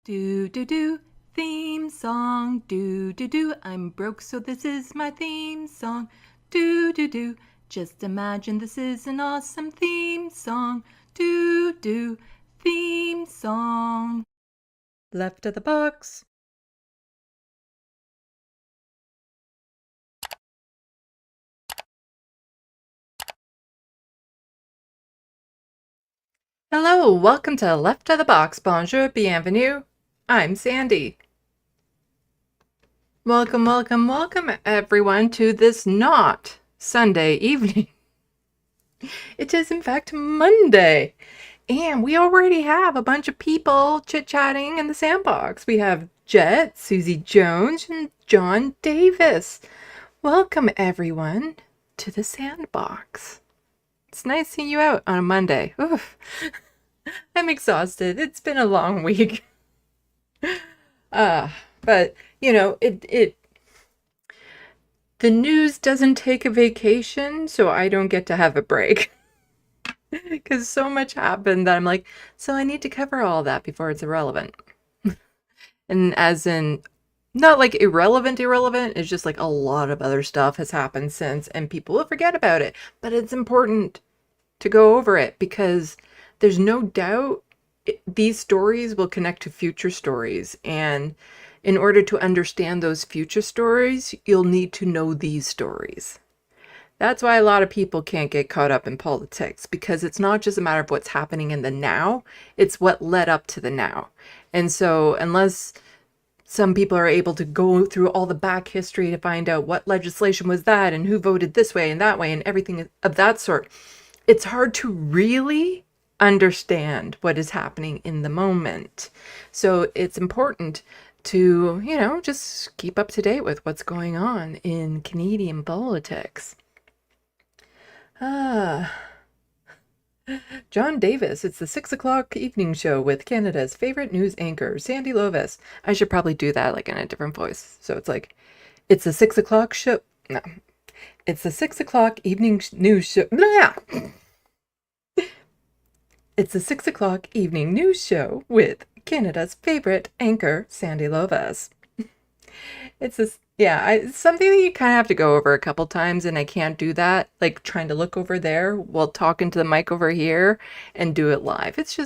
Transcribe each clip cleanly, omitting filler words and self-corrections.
Do do do, theme song. Do do do, I'm broke, so this is my theme song. Do do do, just imagine this is an awesome theme song. Do do, theme song. Left of the box. Hello, welcome to Left of the Box. Bonjour, bienvenue. I'm Sandy. Welcome, welcome, welcome, everyone, to this not Sunday evening. It is, in fact, Monday. And we already have a bunch of people chit-chatting in the sandbox. We have Jet, Susie Jones, and John Davis. Welcome, everyone, to the sandbox. It's nice seeing you out on a Monday. Oof. I'm exhausted. It's been a long week. But, you know, the news doesn't take a vacation, so I don't get to have a break. Because so much happened that I'm like, so I need to cover all that before it's irrelevant. And as in, not like irrelevant, it's just like a lot of other stuff has happened since, and people will forget about it. But it's important to go over it because there's no doubt these stories will connect to future stories. And in order to understand those future stories, you'll need to know these stories. That's why a lot of people can't get caught up in politics, because it's not just a matter of what's happening in the now, it's what led up to the now. And so unless some people are able to go through all the back history to find out what legislation was that and who voted this way and that way and everything of that sort, it's hard to really understand what is happening in the moment. So it's important to, you know, just keep up to date with what's going on in Canadian politics. John Davis, it's the 6 o'clock evening show with Canada's favorite news anchor, SandeeLovas. I should probably do that like in a different voice. So it's like, it's the 6 o'clock show. No, it's the 6 o'clock evening news show. Blah! It's the 6 o'clock evening news show with Canada's favorite anchor, SandeeLovas. It's something that you kind of have to go over a couple times, and I can't do that, like trying to look over there while talking to the mic over here and do it live. It's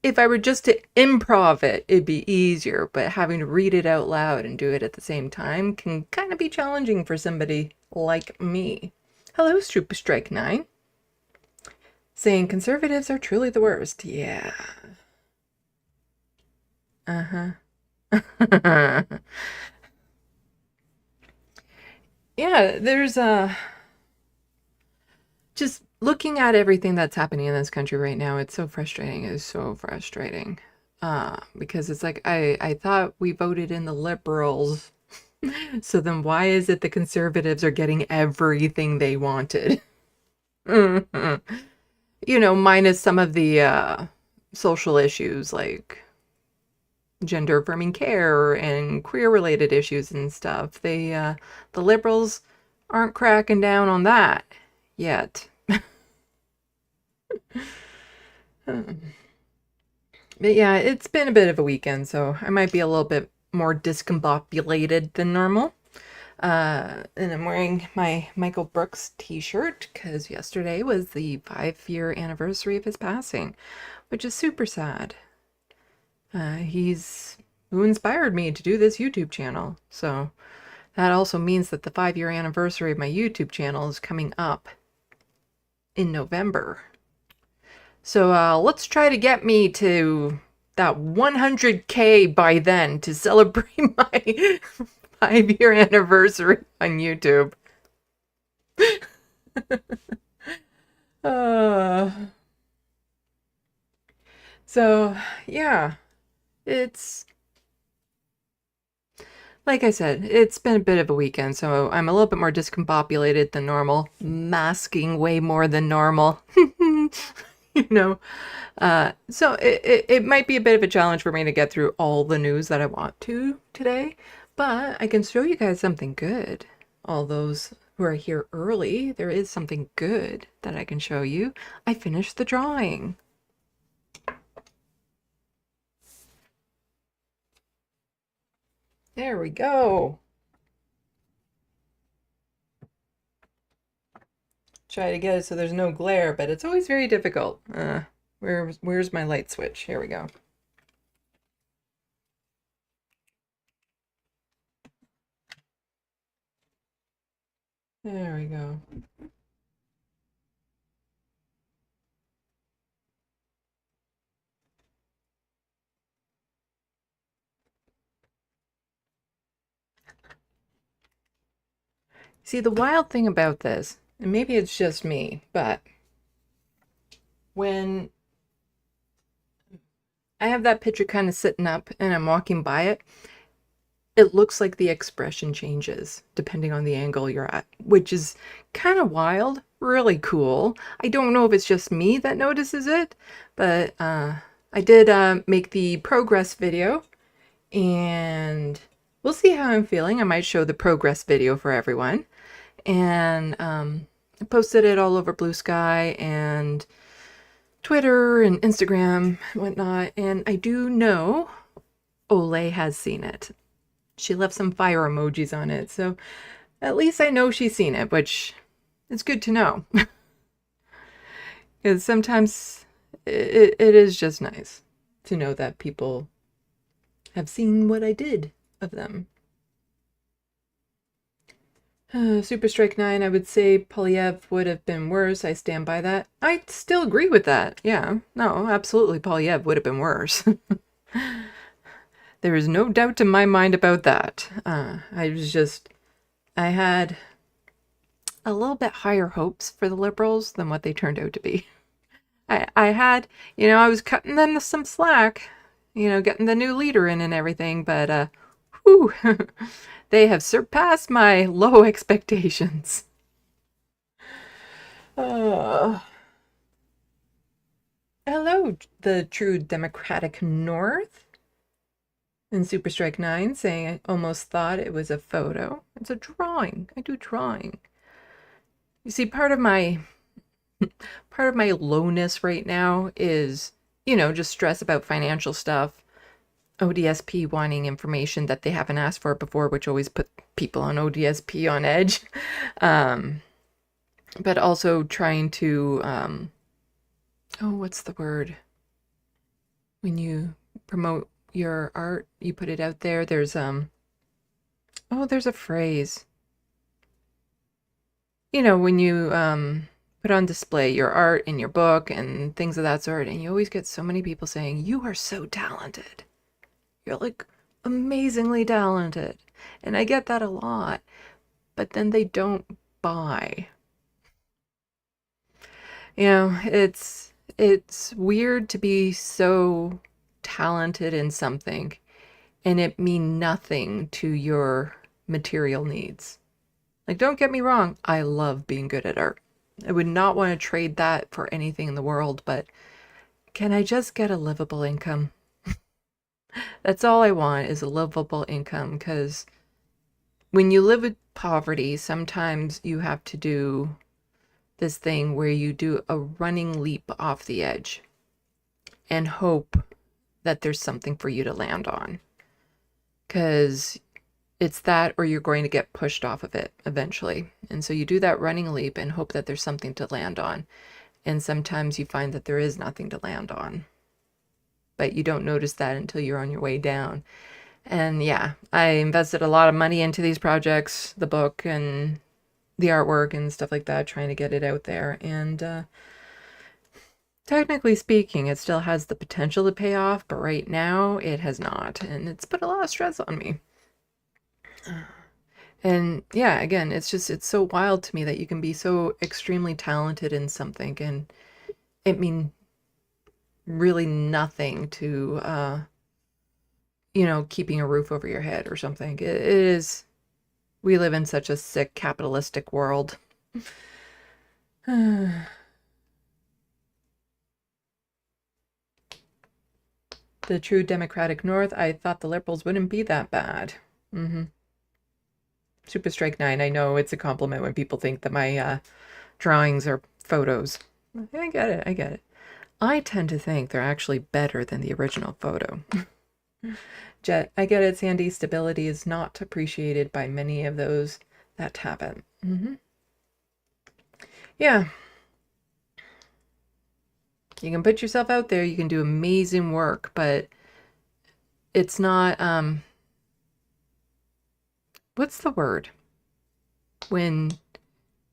if I were just to improv it, it'd be easier, but having to read it out loud and do it at the same time can kind of be challenging for somebody like me. Hello, Strike 9. Saying conservatives are truly the worst. Yeah. Uh-huh. Yeah, there's just looking at everything that's happening in this country right now, it's so frustrating. It's so frustrating. Because it's like I thought we voted in the liberals. So then why is it the conservatives are getting everything they wanted? You know, minus some of the social issues like gender affirming care and queer related issues and stuff. The liberals aren't cracking down on that yet. But yeah, it's been a bit of a weekend, so I might be a little bit more discombobulated than normal. And I'm wearing my Michael Brooks t-shirt because yesterday was the 5-year anniversary of his passing, which is super sad. He's who inspired me to do this YouTube channel. So that also means that the 5-year anniversary of my YouTube channel is coming up in November. So let's try to get me to that 100K by then to celebrate my 5-year anniversary on YouTube. So yeah, it's like I said, it's been a bit of a weekend, so I'm a little bit more discombobulated than normal, masking way more than normal. You know, so it might be a bit of a challenge for me to get through all the news that I want to today, but I can show you guys something good. All those who are here early, there is something good that I can show you. I finished the drawing. There we go. Try to get it so there's no glare, but it's always very difficult. Where's my light switch? Here we go. There we go. See, the wild thing about this, and maybe it's just me, but when I have that picture kind of sitting up and I'm walking by it, it looks like the expression changes depending on the angle you're at, which is kind of wild, really cool. I don't know if it's just me that notices it, but I did make the progress video, and we'll see how I'm feeling. I might show the progress video for everyone. And I posted it all over Blue Sky and Twitter and Instagram and whatnot. And I do know Ole has seen it. She left some fire emojis on it, so at least I know she's seen it, which is good to know. Because sometimes it is just nice to know that people have seen what I did of them. Super Strike 9, I would say Polyev would have been worse. I stand by that. I still agree with that. Yeah, no, absolutely Polyev would have been worse. There is no doubt in my mind about that. I had a little bit higher hopes for the Liberals than what they turned out to be. I had, I was cutting them some slack, getting the new leader in and everything, but, whew, they have surpassed my low expectations. Hello, the true Democratic North. And Super Strike 9 saying, I almost thought it was a photo. It's a drawing. I do drawing. You see, part of my lowness right now is, just stress about financial stuff. ODSP wanting information that they haven't asked for before, which always put people on ODSP on edge. But also trying to, what's the word? When you promote your art, you put it out there. There's there's a phrase. When you put on display your art in your book and things of that sort, and you always get so many people saying, you are so talented. You're like amazingly talented. And I get that a lot, but then they don't buy. It's weird to be so talented in something and it mean nothing to your material needs. Like, don't get me wrong, I love being good at art. I would not want to trade that for anything in the world, but can I just get a livable income? That's all I want, is a livable income, because when you live with poverty, sometimes you have to do this thing where you do a running leap off the edge and hope that there's something for you to land on. Because it's that or you're going to get pushed off of it eventually. And so you do that running leap and hope that there's something to land on. And sometimes you find that there is nothing to land on. But you don't notice that until you're on your way down. And yeah, I invested a lot of money into these projects, the book and the artwork and stuff like that, trying to get it out there. And technically speaking, it still has the potential to pay off, but right now it has not. And it's put a lot of stress on me. And yeah, again, it's so wild to me that you can be so extremely talented in something and it mean really nothing to, keeping a roof over your head or something. It is, we live in such a sick capitalistic world. The true Democratic North, I thought the Liberals wouldn't be that bad. Super Strike 9, I know it's a compliment when people think that my drawings are photos. I get it. I tend to think they're actually better than the original photo. I get it, Sandy. Stability is not appreciated by many of those that have it. Yeah. You can put yourself out there, you can do amazing work, but it's not, what's the word? When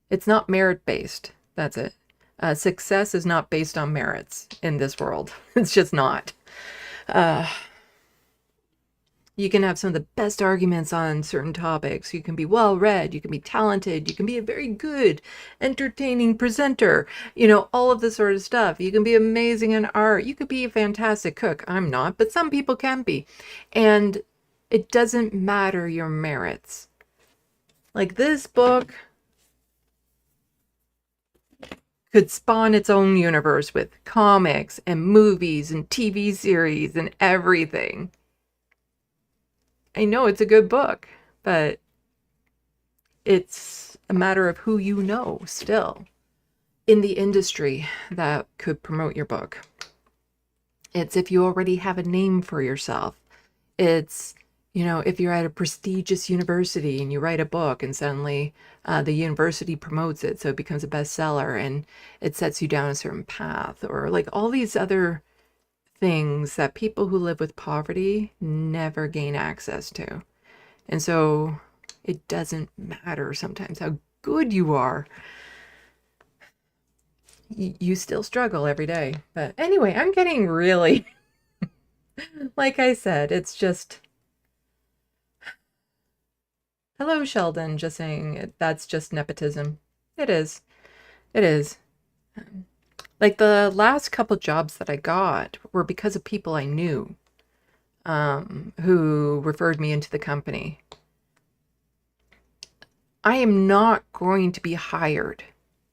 it's not merit-based. That's it. Success is not based on merits in this world. It's just not. You can have some of the best arguments on certain topics. You can be well-read, you can be talented, you can be a very good, entertaining presenter, you know, all of this sort of stuff. You can be amazing in art. You could be a fantastic cook. I'm not, but some people can be. And it doesn't matter your merits. Like this book could spawn its own universe with comics and movies and TV series and everything. I know it's a good book, but it's a matter of who you know still in the industry that could promote your book. It's if you already have a name for yourself. It's, you know, if you're at a prestigious university and you write a book and suddenly the university promotes it so it becomes a bestseller and it sets you down a certain path, or like all these other things that people who live with poverty never gain access to. And so it doesn't matter sometimes how good you are. You still struggle every day. But anyway, I'm getting really, like I said, it's just, hello, Sheldon, just saying that's just nepotism. It is. It is. Like the last couple jobs that I got were because of people I knew who referred me into the company. I am not going to be hired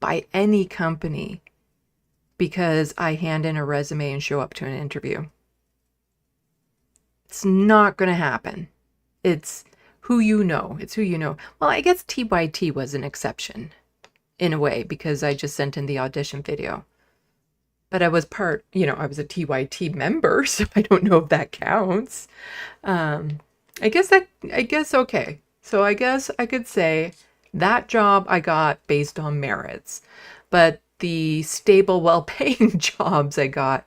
by any company because I hand in a resume and show up to an interview. It's not going to happen. It's who you know. It's who you know. Well, I guess TYT was an exception in a way because I just sent in the audition video. But I was part, you know, I was a TYT member, so I don't know if that counts. I guess okay. So I guess I could say that job I got based on merits. But the stable, well-paying jobs I got,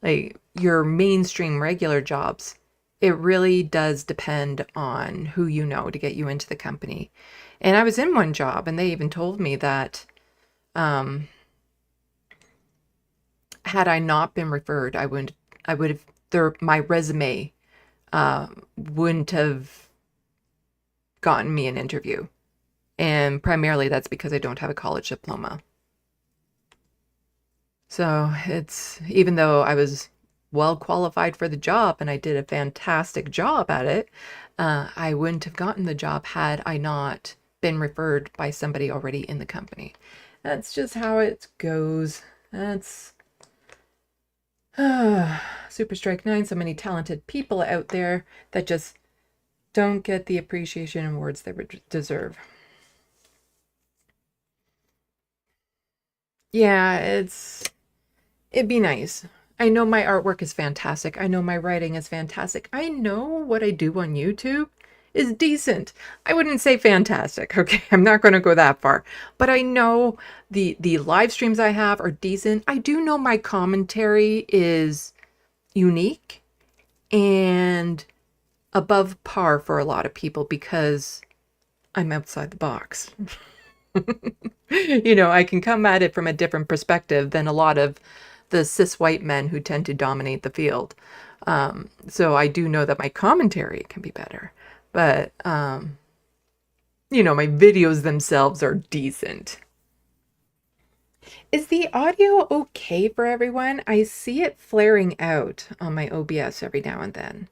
like your mainstream regular jobs, it really does depend on who you know to get you into the company. And I was in one job and they even told me that had I not been referred, I would have, my resume wouldn't have gotten me an interview. And primarily that's because I don't have a college diploma. So it's, even though I was well qualified for the job and I did a fantastic job at it, I wouldn't have gotten the job had I not been referred by somebody already in the company. That's just how it goes. That's Super Strike 9, so many talented people out there that just don't get the appreciation and awards they deserve. Yeah, it'd be nice. I know my artwork is fantastic. I know my writing is fantastic. I know what I do on YouTube is decent. I wouldn't say fantastic, okay? I'm not going to go that far. But I know the live streams I have are decent. I do know my commentary is unique and above par for a lot of people because I'm outside the box. You know, I can come at it from a different perspective than a lot of the cis white men who tend to dominate the field. So I do know that my commentary can be better. But, you know, my videos themselves are decent. Is the audio okay for everyone? I see it flaring out on my OBS every now and then.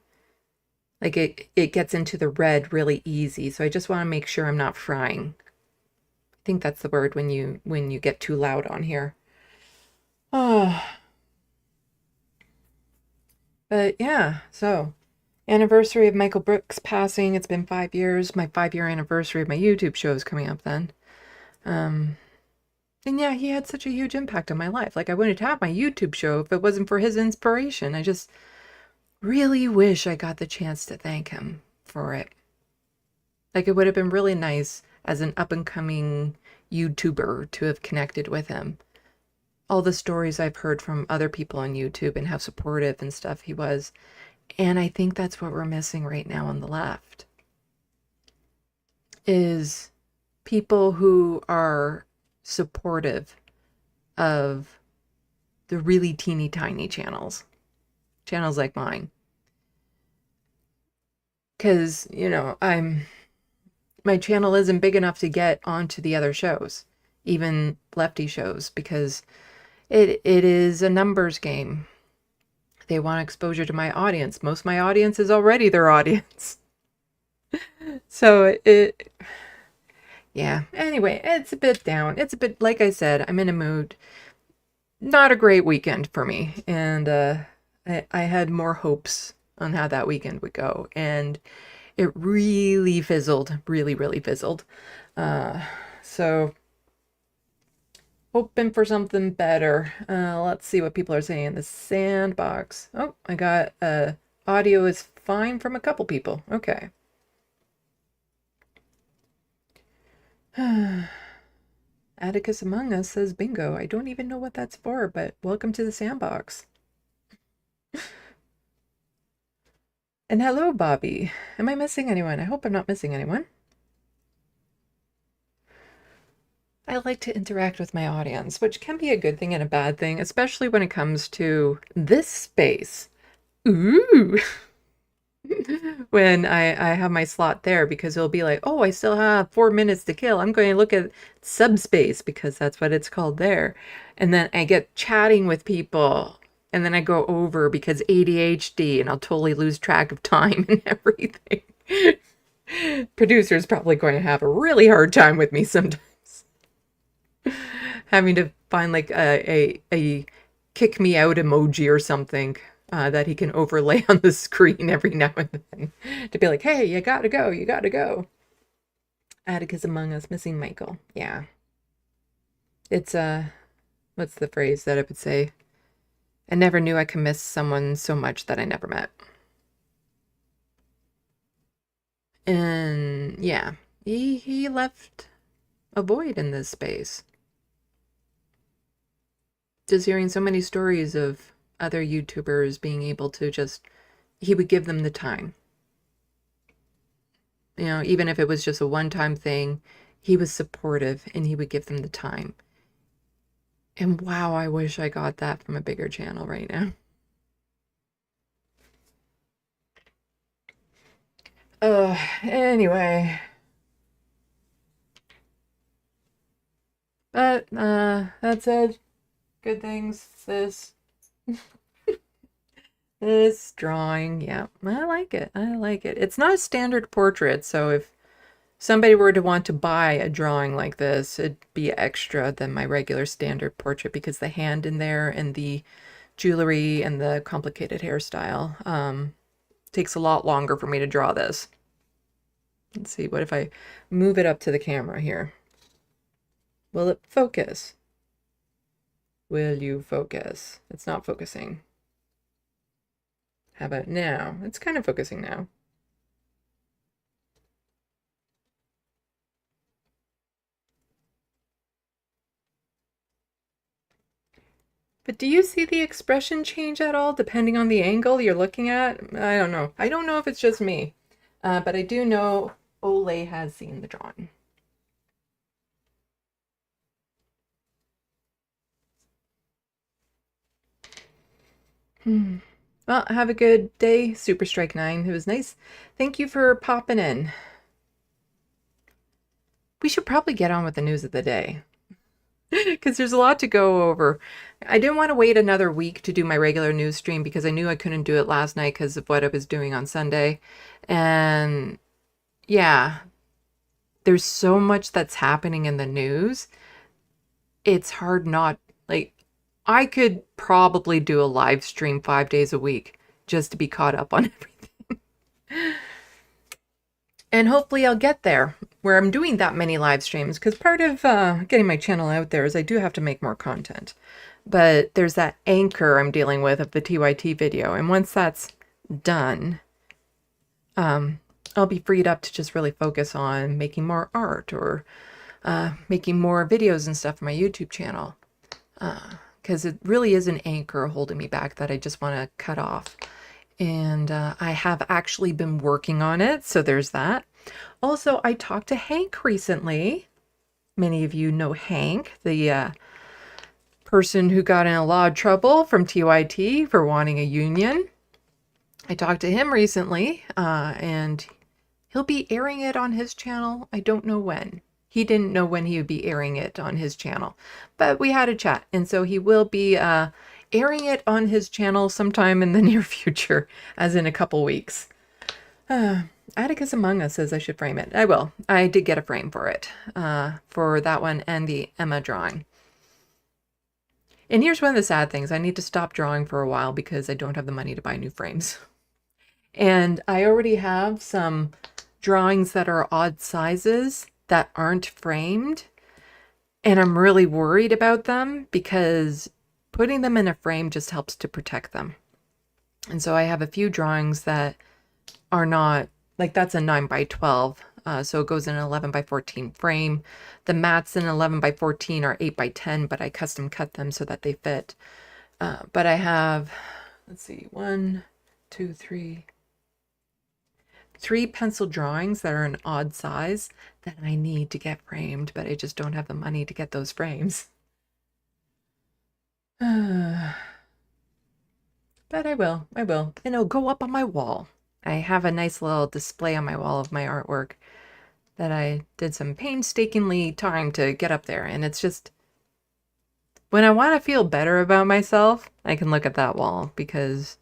Like it gets into the red really easy. So I just want to make sure I'm not frying. I think that's the word when you get too loud on here. Oh. But yeah, so anniversary of Michael Brooks passing. It's been 5 years. My 5-year anniversary of my YouTube show is coming up then. And yeah, he had such a huge impact on my life. Like I wouldn't have my YouTube show if it wasn't for his inspiration. I just really wish I got the chance to thank him for it. Like, it would have been really nice as an up-and-coming YouTuber to have connected with him. All the stories I've heard from other people on YouTube and how supportive and stuff he was. And I think that's what we're missing right now on the left. Is people who are supportive of the really teeny tiny channels like mine. Because, you know, my channel isn't big enough to get onto the other shows, even Lefty shows, because it is a numbers game. They want exposure to my audience. Most of my audience is already their audience. So yeah. Anyway, it's a bit down. It's a bit, like I said, I'm in a mood. Not a great weekend for me. And I had more hopes on how that weekend would go. And it really fizzled. Really, really fizzled. So hoping for something better. Let's see what people are saying. The SandBox. Oh, I got audio is fine from a couple people. Okay. Atticus Among Us says bingo. I don't even know what that's for, but welcome to the SandBox. And hello, Bobby. Am I missing anyone? I hope I'm not missing anyone. I like to interact with my audience, which can be a good thing and a bad thing, especially when it comes to this space. Ooh. When I have my slot there, because it'll be like, oh, I still have 4 minutes to kill. I'm going to look at subspace because that's what it's called there. And then I get chatting with people, and then I go over because ADHD, and I'll totally lose track of time and everything. Producer's probably going to have a really hard time with me sometimes. Having to find like a kick me out emoji or something that he can overlay on the screen every now and then to be like, hey, you gotta go, you gotta go. Atticus Among Us, missing Michael. Yeah. It's what's the phrase that I would say? I never knew I could miss someone so much that I never met. And yeah, he left a void in this space. Just hearing so many stories of other YouTubers being able to just, he would give them the time. You know, even if it was just a one-time thing, he was supportive and he would give them the time. And wow, I wish I got that from a bigger channel right now. Anyway. But, that said, good things, this drawing, yeah, I like it. I like it. It's not a standard portrait, so if somebody were to want to buy a drawing like this, it'd be extra than my regular standard portrait because the hand in there and the jewelry and the complicated hairstyle takes a lot longer for me to draw this. Let's see, what if I move it up to the camera here? Will it focus? Will you focus? It's not focusing. How about now? It's kind of focusing now. But do you see the expression change at all depending on the angle you're looking at? I don't know. I don't know if it's just me, but I do know Ole has seen the drawing. Well, have a good day, Super Strike 9. It was nice. Thank you for popping in. We should probably get on with the news of the day because there's a lot to go over. I didn't want to wait another week to do my regular news stream because I knew I couldn't do it last night because of what I was doing on Sunday. And yeah, there's so much that's happening in the news. It's hard not, like, I could probably do a live stream 5 days a week just to be caught up on everything. And hopefully I'll get there where I'm doing that many live streams, because part of getting my channel out there is I do have to make more content. But there's that anchor I'm dealing with of the TYT video. And once that's done, I'll be freed up to just really focus on making more art or making more videos and stuff for my YouTube channel. Because it really is an anchor holding me back that I just want to cut off. And I have actually been working on it, so there's that. Also, I talked to Hank recently. Many of you know Hank, the person who got in a lot of trouble from TYT for wanting a union. I talked to him recently, and he'll be airing it on his channel. I don't know when. He didn't know when he would be airing it on his channel, but we had a chat, and so he will be airing it on his channel sometime in the near future, as in a couple weeks. Atticus Among Us says I should frame it. I will. I did get a frame for it, for that one and the Emma drawing. And here's one of the sad things. I need to stop drawing for a while because I don't have the money to buy new frames. And I already have some drawings that are odd sizes that aren't framed. And I'm really worried about them because putting them in a frame just helps to protect them. And so I have a few drawings that are not, like that's a 9x12. So it goes in an 11x14 frame. The mats in 11x14 are 8x10, but I custom cut them so that they fit. But I have, let's see, 3 pencil drawings that are an odd size that I need to get framed, but I just don't have the money to get those frames. But I will. And it'll go up on my wall. I have a nice little display on my wall of my artwork that I did some painstakingly time to get up there. And it's just, when I want to feel better about myself, I can look at that wall because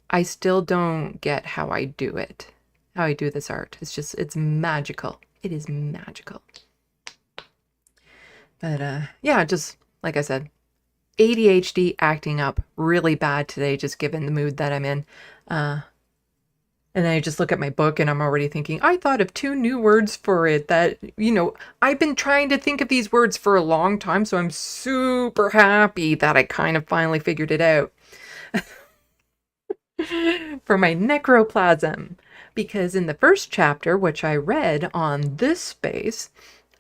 I still don't get how I do it, how I do this art. It's just, it's magical. It is magical. But yeah, just like I said, ADHD acting up really bad today, just given the mood that I'm in. And I just look at my book and I'm already thinking, I thought of 2 new words for it that, you know, I've been trying to think of these words for a long time. So I'm super happy that I kind of finally figured it out for my necroplasm. Because in the first chapter, which I read on this space,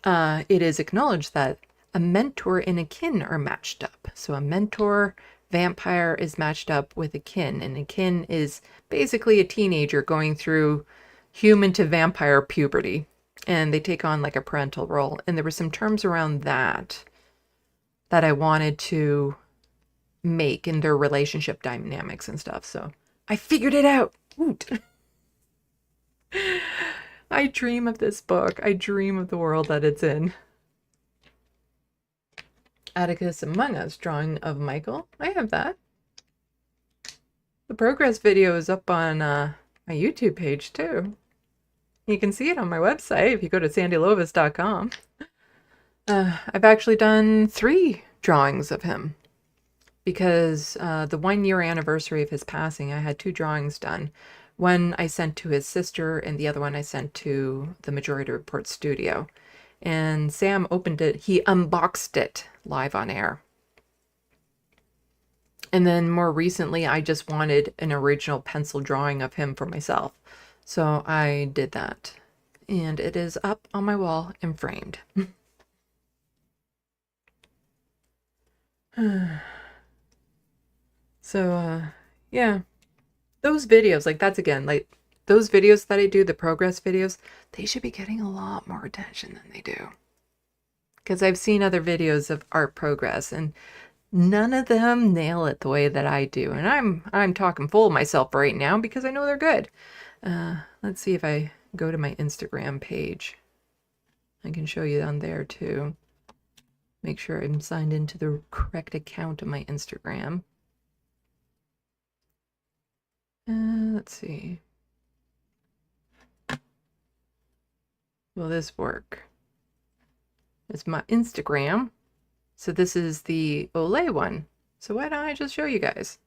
it is acknowledged that a mentor and a kin are matched up. So a mentor vampire is matched up with a kin, and a kin is basically a teenager going through human to vampire puberty, and they take on like a parental role. And there were some terms around that I wanted to make in their relationship dynamics and stuff. So I figured it out. Woot. I dream of this book. I dream of the world that it's in. Atticus Among Us drawing of Michael. I have that. The progress video is up on my YouTube page too. You can see it on my website if you go to SandeeLovas.com. I've actually done 3 drawings of him because the 1-year anniversary of his passing, I had 2 drawings done. One I sent to his sister and the other one I sent to the Majority Report studio. And Sam opened it, he unboxed it live on air. And then more recently, I just wanted an original pencil drawing of him for myself. So I did that. And it is up on my wall and framed. So, yeah. Those videos, like that's again, like those videos that I do, the progress videos, they should be getting a lot more attention than they do. Because I've seen other videos of art progress and none of them nail it the way that I do. And I'm talking full of myself right now because I know they're good. Let's see if I go to my Instagram page. I can show you on there too. Make sure I'm signed into the correct account of my Instagram. Let's see. Will this work? It's my Instagram. So this is the Olay one. So why don't I just show you guys?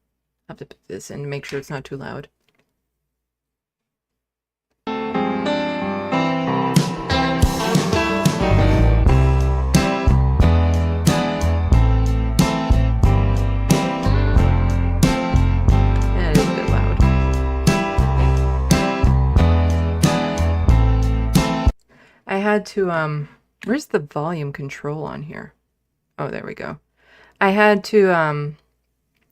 I have to put this in to make sure it's not too loud. That is a bit loud. had to, where's the volume control on here? Oh, there we go. I had to,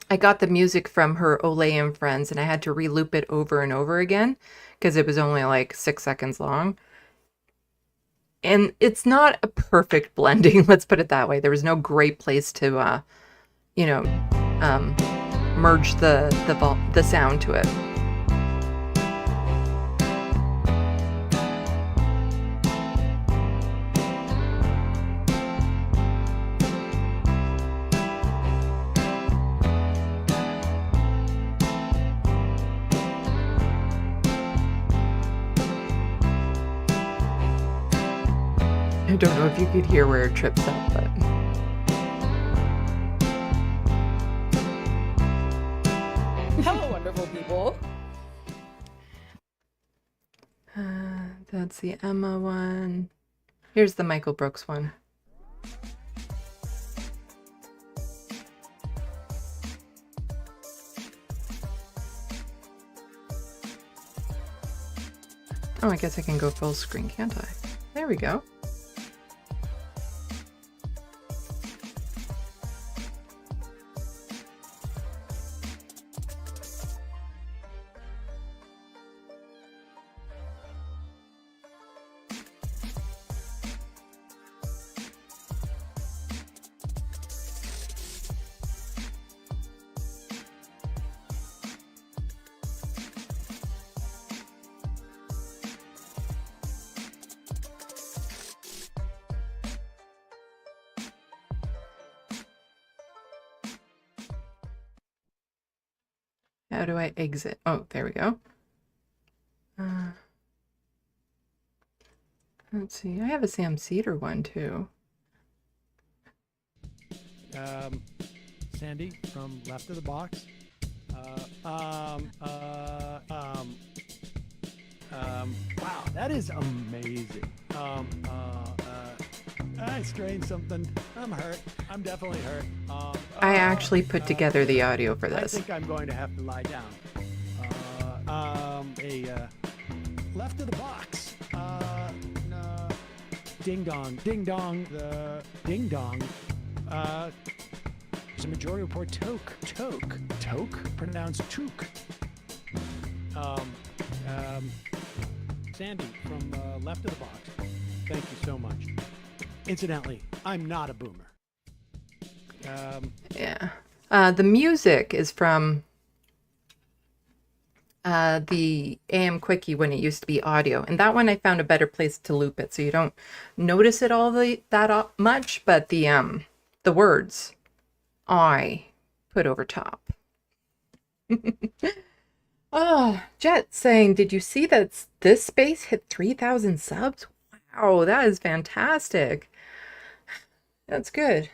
I got the music from her Olay and Friends, and I had to re-loop it over and over again because it was only like 6 seconds long. And it's not a perfect blending, let's put it that way. There was no great place to, you know, merge the sound to it. I don't know if you could hear where it trips up, but... Hello, wonderful people. That's the Emma one. Here's the Michael Brooks one. Oh, I guess I can go full screen, can't I? There we go. How do I exit? Oh, there we go. Let's see. I have a Sam Cedar one too. Sandy from LeftoftheBox. Wow, that is amazing. I strained something. I'm hurt. I'm definitely hurt. I actually put together the audio for this. I think I'm going to have to lie down. Left of the box. Ding dong, ding dong, the ding dong. There's a majority report toke, pronounced took. Sandy from Left of the Box. Thank you so much. Incidentally, I'm not a boomer. Yeah. The music is from the AM Quickie when it used to be audio. And that one I found a better place to loop it so you don't notice it that much, but the words I put over top. Oh, Jet saying, did you see that this space hit 3,000 subs? Wow, that is fantastic. That's good.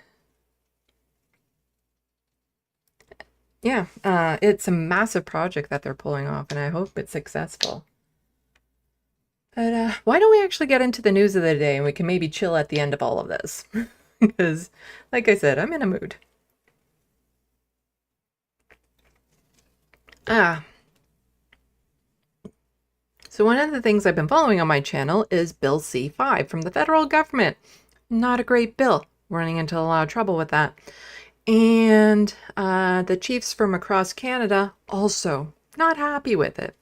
Yeah, it's a massive project that they're pulling off, and I hope it's successful. But why don't we actually get into the news of the day, and we can maybe chill at the end of all of this? Because, like I said, I'm in a mood. So one of the things I've been following on my channel is Bill C-5 from the federal government. Not a great bill. Running into a lot of trouble with that. And the chiefs from across Canada also not happy with it.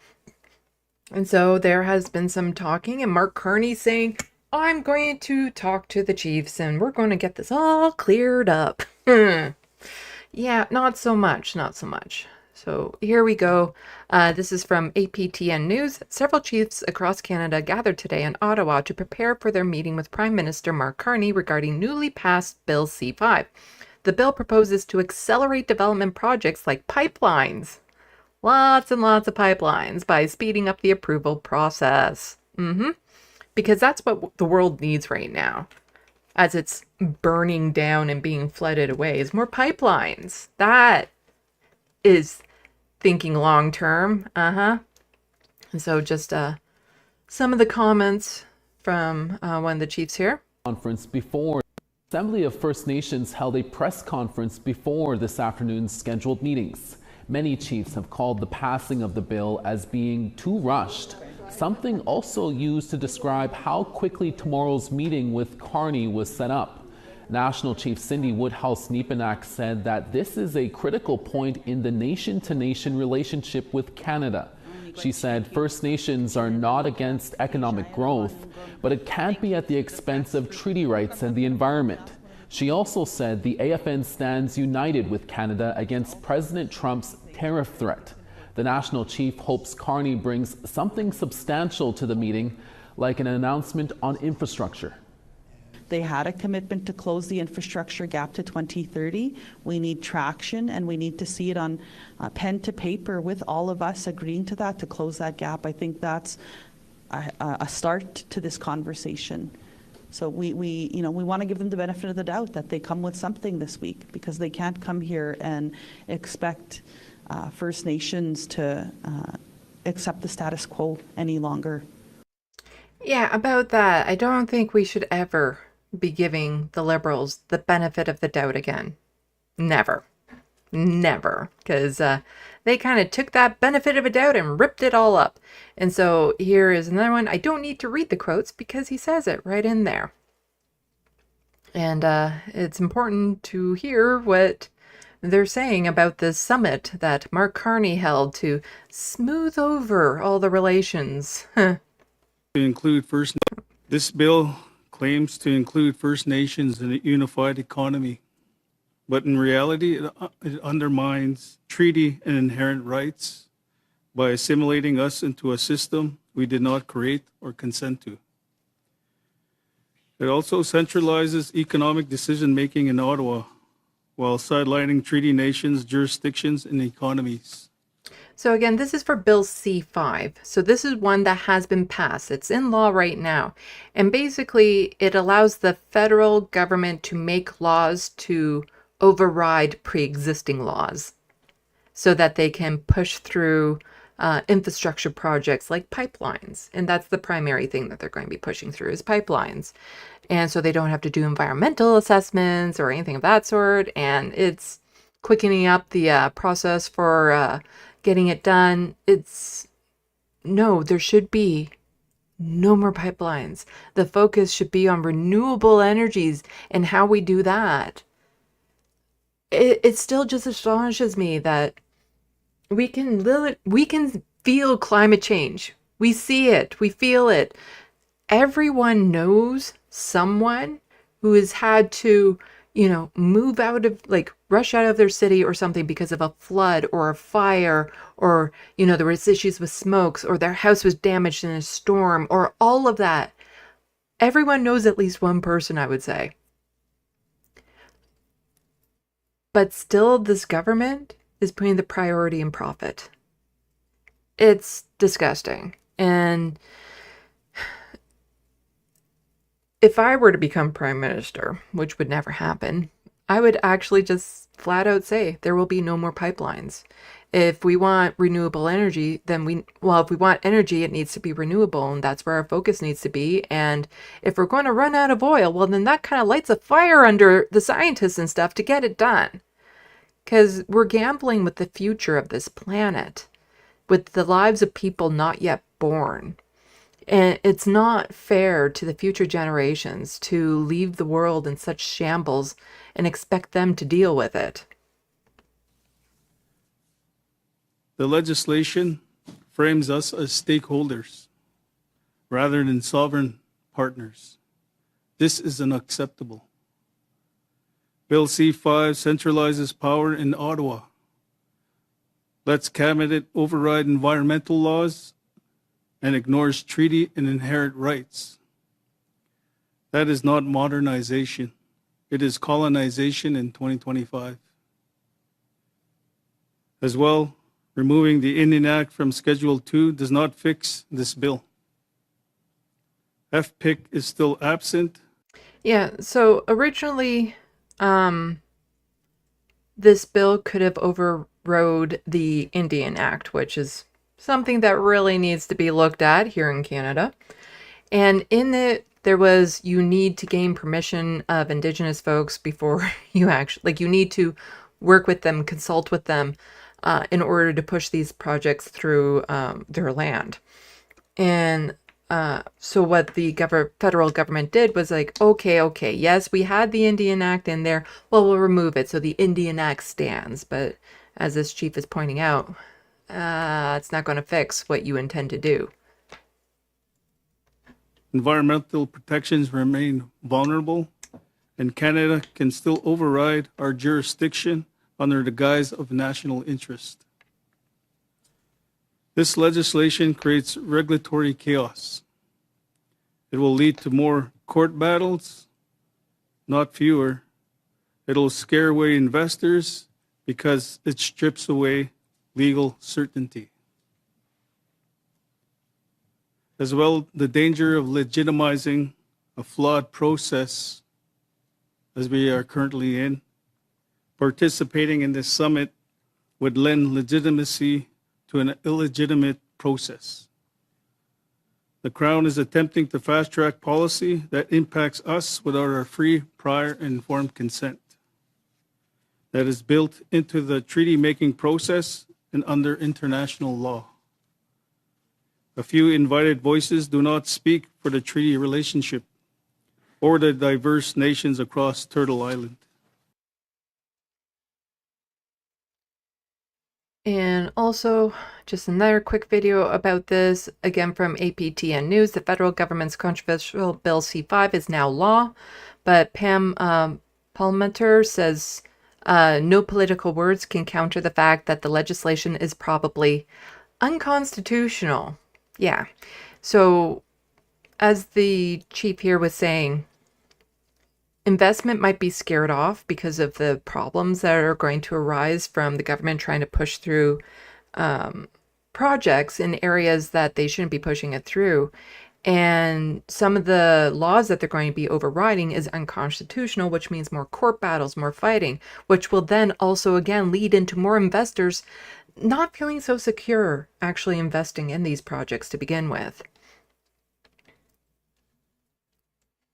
And so there has been some talking, and Mark Carney saying, I'm going to talk to the chiefs and we're going to get this all cleared up. Yeah, not so much, not so much. So here we go. This is from APTN News. Several chiefs across Canada gathered today in Ottawa to prepare for their meeting with Prime Minister Mark Carney regarding newly passed Bill C-5. The bill proposes to accelerate development projects like pipelines. Lots and lots of pipelines by speeding up the approval process. Because that's what the world needs right now. As it's burning down and being flooded away is more pipelines. That is thinking long term. And so just some of the comments from one of the chiefs here. Conference before Assembly of First Nations held a press conference before this afternoon's scheduled meetings. Many chiefs have called the passing of the bill as being too rushed. something also used to describe how quickly tomorrow's meeting with Carney was set up. National Chief Cindy Woodhouse-Nepenak said that this is a critical point in the nation-to-nation relationship with Canada. She said First Nations are not against economic growth, but it can't be at the expense of treaty rights and the environment. She also said the AFN stands united with Canada against President Trump's tariff threat. The National Chief hopes Carney brings something substantial to the meeting, like an announcement on infrastructure. They had a commitment to close the infrastructure gap to 2030. We need traction, and we need to see it on pen to paper with all of us agreeing to that, to close that gap. I think that's a start to this conversation. So we want to give them the benefit of the doubt that they come with something this week, because they can't come here and expect First Nations to accept the status quo any longer. Yeah, about that, I don't think we should ever be giving the Liberals the benefit of the doubt again. Never. Never. Because they kind of took that benefit of a doubt and ripped it all up. And so here is another one. I don't need to read the quotes because he says it right in there. And it's important to hear what they're saying about this summit that Mark Carney held to smooth over all the relations. To include this bill claims to include First Nations in a unified economy, but in reality, it undermines treaty and inherent rights by assimilating us into a system we did not create or consent to. It also centralizes economic decision-making in Ottawa while sidelining treaty nations' jurisdictions and economies. So again, this is for Bill C5. So this is one that has been passed. It's in law right now. And basically, it allows the federal government to make laws to override pre-existing laws so that they can push through infrastructure projects like pipelines. And that's the primary thing that they're going to be pushing through is pipelines. And so they don't have to do environmental assessments or anything of that sort. And it's quickening up the process for getting it done. There should be no more pipelines. The focus should be on renewable energies and how we do that. It still just astonishes me that we can feel climate change. We see it. We feel it. Everyone knows someone who has had to, move out of, rush out of their city or something because of a flood or a fire, or, there was issues with smokes, or their house was damaged in a storm, or all of that. Everyone knows at least one person, I would say. But still, this government is putting the priority in profit. It's disgusting. And if I were to become prime minister, which would never happen, I would actually just flat out say there will be no more pipelines. If we want renewable energy, then if we want energy, it needs to be renewable, and that's where our focus needs to be. And if we're going to run out of oil, well, then that kind of lights a fire under the scientists and stuff to get it done. Because we're gambling with the future of this planet, with the lives of people not yet born. And it's not fair to the future generations to leave the world in such shambles and expect them to deal with it. The legislation frames us as stakeholders rather than sovereign partners. This is unacceptable. Bill C5 centralizes power in Ottawa, lets cabinet override environmental laws, and ignores treaty and inherent rights. That is not modernization. It is colonization in 2025. As well, removing the Indian Act from Schedule 2 does not fix this bill. FPIC is still absent. Yeah, so originally, this bill could have overrode the Indian Act, which is something that really needs to be looked at here in Canada. And in it, there was, you need to gain permission of Indigenous folks before you actually, you need to work with them, consult with them in order to push these projects through their land. And so what the federal government did was like, okay, yes, we had the Indian Act in there. Well, we'll remove it. So the Indian Act stands. But as this chief is pointing out, it's not going to fix what you intend to do. Environmental protections remain vulnerable, and Canada can still override our jurisdiction under the guise of national interest. This legislation creates regulatory chaos. It will lead to more court battles, not fewer. It'll scare away investors because it strips away legal certainty. As well, the danger of legitimizing a flawed process as we are currently in. Participating in this summit would lend legitimacy to an illegitimate process. The Crown is attempting to fast-track policy that impacts us without our free, prior, and informed consent. That is built into the treaty-making process and under international law. A few invited voices do not speak for the treaty relationship or the diverse nations across Turtle Island. And also, just another quick video about this, again from APTN News. The federal government's controversial Bill C-5 is now law, but Pam Palmenter says no political words can counter the fact that the legislation is probably unconstitutional. Yeah. So, as the chief here was saying, investment might be scared off because of the problems that are going to arise from the government trying to push through projects in areas that they shouldn't be pushing it through. And some of the laws that they're going to be overriding is unconstitutional, which means more court battles, more fighting, which will then also again lead into more investors not feeling so secure actually investing in these projects to begin with.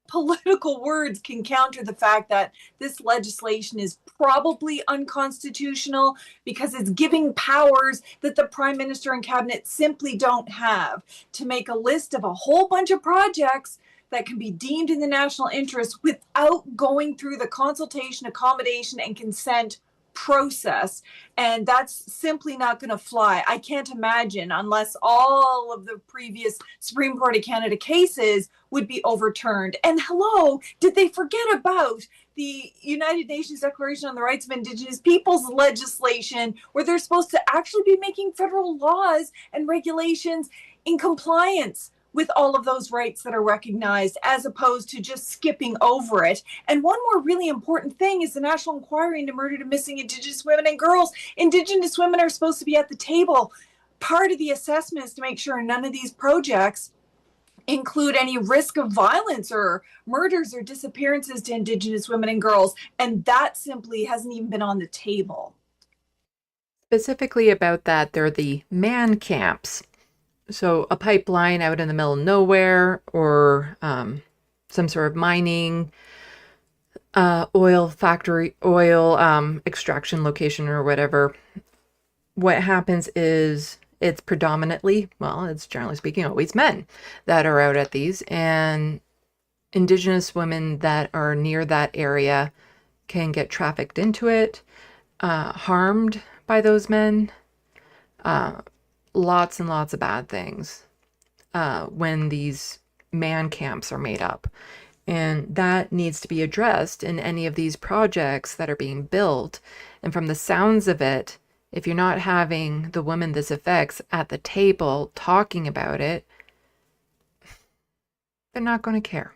Political words can counter the fact that this legislation is probably unconstitutional because it's giving powers that the Prime Minister and Cabinet simply don't have to make a list of a whole bunch of projects that can be deemed in the national interest without going through the consultation, accommodation, and consent process. And that's simply not going to fly. I can't imagine, unless all of the previous Supreme Court of Canada cases would be overturned. And hello, did they forget about the United Nations Declaration on the Rights of Indigenous Peoples legislation, where they're supposed to actually be making federal laws and regulations in compliance with all of those rights that are recognized, as opposed to just skipping over it. And one more really important thing is the National Inquiry into Murdered and Missing Indigenous Women and Girls. Indigenous women are supposed to be at the table. Part of the assessment is to make sure none of these projects include any risk of violence or murders or disappearances to Indigenous women and girls. And that simply hasn't even been on the table. Specifically about that, they're the man camps. So a pipeline out in the middle of nowhere, or some sort of mining, oil factory, oil extraction location or whatever. What happens is it's predominantly, well, it's generally speaking always men that are out at these, and Indigenous women that are near that area can get trafficked into it, harmed by those men. Lots and lots of bad things when these man camps are made up. And that needs to be addressed in any of these projects that are being built. And from the sounds of it, if you're not having the women this affects at the table talking about it, they're not going to care.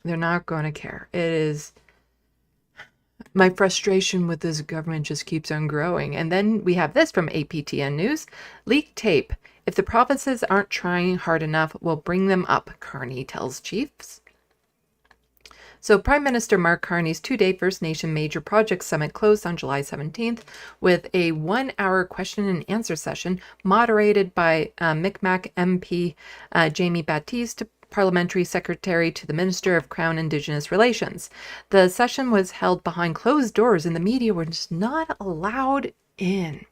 They're not going to care. It is... My frustration with this government just keeps on growing. And then we have this from APTN News. Leaked tape. If the provinces aren't trying hard enough, we'll bring them up, Carney tells chiefs. So Prime Minister Mark Carney's two-day First Nation Major Project Summit closed on July 17th with a 1-hour question and answer session moderated by Micmac MP Jamie Baptiste, Parliamentary Secretary to the Minister of Crown Indigenous Relations. The session was held behind closed doors and the media were just not allowed in.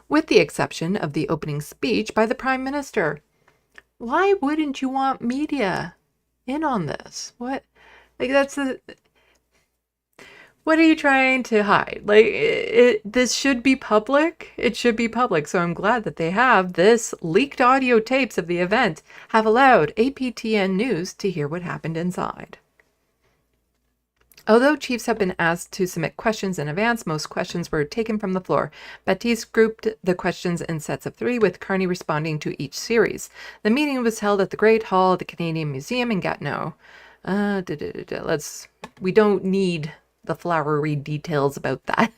with the exception of the opening speech by the Prime Minister. Why wouldn't you want media in on this? What? Like, what are you trying to hide? Like, this should be public. It should be public. So I'm glad that they have this leaked audio tapes of the event have allowed APTN News to hear what happened inside. Although chiefs have been asked to submit questions in advance, most questions were taken from the floor. Baptiste grouped the questions in sets of 3, with Carney responding to each series. The meeting was held at the Great Hall of the Canadian Museum in Gatineau. We don't need the flowery details about that.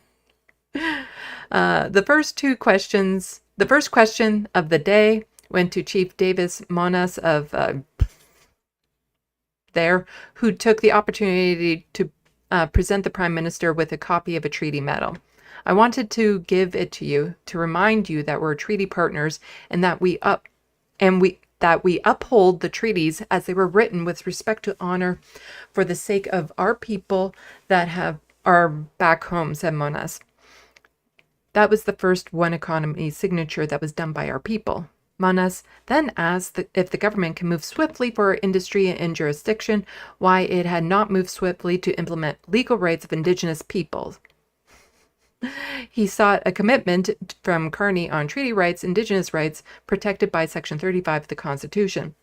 The first question of the day went to Chief Davis Monas of who took the opportunity to present the Prime Minister with a copy of a treaty medal. I wanted to give it to you to remind you that we're treaty partners and that we uphold the treaties as they were written with respect to honor for the sake of our people that are back home, said Monas. That was the first One Economy signature that was done by our people. Monas then asked if the government can move swiftly for industry and jurisdiction, why it had not moved swiftly to implement legal rights of Indigenous peoples. He sought a commitment from Carney on treaty rights, Indigenous rights, protected by Section 35 of the Constitution.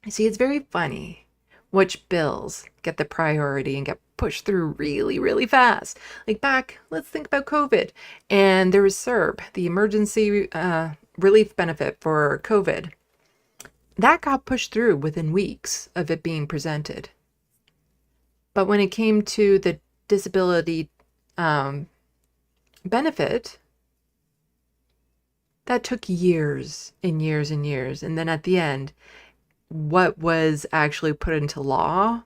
You see, it's very funny which bills get the priority and get pushed through really, really fast. Like let's think about COVID. And there was CERB, the emergency relief benefit for COVID. That got pushed through within weeks of it being presented. But when it came to the disability benefit, that took years and years and years. And then at the end, what was actually put into law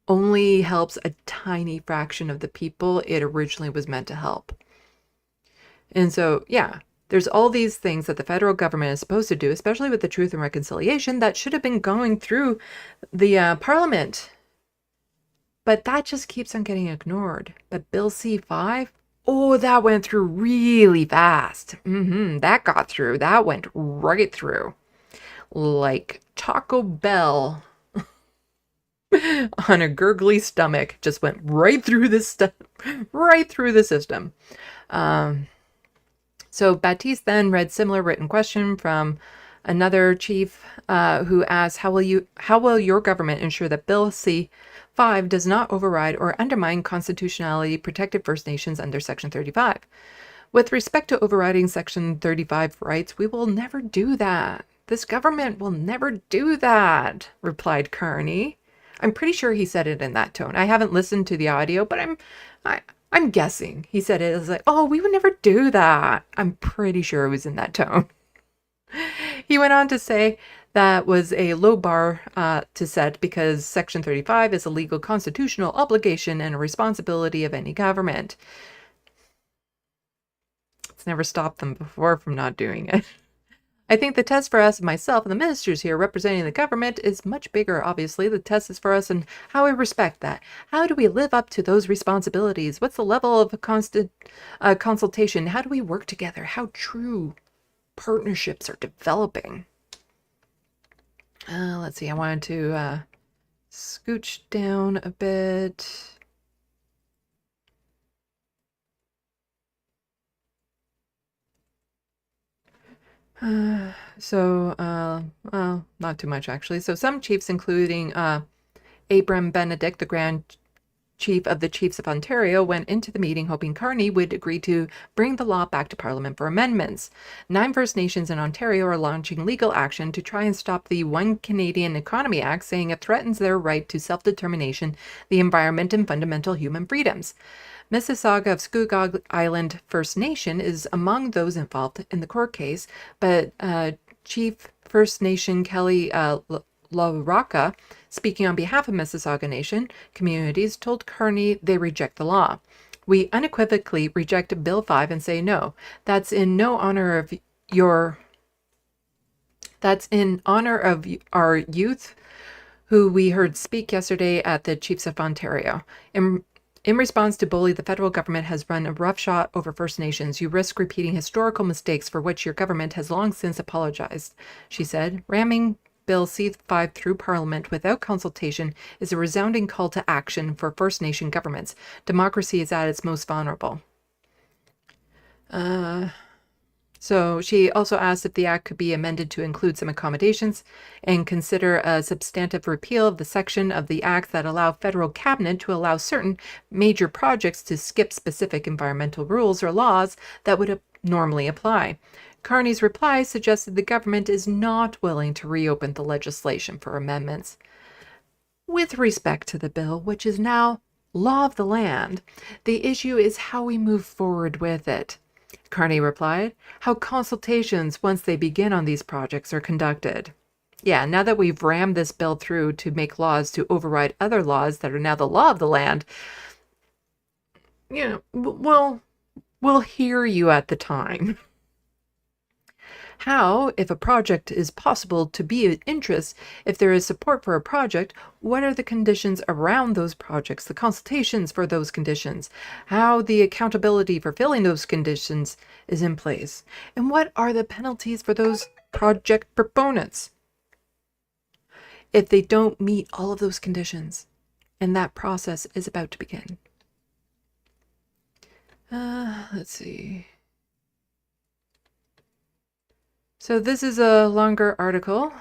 only helps a tiny fraction of the people it originally was meant to help. And so, yeah, there's all these things that the federal government is supposed to do, especially with the Truth and Reconciliation, that should have been going through the Parliament. But that just keeps on getting ignored. But Bill C-5, oh, that went through really fast. That got through. That went right through. Like Taco Bell on a gurgly stomach, just went right through right through the system. So Baptiste then read similar written question from another chief who asked, how will your government ensure that Bill C-5 does not override or undermine constitutionality protected First Nations under Section 35? With respect to overriding Section 35 rights, we will never do that. This government will never do that, replied Carney. I'm pretty sure he said it in that tone. I haven't listened to the audio, but I'm guessing he said it as like, oh, we would never do that. I'm pretty sure it was in that tone. He went on to say that was a low bar to set because Section 35 is a legal constitutional obligation and a responsibility of any government. It's never stopped them before from not doing it. I think the test for us, myself and the ministers here representing the government, is much bigger, obviously. The test is for us and how we respect that. How do we live up to those responsibilities? What's the level of consultation? How do we work together? How true partnerships are developing? Let's see, I wanted to scooch down a bit. Well, not too much actually. So some chiefs, including Abram Benedict, the Grand Chief of the Chiefs of Ontario, went into the meeting hoping Carney would agree to bring the law back to Parliament for amendments. 9 First Nations in Ontario are launching legal action to try and stop the One Canadian Economy Act, saying it threatens their right to self-determination, the environment, and fundamental human freedoms. Mississauga of Scugog Island First Nation is among those involved in the court case, but Chief First Nation Kelly LaRocca, speaking on behalf of Mississauga Nation communities, told Carney they reject the law. We unequivocally reject Bill 5 and say no. That's in honor of our youth who we heard speak yesterday at the Chiefs of Ontario. In response to bully, the federal government has run a roughshod over First Nations. You risk repeating historical mistakes for which your government has long since apologized, she said. Ramming Bill C-5 through Parliament without consultation is a resounding call to action for First Nation governments. Democracy is at its most vulnerable. So she also asked if the act could be amended to include some accommodations and consider a substantive repeal of the section of the act that allow federal cabinet to allow certain major projects to skip specific environmental rules or laws that would normally apply. Carney's reply suggested the government is not willing to reopen the legislation for amendments. With respect to the bill, which is now law of the land, the issue is how we move forward with it. Carney replied, how consultations, once they begin on these projects, are conducted. Yeah, now that we've rammed this bill through to make laws to override other laws that are now the law of the land, we'll hear you at the time. How, if a project is possible to be of interest, if there is support for a project, what are the conditions around those projects, the consultations for those conditions, how the accountability for filling those conditions is in place, and what are the penalties for those project proponents if they don't meet all of those conditions, and that process is about to begin. Let's see. So this is a longer article.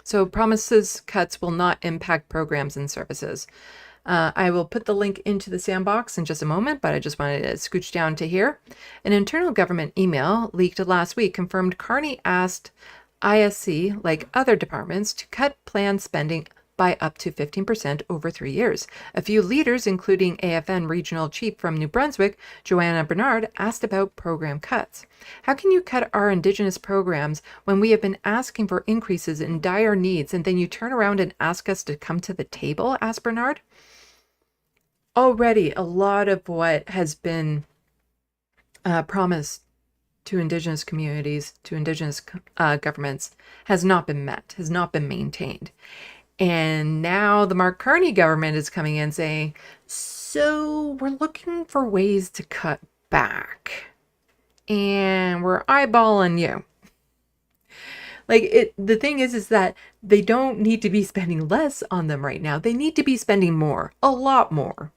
So promises cuts will not impact programs and services. I will put the link into the SandBox in just a moment, but I just wanted to scooch down to here. An internal government email leaked last week confirmed Carney asked ISC, like other departments, to cut planned spending by up to 15% over 3 years. A few leaders, including AFN Regional Chief from New Brunswick, Joanna Bernard, asked about program cuts. How can you cut our Indigenous programs when we have been asking for increases in dire needs, and then you turn around and ask us to come to the table? Asked Bernard. Already, a lot of what has been promised to Indigenous communities, to Indigenous governments, has not been met, has not been maintained. And now the Mark Carney government is coming in saying, so we're looking for ways to cut back. And we're eyeballing you. The thing is that they don't need to be spending less on them right now. They need to be spending more, a lot more.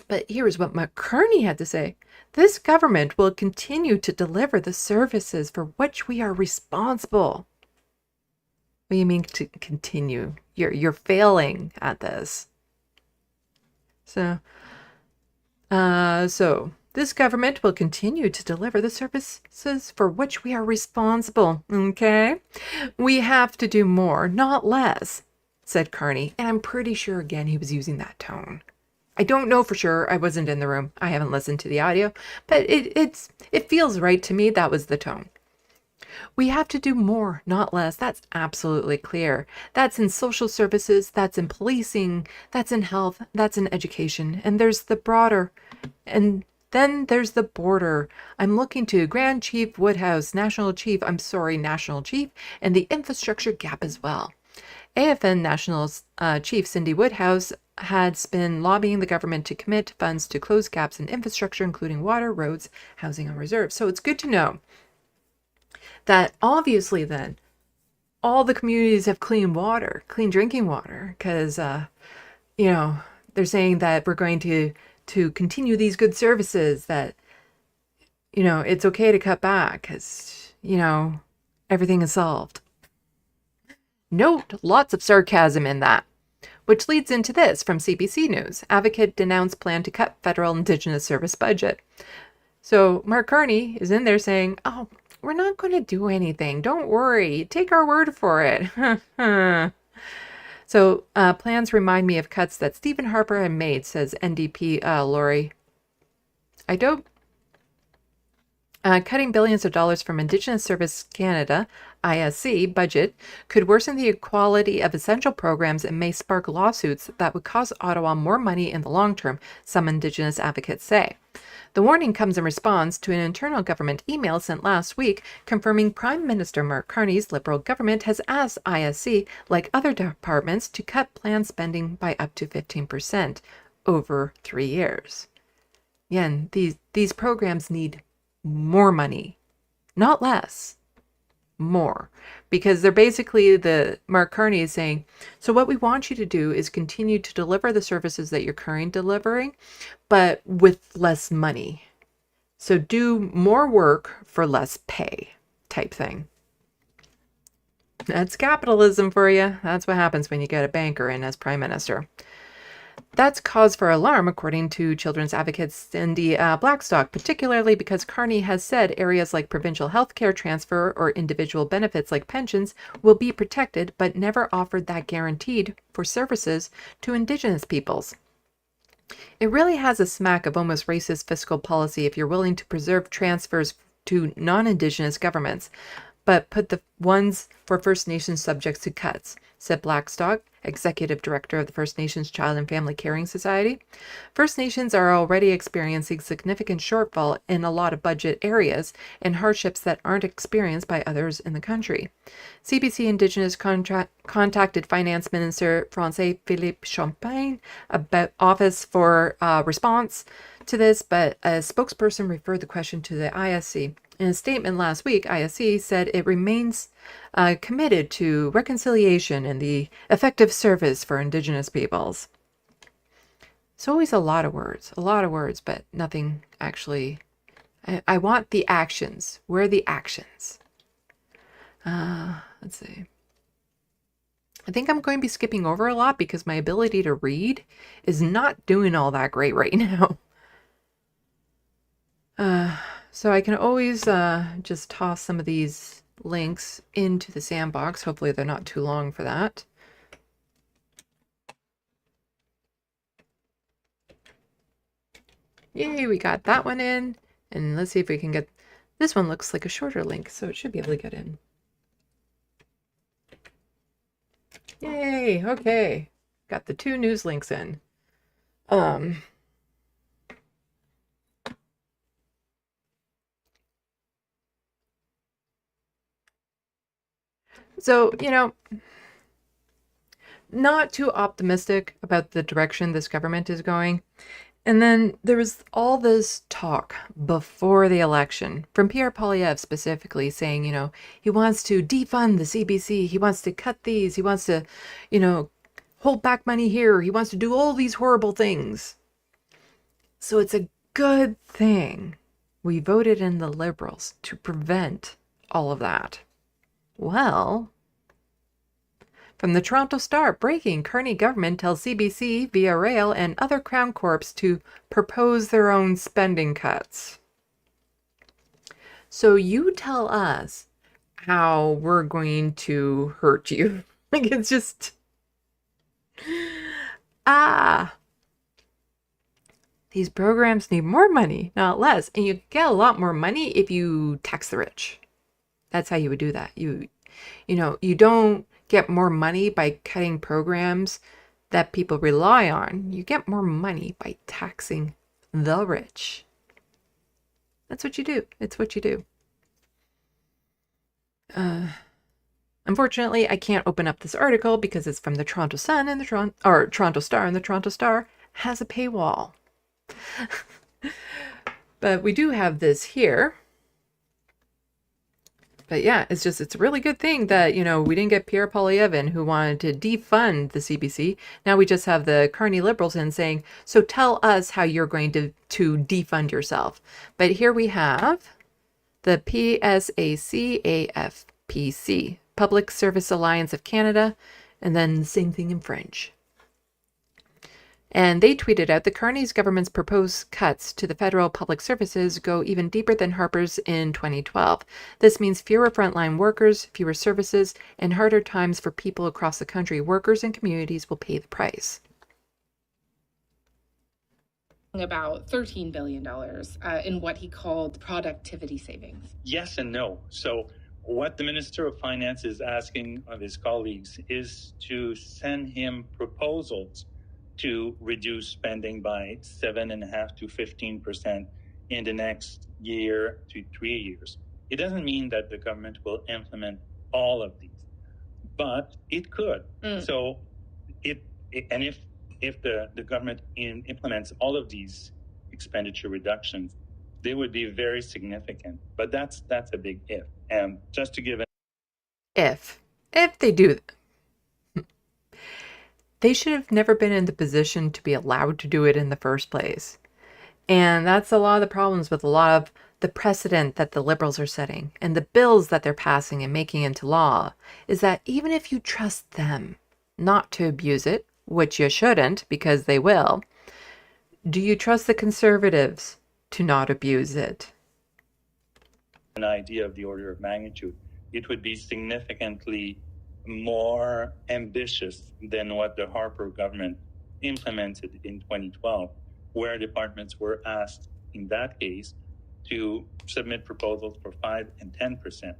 But here's what Mark Carney had to say. This government will continue to deliver the services for which we are responsible. What do you mean to continue? You're failing at this. So this government will continue to deliver the services for which we are responsible. Okay? We have to do more, not less, said Carney. And I'm pretty sure, again, he was using that tone. I don't know for sure. I wasn't in the room. I haven't listened to the audio. But it feels right to me that was the tone. We have to do more, not less. That's absolutely clear. That's in social services, that's in policing, that's in health, that's in education. And there's the broader, and then there's the border. I'm looking to Grand Chief Woodhouse, National Chief, and the infrastructure gap as well. AFN National Chief Cindy Woodhouse has been lobbying the government to commit funds to close gaps in infrastructure, including water, roads, housing, and reserves. So it's good to know that obviously then all the communities have clean water, clean drinking water, because, they're saying that we're going to continue these good services, that, it's okay to cut back because, everything is solved. Note lots of sarcasm in that, which leads into this from CBC News. Advocate denounced plan to cut federal Indigenous service budget. So Mark Carney is in there saying, oh, we're not going to do anything. Don't worry. Take our word for it. So plans remind me of cuts that Stephen Harper had made, says NDP Lori. I don't Cutting billions of dollars from Indigenous Service Canada, ISC, budget could worsen the quality of essential programs and may spark lawsuits that would cost Ottawa more money in the long term, some Indigenous advocates say. The warning comes in response to an internal government email sent last week confirming Prime Minister Mark Carney's Liberal government has asked ISC, like other departments, to cut planned spending by up to 15% over 3 years. Again, these programs need more money, not less, more, because they're basically, the Mark Carney is saying, so what we want you to do is continue to deliver the services that you're currently delivering, but with less money. So do more work for less pay type thing. That's capitalism for you. That's what happens when you get a banker in as prime minister. That's cause for alarm, according to children's advocate Cindy Blackstock, particularly because Carney has said areas like provincial health care transfer or individual benefits like pensions will be protected, but never offered that guaranteed for services to Indigenous peoples. It really has a smack of almost racist fiscal policy if you're willing to preserve transfers to non-Indigenous governments, but put the ones for First Nations subjects to cuts, said Blackstock, Executive Director of the First Nations Child and Family Caring Society. First Nations are already experiencing significant shortfall in a lot of budget areas and hardships that aren't experienced by others in the country. CBC Indigenous contacted Finance Minister Philippe Champagne about office for response to this, but a spokesperson referred the question to the ISC. In a statement last week, ISC said it remains committed to reconciliation and the effective service for Indigenous peoples. It's always a lot of words, but nothing actually. I want the actions. Where are the actions? Let's see. I think I'm going to be skipping over a lot because my ability to read is not doing all that great right now. So I can always just toss some of these links into the SandBox. Hopefully they're not too long for that. Yay, we got that one in. And let's see if we can get... This one looks like a shorter link, so it should be able to get in. Yay, okay. Got the 2 news links in. So, you know, not too optimistic about the direction this government is going. And then there was all this talk before the election from Pierre Poilievre specifically saying, you know, he wants to defund the CBC. He wants to cut these. He wants to, you know, hold back money here. He wants to do all these horrible things. So it's a good thing we voted in the Liberals to prevent all of that. Well, from the Toronto Star, breaking, Carney government tells CBC, Via Rail, and other Crown Corps to propose their own spending cuts. So you tell us how we're going to hurt you. Like, it's just... These programs need more money, not less. And you get a lot more money if you tax the rich. That's how you would do that. You know, you don't get more money by cutting programs that people rely on. You get more money by taxing the rich. That's what you do. It's what you do. Unfortunately, I can't open up this article because it's from the Toronto Sun and the Toronto Star, and the Toronto Star has a paywall. But we do have this here. But yeah, it's a really good thing that, you know, we didn't get Pierre Poilievre who wanted to defund the CBC. Now we just have the Carney Liberals in saying, so tell us how you're going to defund yourself. But here we have the PSACAFPC, Public Service Alliance of Canada, and then the same thing in French. And they tweeted out that Carney's government's proposed cuts to the federal public services go even deeper than Harper's in 2012. This means fewer frontline workers, fewer services, and harder times for people across the country. Workers and communities will pay the price. about $13 billion in what he called productivity savings. Yes and no. So what the Minister of Finance is asking of his colleagues is to send him proposals to reduce spending by 7.5% to 15% in the next year to 3 years. It doesn't mean that the government will implement all of these, but it could. So if the government implements all of these expenditure reductions, they would be very significant. But that's a big if. And just to give an If they do, they should have never been in the position to be allowed to do it in the first place. And that's a lot of the problems with a lot of the precedent that the Liberals are setting and the bills that they're passing and making into law, is that even if you trust them not to abuse it, which you shouldn't because they will, do you trust the Conservatives to not abuse it? An idea of the order of magnitude, it would be significantly more ambitious than what the Harper government implemented in 2012, where departments were asked in that case to submit proposals for 5 and 10%.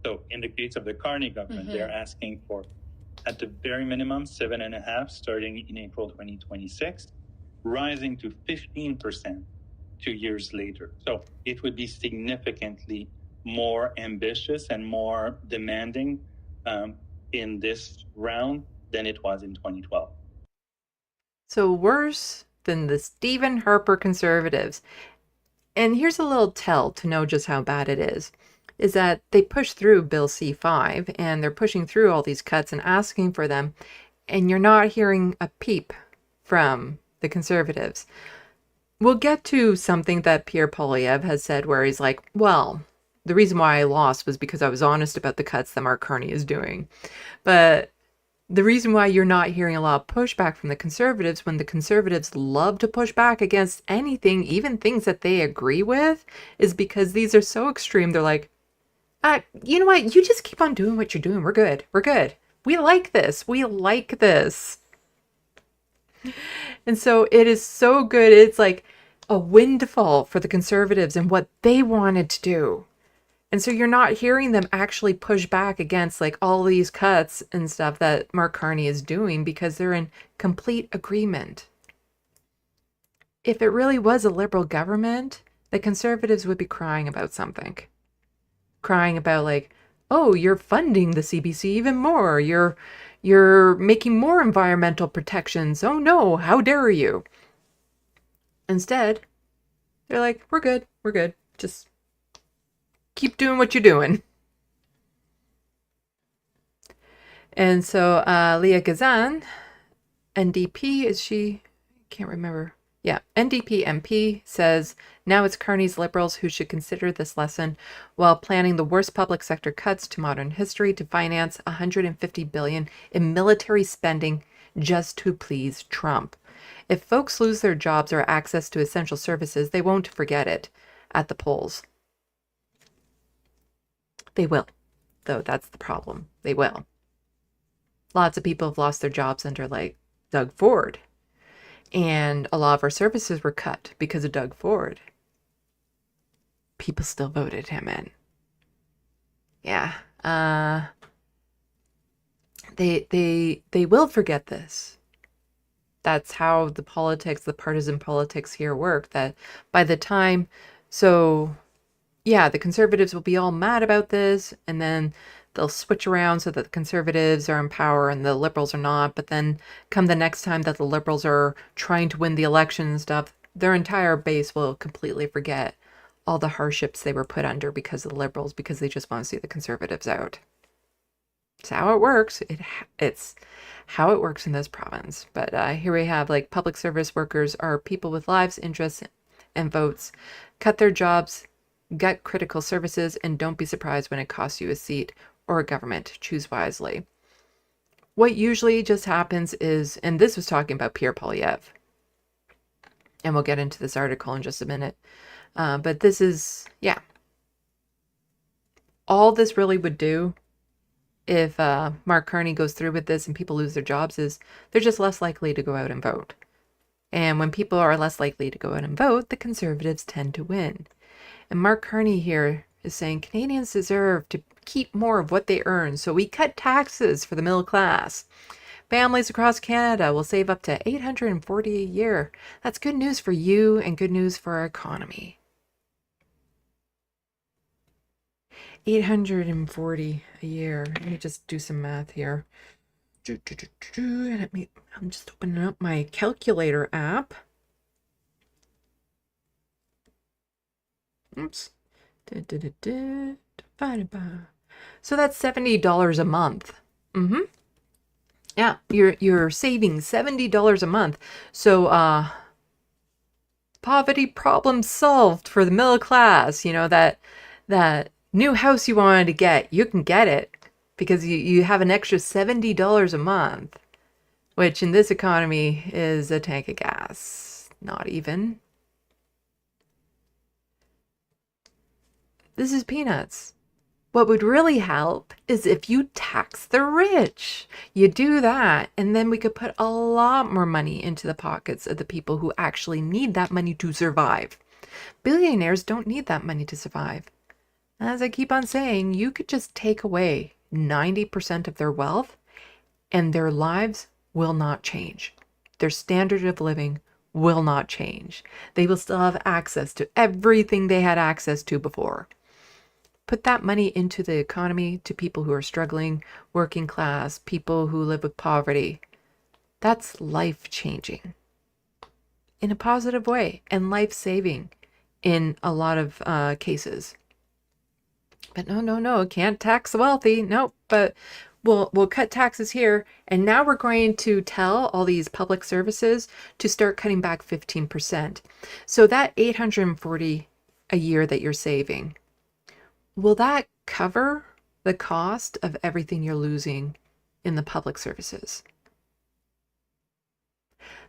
So in the case of the Carney government, they're asking for, at the very minimum, 7.5% starting in April 2026, rising to 15% 2 years later. So it would be significantly more ambitious and more demanding in this round than it was in 2012. So worse than the Stephen Harper Conservatives. And here's a little tell to know just how bad it is that they push through Bill C5 and they're pushing through all these cuts and asking for them, and you're not hearing a peep from the Conservatives. We'll get to something that Pierre Poilievre has said where he's like, well, the reason why I lost was because I was honest about the cuts that Mark Carney is doing. But the reason why you're not hearing a lot of pushback from the Conservatives, when the Conservatives love to push back against anything, even things that they agree with, is because these are so extreme. They're like, you know what? You just keep on doing what you're doing. We're good. We're good. We like this. We like this. And so it is so good. It's like a windfall for the Conservatives and what they wanted to do. And so you're not hearing them actually push back against like all these cuts and stuff that Mark Carney is doing because they're in complete agreement. If it really was a Liberal government, the Conservatives would be crying about something. Crying about like, oh, you're funding the CBC even more. You're making more environmental protections. Oh no, how dare you? Instead, they're like, we're good. We're good. Just keep doing what you're doing. And so Leah Gazan, NDP, is she? I can't remember. Yeah, NDP MP says, now it's Carney's Liberals who should consider this lesson while planning the worst public sector cuts to modern history to finance $150 billion in military spending just to please Trump. If folks lose their jobs or access to essential services, they won't forget it at the polls. They will, though. That's the problem. They will. Lots of people have lost their jobs under like Doug Ford. And a lot of our services were cut because of Doug Ford. People still voted him in. Yeah. They will forget this. That's how the politics, the partisan politics here work. That by the time, so yeah, the Conservatives will be all mad about this, and then they'll switch around so that the Conservatives are in power and the Liberals are not. But then come the next time that the Liberals are trying to win the election and stuff, their entire base will completely forget all the hardships they were put under because of the Liberals, because they just want to see the Conservatives out. It's how it works. It's how it works in this province. But here we have like public service workers are people with lives, interests, and votes. Cut their jobs, gut critical services, and don't be surprised when it costs you a seat or a government. Choose wisely. What usually just happens is, and this was talking about Pierre Poilievre, and we'll get into this article in just a minute, but this is, yeah. All this really would do if Mark Carney goes through with this and people lose their jobs is they're just less likely to go out and vote. And when people are less likely to go out and vote, the Conservatives tend to win. And Mark Carney here is saying Canadians deserve to keep more of what they earn, so we cut taxes for the middle class. Families across Canada will save up to $840 a year. That's good news for you and good news for our economy. $840 a year. Let me just do some math here. I'm just opening up my calculator app. Oops. Divided by. So that's $70 a month. Yeah, you're saving $70 a month. So poverty problem solved for the middle class. You know, that new house you wanted to get, you can get it because you have an extra $70 a month, which in this economy is a tank of gas. Not even. This is peanuts. What would really help is if you tax the rich. You do that, and then we could put a lot more money into the pockets of the people who actually need that money to survive. Billionaires don't need that money to survive. As I keep on saying, you could just take away 90% of their wealth, and their lives will not change. Their standard of living will not change. They will still have access to everything they had access to before. Put that money into the economy to people who are struggling, working class, people who live with poverty. That's life-changing in a positive way and life-saving in a lot of cases. But no, can't tax the wealthy. Nope, but we'll cut taxes here. And now we're going to tell all these public services to start cutting back 15%. So that $840 a year that you're saving, will that cover the cost of everything you're losing in the public services?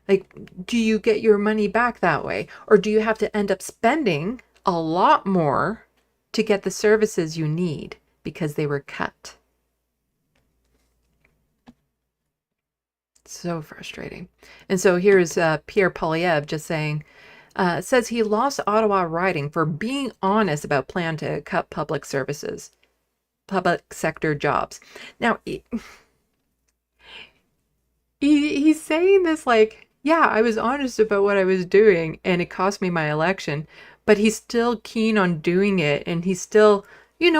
Like, do you get your money back that way? Or do you have to end up spending a lot more to get the services you need because they were cut? So frustrating. And so here's Pierre Poilievre just saying, says he lost Ottawa riding for being honest about plan to cut public services, public sector jobs. Now, he's saying this like, yeah, I was honest about what I was doing and it cost me my election, but he's still keen on doing it. And he's still,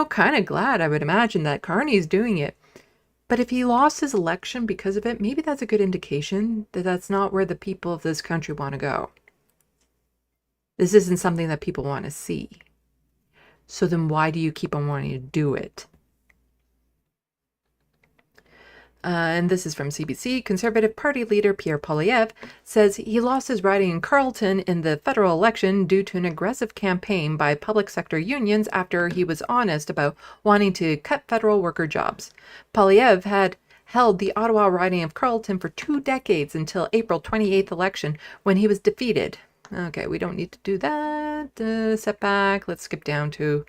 kind of glad, I would imagine, that Carney's doing it. But if he lost his election because of it, maybe that's a good indication that that's not where the people of this country want to go. This isn't something that people want to see. So then why do you keep on wanting to do it? And this is from CBC. Conservative Party leader Pierre Poilievre says he lost his riding in Carleton in the federal election due to an aggressive campaign by public sector unions after he was honest about wanting to cut federal worker jobs. Poilievre had held the Ottawa riding of Carleton for 2 decades until April 28th election when he was defeated. Okay, we don't need to do that. Setback. Let's skip down to...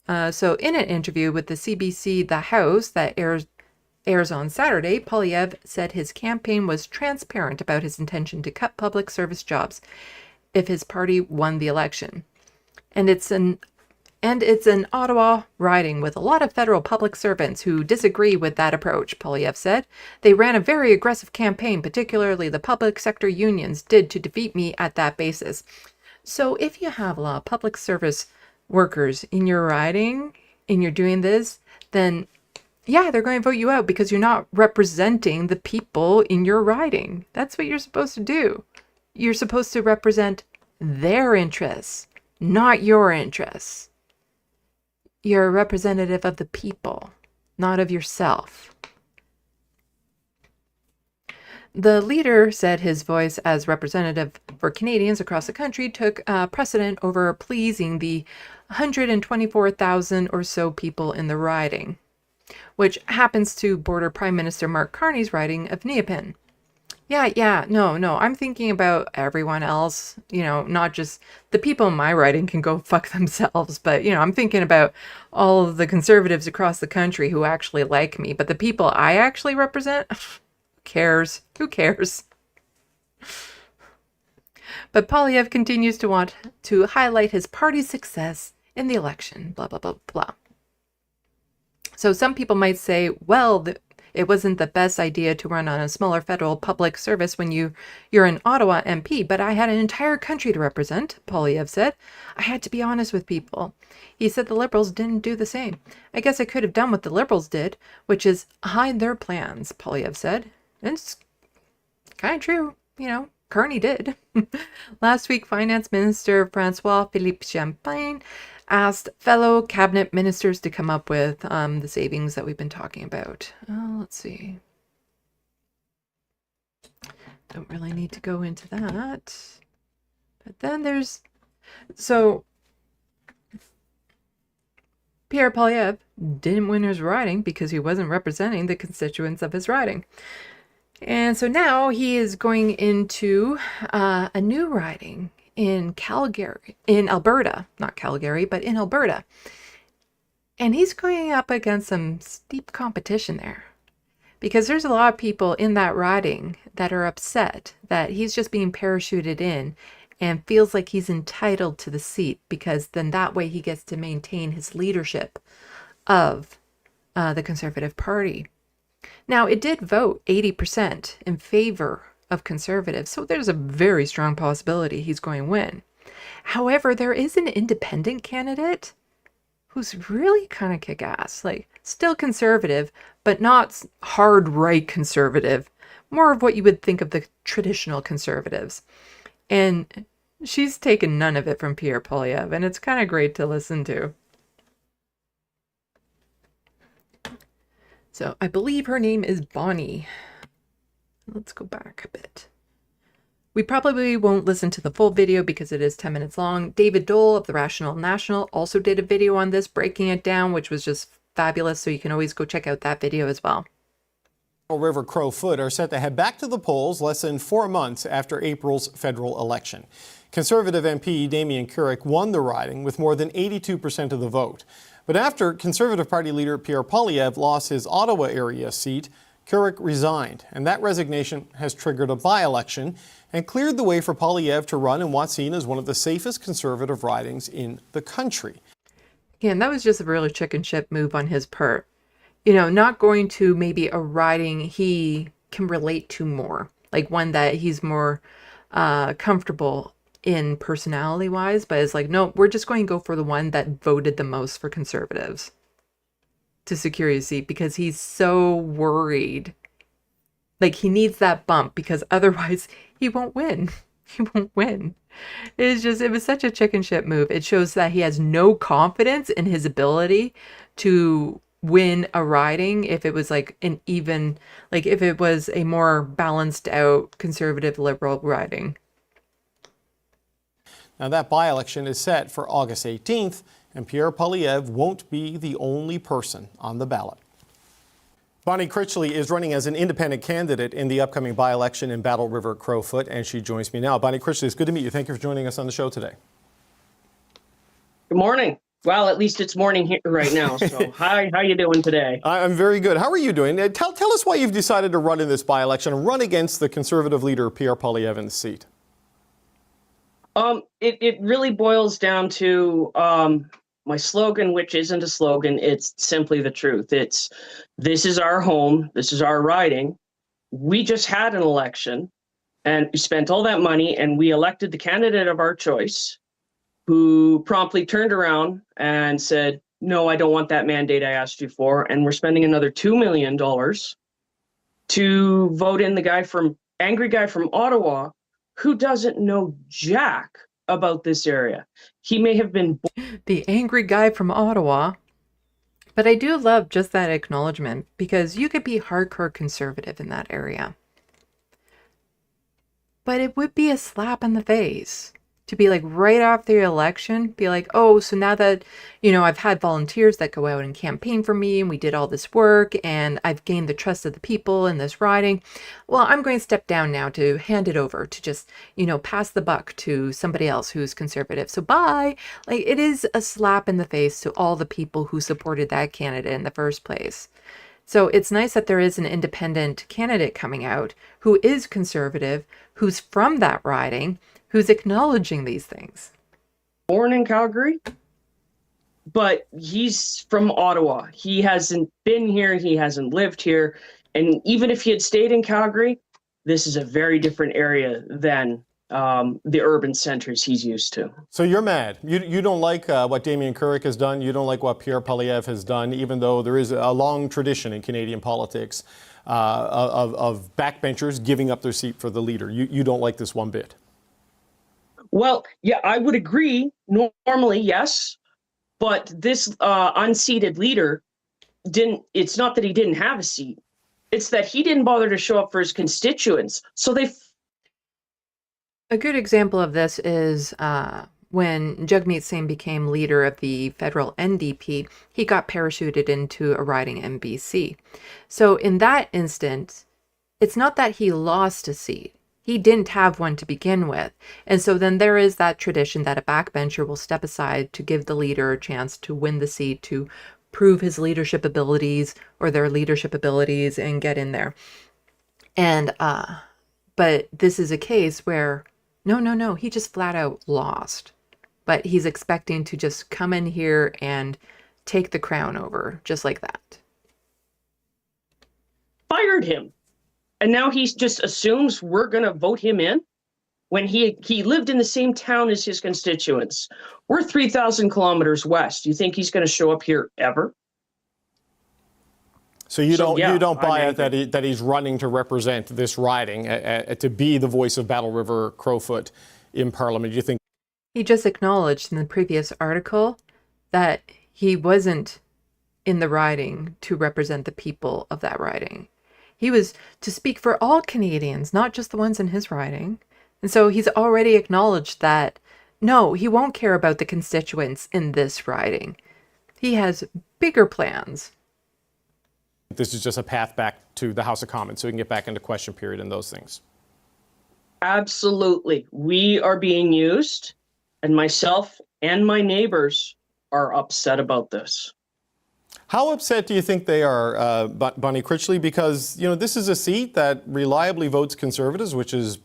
So in an interview with the CBC The House that airs on Saturday, Poilievre said his campaign was transparent about his intention to cut public service jobs if his party won the election. And it's an Ottawa riding with a lot of federal public servants who disagree with that approach, Poilievre said. They ran a very aggressive campaign, particularly the public sector unions did, to defeat me at that basis. So if you have a lot of public service workers in your riding and you're doing this, then yeah, they're going to vote you out because you're not representing the people in your riding. That's what you're supposed to do. You're supposed to represent their interests, not your interests. You're a representative of the people, not of yourself. The leader said his voice as representative for Canadians across the country took precedent over pleasing the 124,000 or so people in the riding, which happens to border Prime Minister Mark Carney's riding of Neopan. No, I'm thinking about everyone else, not just the people in my riding can go fuck themselves, but, I'm thinking about all of the conservatives across the country who actually like me, but the people I actually represent, who cares? But Polyev continues to want to highlight his party's success in the election, blah, blah, blah, blah. So some people might say, well, it wasn't the best idea to run on a smaller federal public service when you're an Ottawa MP, but I had an entire country to represent, Polyev said. I had to be honest with people. He said the Liberals didn't do the same. I guess I could have done what the Liberals did, which is hide their plans, Polyev said. And it's kind of true, Carney did. Last week, Finance Minister Francois-Philippe Champagne asked fellow cabinet ministers to come up with the savings that we've been talking about. Let's see. Don't really need to go into that. But then there's... So, Pierre Poilievre didn't win his riding because he wasn't representing the constituents of his riding. And so now he is going into a new riding in Alberta, not Calgary, but in Alberta. And he's going up against some steep competition there because there's a lot of people in that riding that are upset that he's just being parachuted in and feels like he's entitled to the seat because then that way he gets to maintain his leadership of the Conservative Party. Now, it did vote 80% in favor of Conservatives, so there's a very strong possibility he's going to win. However, there is an independent candidate who's really kind of kick-ass, like still conservative, but not hard right conservative, more of what you would think of the traditional conservatives. And she's taken none of it from Pierre Poilievre, and it's kind of great to listen to. So I believe her name is Bonnie. Let's go back a bit. We probably won't listen to the full video because it is 10 minutes long. David Dole of the Rational National also did a video on this, breaking it down, which was just fabulous. So you can always go check out that video as well. River Crowfoot are set to head back to the polls less than 4 months after April's federal election. Conservative MP Damien Carrick won the riding with more than 82% of the vote. But after Conservative Party leader Pierre Poilievre lost his Ottawa area seat, Carrick resigned, and that resignation has triggered a by-election and cleared the way for Poilievre to run in what's seen as one of the safest Conservative ridings in the country. Yeah, and that was just a really chicken shit move on his part. Not going to maybe a riding he can relate to more, like one that he's more comfortable in personality-wise, but it's like, no, we're just going to go for the one that voted the most for Conservatives to secure his seat because he's so worried. Like, he needs that bump because otherwise he won't win. He won't win. It was such a chicken shit move. It shows that he has no confidence in his ability to win a riding if it was like an even, like if it was a more balanced out conservative liberal riding. Now that by-election is set for August 18th, and Pierre Poilievre won't be the only person on the ballot. Bonnie Critchley is running as an independent candidate in the upcoming by-election in Battle River Crowfoot, and she joins me now. Bonnie Critchley, it's good to meet you. Thank you for joining us on the show today. Good morning. Well, at least it's morning here right now. So hi, how you doing today? I'm very good. How are you doing? Tell us why you've decided to run in this by-election and run against the Conservative leader Pierre Poilievre in the seat. It really boils down to my slogan, which isn't a slogan. It's simply the truth. This is our home. This is our riding. We just had an election and we spent all that money and we elected the candidate of our choice who promptly turned around and said, no, I don't want that mandate I asked you for. And we're spending another $2 million to vote in the angry guy from Ottawa who doesn't know jack about this area. He may have been the angry guy from Ottawa. But I do love just that acknowledgement because you could be hardcore conservative in that area. But it would be a slap in the face to be like right after the election, be like, oh, so now that, I've had volunteers that go out and campaign for me and we did all this work and I've gained the trust of the people in this riding. Well, I'm going to step down now to hand it over to just, pass the buck to somebody else who's conservative. So bye. Like, it is a slap in the face to all the people who supported that candidate in the first place. So it's nice that there is an independent candidate coming out who is conservative, who's from that riding, who's acknowledging these things. Born in Calgary, but he's from Ottawa. He hasn't been here. He hasn't lived here. And even if he had stayed in Calgary, this is a very different area than the urban centers he's used to. So you're mad. You don't like what Damien Couric has done. You don't like what Pierre Poilievre has done, even though there is a long tradition in Canadian politics of backbenchers giving up their seat for the leader. You don't like this one bit. Well, yeah, I would agree. Normally, yes. But this unseated leader it's not that he didn't have a seat. It's that he didn't bother to show up for his constituents. So A good example of this is when Jagmeet Singh became leader of the federal NDP, he got parachuted into a riding in BC. So in that instance, it's not that he lost a seat. He didn't have one to begin with. And so then there is that tradition that a backbencher will step aside to give the leader a chance to win the seat, to prove his leadership abilities or their leadership abilities and get in there. And but this is a case where no, he just flat out lost. But he's expecting to just come in here and take the crown over just like that. Fired him. And now he just assumes we're going to vote him in when he lived in the same town as his constituents. We're 3,000 kilometers west. You think he's going to show up here ever? So you don't buy it that he's running to represent this riding, to be the voice of Battle River Crowfoot in Parliament. You think he just acknowledged in the previous article that he wasn't in the riding to represent the people of that riding. He was to speak for all Canadians, not just the ones in his riding. And so he's already acknowledged that, no, he won't care about the constituents in this riding. He has bigger plans. this is just a path back to the House of Commons so we can get back into question period and those things? Absolutely. We are being used, and myself and my neighbors are upset about this. How upset do you think they are, Bonnie Critchley? Because, you know, this is a seat that reliably votes Conservatives, which is,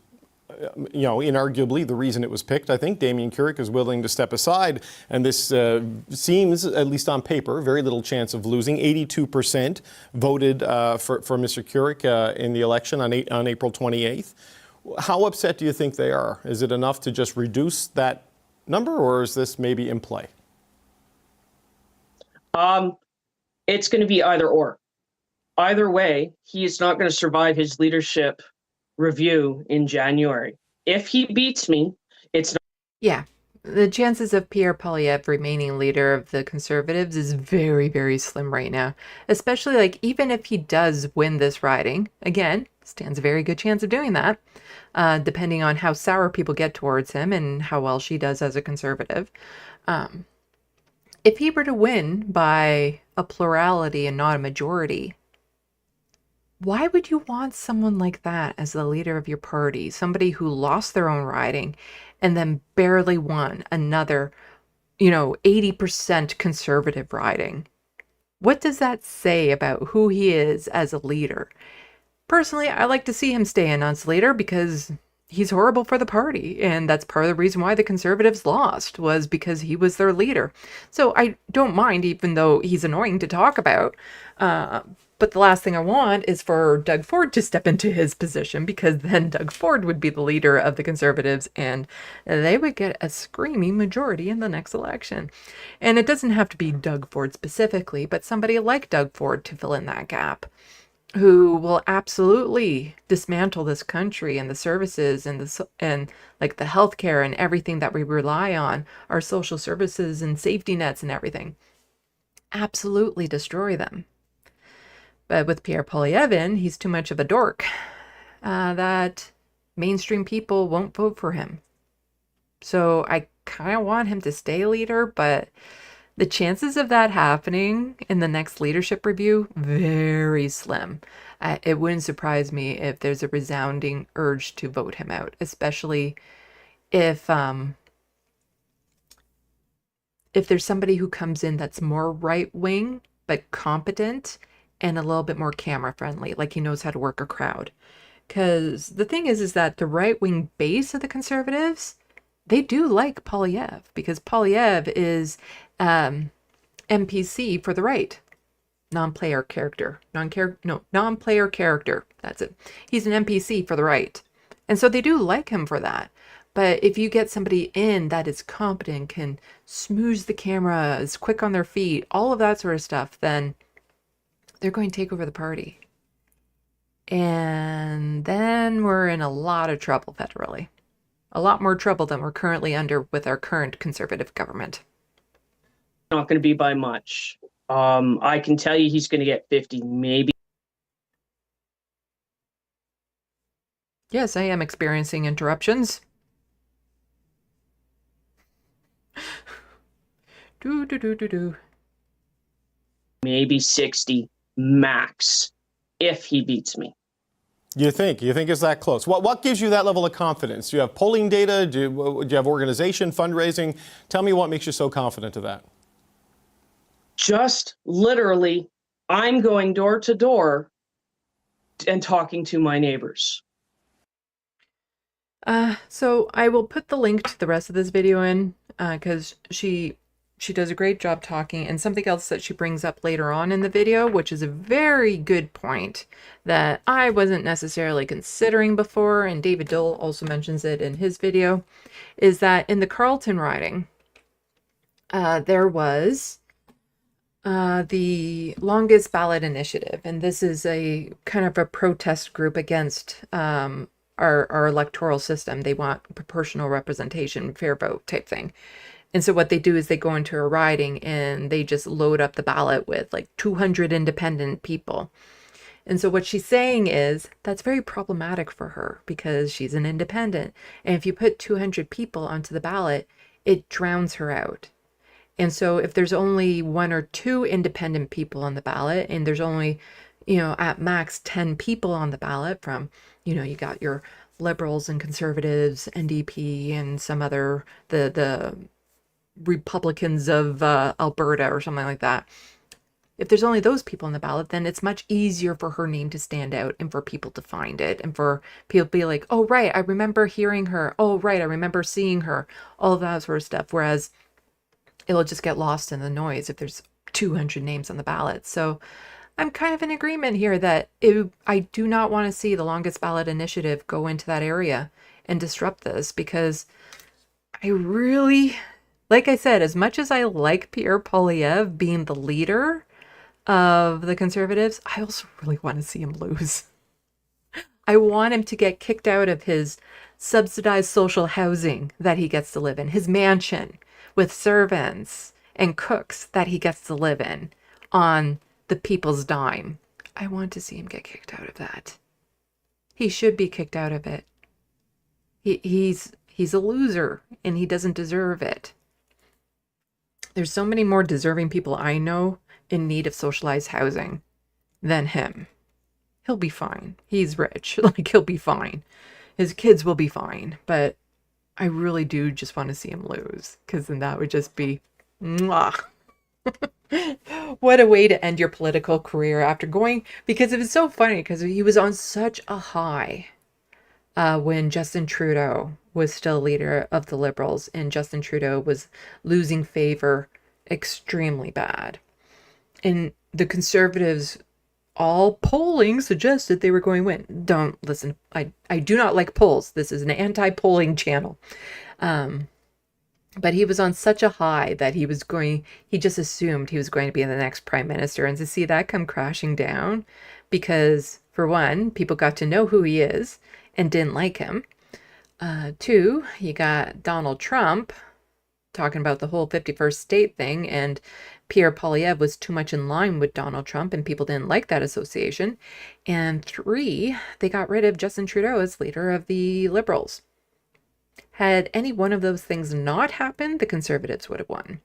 you know, inarguably the reason it was picked. I think Damien Couric is willing to step aside, and this seems, at least on paper, very little chance of losing. 82% voted for Mr. Couric in the election on April 28th. How upset do you think they are? Is it enough to just reduce that number, or is this maybe in play? It's going to be either or. Either way, he is not going to survive his leadership review in January. If he beats me, it's not. Yeah. The chances of Pierre Poilievre remaining leader of the Conservatives is very, very slim right now. Especially, like, even if he does win this riding, again, stands a very good chance of doing that, depending on how sour people get towards him and how well she does as a Conservative. If he were to win by a plurality and not a majority, why would you want someone like that as the leader of your party? Somebody who lost their own riding and then barely won another, 80% Conservative riding. What does that say about who he is as a leader? Personally, I like to see him stay in as leader because he's horrible for the party. And that's part of the reason why the Conservatives lost, was because he was their leader. So I don't mind, even though he's annoying to talk about. But the last thing I want is for Doug Ford to step into his position, because then Doug Ford would be the leader of the Conservatives and they would get a screaming majority in the next election. And it doesn't have to be Doug Ford specifically, but somebody like Doug Ford to fill in that gap, who will absolutely dismantle this country and the services and the healthcare and everything that we rely on, our social services and safety nets and everything. Absolutely destroy them. But with Pierre Poilievre, he's too much of a dork that mainstream people won't vote for him. So I kind of want him to stay leader, but the chances of that happening in the next leadership review, very slim. It wouldn't surprise me if there's a resounding urge to vote him out, especially if there's somebody who comes in that's more right-wing but competent and a little bit more camera friendly, like he knows how to work a crowd. Because the thing is that the right-wing base of the Conservatives, they do like Poilievre, because Poilievre is NPC for the right. Non-player character. Non-player character. That's it. He's an NPC for the right. And so they do like him for that. But if you get somebody in that is competent, can smooth the camera, is quick on their feet, all of that sort of stuff, then they're going to take over the party. And then we're in a lot of trouble federally. A lot more trouble than we're currently under with our current Conservative government. Not going to be by much. I can tell you he's going to get 50, maybe. Yes, I am experiencing interruptions. Do. Maybe 60 max if he beats me. You think it's that close? What gives you that level of confidence? Do you have polling data? Do you have organization, fundraising? Tell me what makes you so confident of that. Just literally, I'm going door to door and talking to my neighbors. So I will put the link to the rest of this video in, because she does a great job talking, and something else that she brings up later on in the video, which is a very good point that I wasn't necessarily considering before, and David Dole also mentions it in his video, is that in the Carleton riding, there was the longest ballot initiative, and this is a kind of a protest group against our electoral system. They want proportional representation, fair vote type thing. And so what they do is they go into a riding and they just load up the ballot with like 200 independent people. And so what she's saying is that's very problematic for her because she's an independent. And if you put 200 people onto the ballot, it drowns her out. And so if there's only 1 or 2 independent people on the ballot, and there's only, at max 10 people on the ballot from, you got your Liberals and Conservatives, NDP, and some other, the Republicans of Alberta or something like that. If there's only those people on the ballot, then it's much easier for her name to stand out and for people to find it and for people to be like, oh, right, I remember hearing her. Oh, right, I remember seeing her. All of that sort of stuff. Whereas it'll just get lost in the noise if there's 200 names on the ballot. So I'm kind of in agreement here that I do not want to see the longest ballot initiative go into that area and disrupt this, because I really, like I said, as much as I like Pierre Poilievre being the leader of the Conservatives, I also really want to see him lose. I want him to get kicked out of his subsidized social housing that he gets to live in, his mansion with servants and cooks that he gets to live in on the people's dime. I want to see him get kicked out of that. He should be kicked out of it. He's a loser and he doesn't deserve it. There's so many more deserving people I know in need of socialized housing than him. He'll be fine. He's rich. He'll be fine. His kids will be fine. But I really do just want to see him lose, because then that would just be mwah. What a way to end your political career after going, because it was so funny because he was on such a high when Justin Trudeau was still leader of the Liberals, and Justin Trudeau was losing favor extremely bad. And the Conservatives, all polling suggested they were going to win. Don't listen. I do not like polls. This is an anti-polling channel. But he was on such a high that he just assumed he was going to be the next prime minister. And to see that come crashing down, because for one, people got to know who he is and didn't like him. 2, you got Donald Trump talking about the whole 51st state thing, and Pierre Poilievre was too much in line with Donald Trump and people didn't like that association. And 3, they got rid of Justin Trudeau as leader of the Liberals. Had any one of those things not happened, the Conservatives would have won.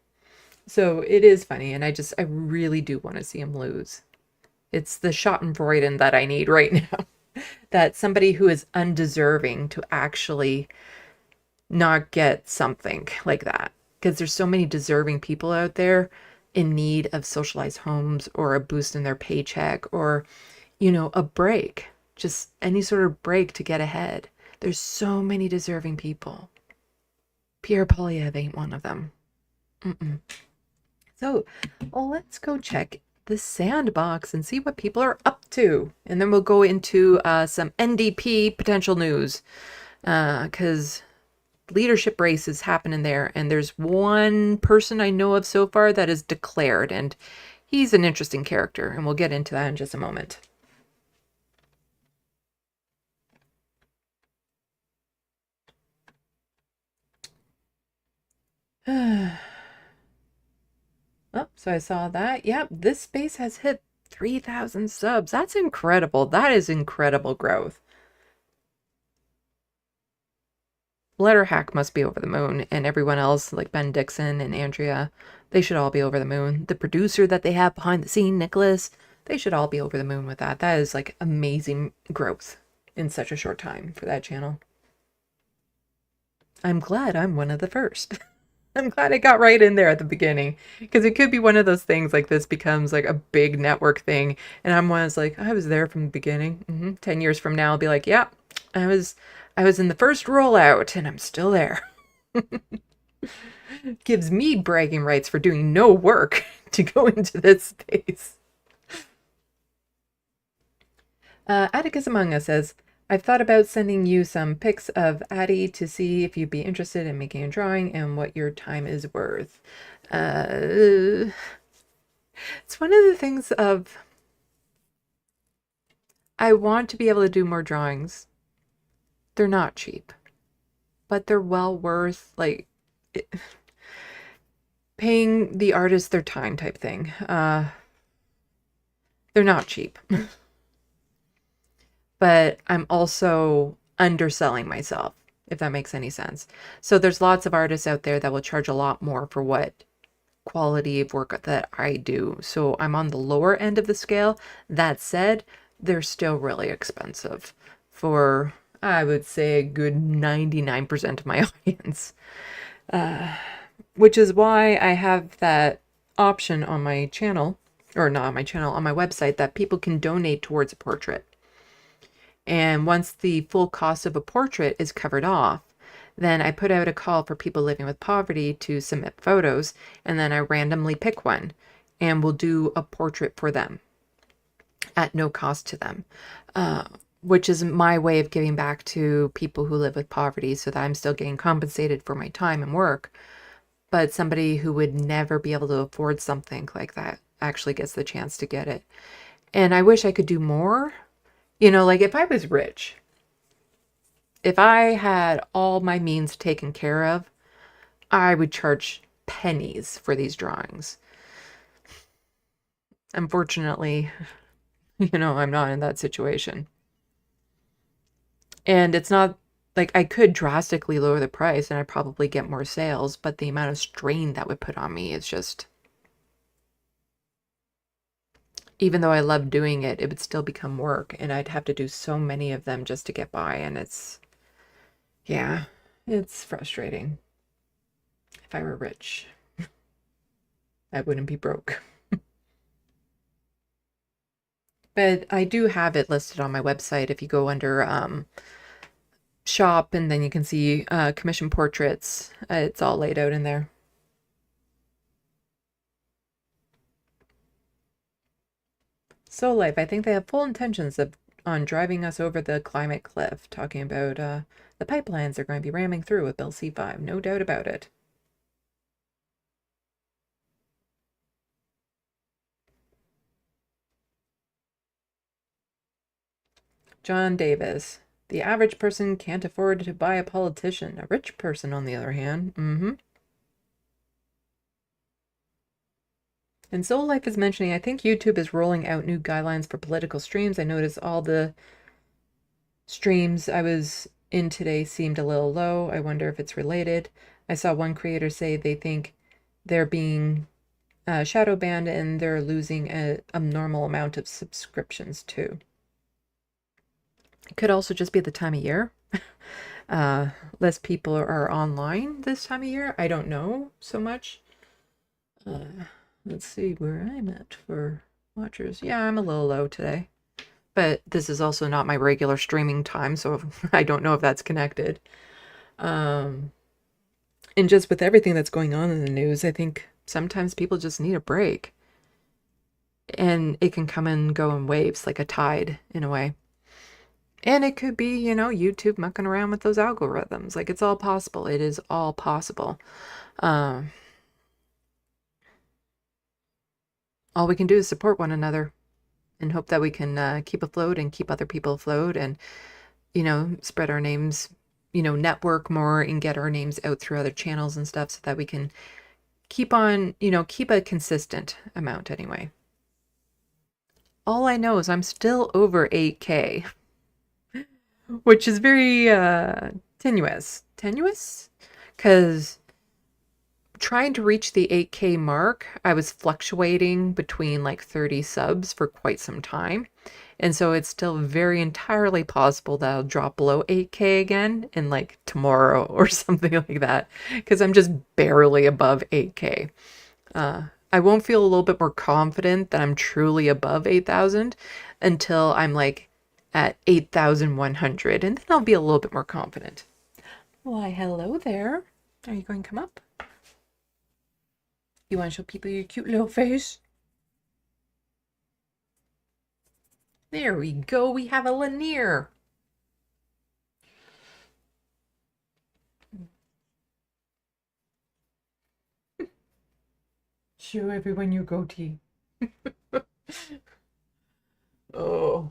So it is funny, and I really do want to see him lose. It's the schadenfreude that I need right now. That somebody who is undeserving to actually not get something like that. Because there's so many deserving people out there in need of socialized homes or a boost in their paycheck or, you know, a break, just any sort of break to get ahead. There's so many deserving people. Pierre Polyev ain't one of them. So, let's go check the SandBox and see what people are up to. And then we'll go into some NDP potential news. Because leadership race is happening there. And there's one person I know of so far that is declared. And he's an interesting character. And we'll get into that in just a moment. Oh, so I saw that. Yep, this space has hit 3,000 subs. That's incredible. That is incredible growth. Letterhack must be over the moon, and everyone else, like Ben Dixon and Andrea, they should all be over the moon. The producer that they have behind the scene, Nicholas, they should all be over the moon with that. That is like amazing growth in such a short time for that channel. I'm glad I'm one of the first. I'm glad I got right in there at the beginning, because it could be one of those things like this becomes like a big network thing. And I'm one that's like, I was there from the beginning. 10 years from now, I'll be like, yeah, I was in the first rollout and I'm still there. Gives me bragging rights for doing no work to go into this space. Atticus Among Us says, I've thought about sending you some pics of Addie to see if you'd be interested in making a drawing and what your time is worth. It's one of the things of, I want to be able to do more drawings. They're not cheap, but they're well worth, like, paying the artist their time type thing. They're not cheap. But I'm also underselling myself, if that makes any sense. So there's lots of artists out there that will charge a lot more for what quality of work that I do. So I'm on the lower end of the scale. That said, they're still really expensive for, I would say, a good 99% of my audience. Which is why I have that option on my channel, or not on my channel, on my website, that people can donate towards a portrait. And once the full cost of a portrait is covered off, then I put out a call for people living with poverty to submit photos, and then I randomly pick one and we'll do a portrait for them at no cost to them, which is my way of giving back to people who live with poverty so that I'm still getting compensated for my time and work, but somebody who would never be able to afford something like that actually gets the chance to get it. And I wish I could do more. You know, like if I was rich, if I had all my means taken care of, I would charge pennies for these drawings. Unfortunately, you know, I'm not in that situation. And it's not like I could drastically lower the price and I'd probably get more sales, but the amount of strain that would put on me is just, even though I love doing it, it would still become work and I'd have to do so many of them just to get by. And it's, yeah, it's frustrating. If I were rich, I wouldn't be broke. But I do have it listed on my website. If you go under shop and then you can see commission portraits, it's all laid out in there. So Life, I think they have full intentions on driving us over the climate cliff, talking about the pipelines they're going to be ramming through with Bill C5, no doubt about it. John Davis, the average person can't afford to buy a politician. A rich person, on the other hand, And Soul Life is mentioning, I think YouTube is rolling out new guidelines for political streams. I noticed all the streams I was in today seemed a little low. I wonder if it's related. I saw one creator say they think they're being shadow banned and they're losing an abnormal amount of subscriptions too. It could also just be the time of year. Less people are online this time of year. I don't know so much. Let's see where I'm at for watchers. Yeah, I'm a little low today. But this is also not my regular streaming time, so I don't know if that's connected. And just with everything that's going on in the news, I think sometimes people just need a break. And it can come and go in waves, like a tide, in a way. And it could be, you know, YouTube mucking around with those algorithms. Like, it's all possible. It is all possible. All we can do is support one another and hope that we can keep afloat and keep other people afloat and, you know, spread our names, you know, network more and get our names out through other channels and stuff so that we can keep on, you know, keep a consistent amount anyway. All I know is I'm still over 8K, which is very tenuous. Tenuous? Because trying to reach the 8K mark, I was fluctuating between like 30 subs for quite some time. And so it's still very entirely possible that I'll drop below 8K again in like tomorrow or something like that. Because I'm just barely above 8K. I won't feel a little bit more confident that I'm truly above 8,000 until I'm like at 8,100. And then I'll be a little bit more confident. Why, hello there. Are you going to come up? You want to show people your cute little face? There we go. We have a Lanier. Show everyone your goatee. Oh.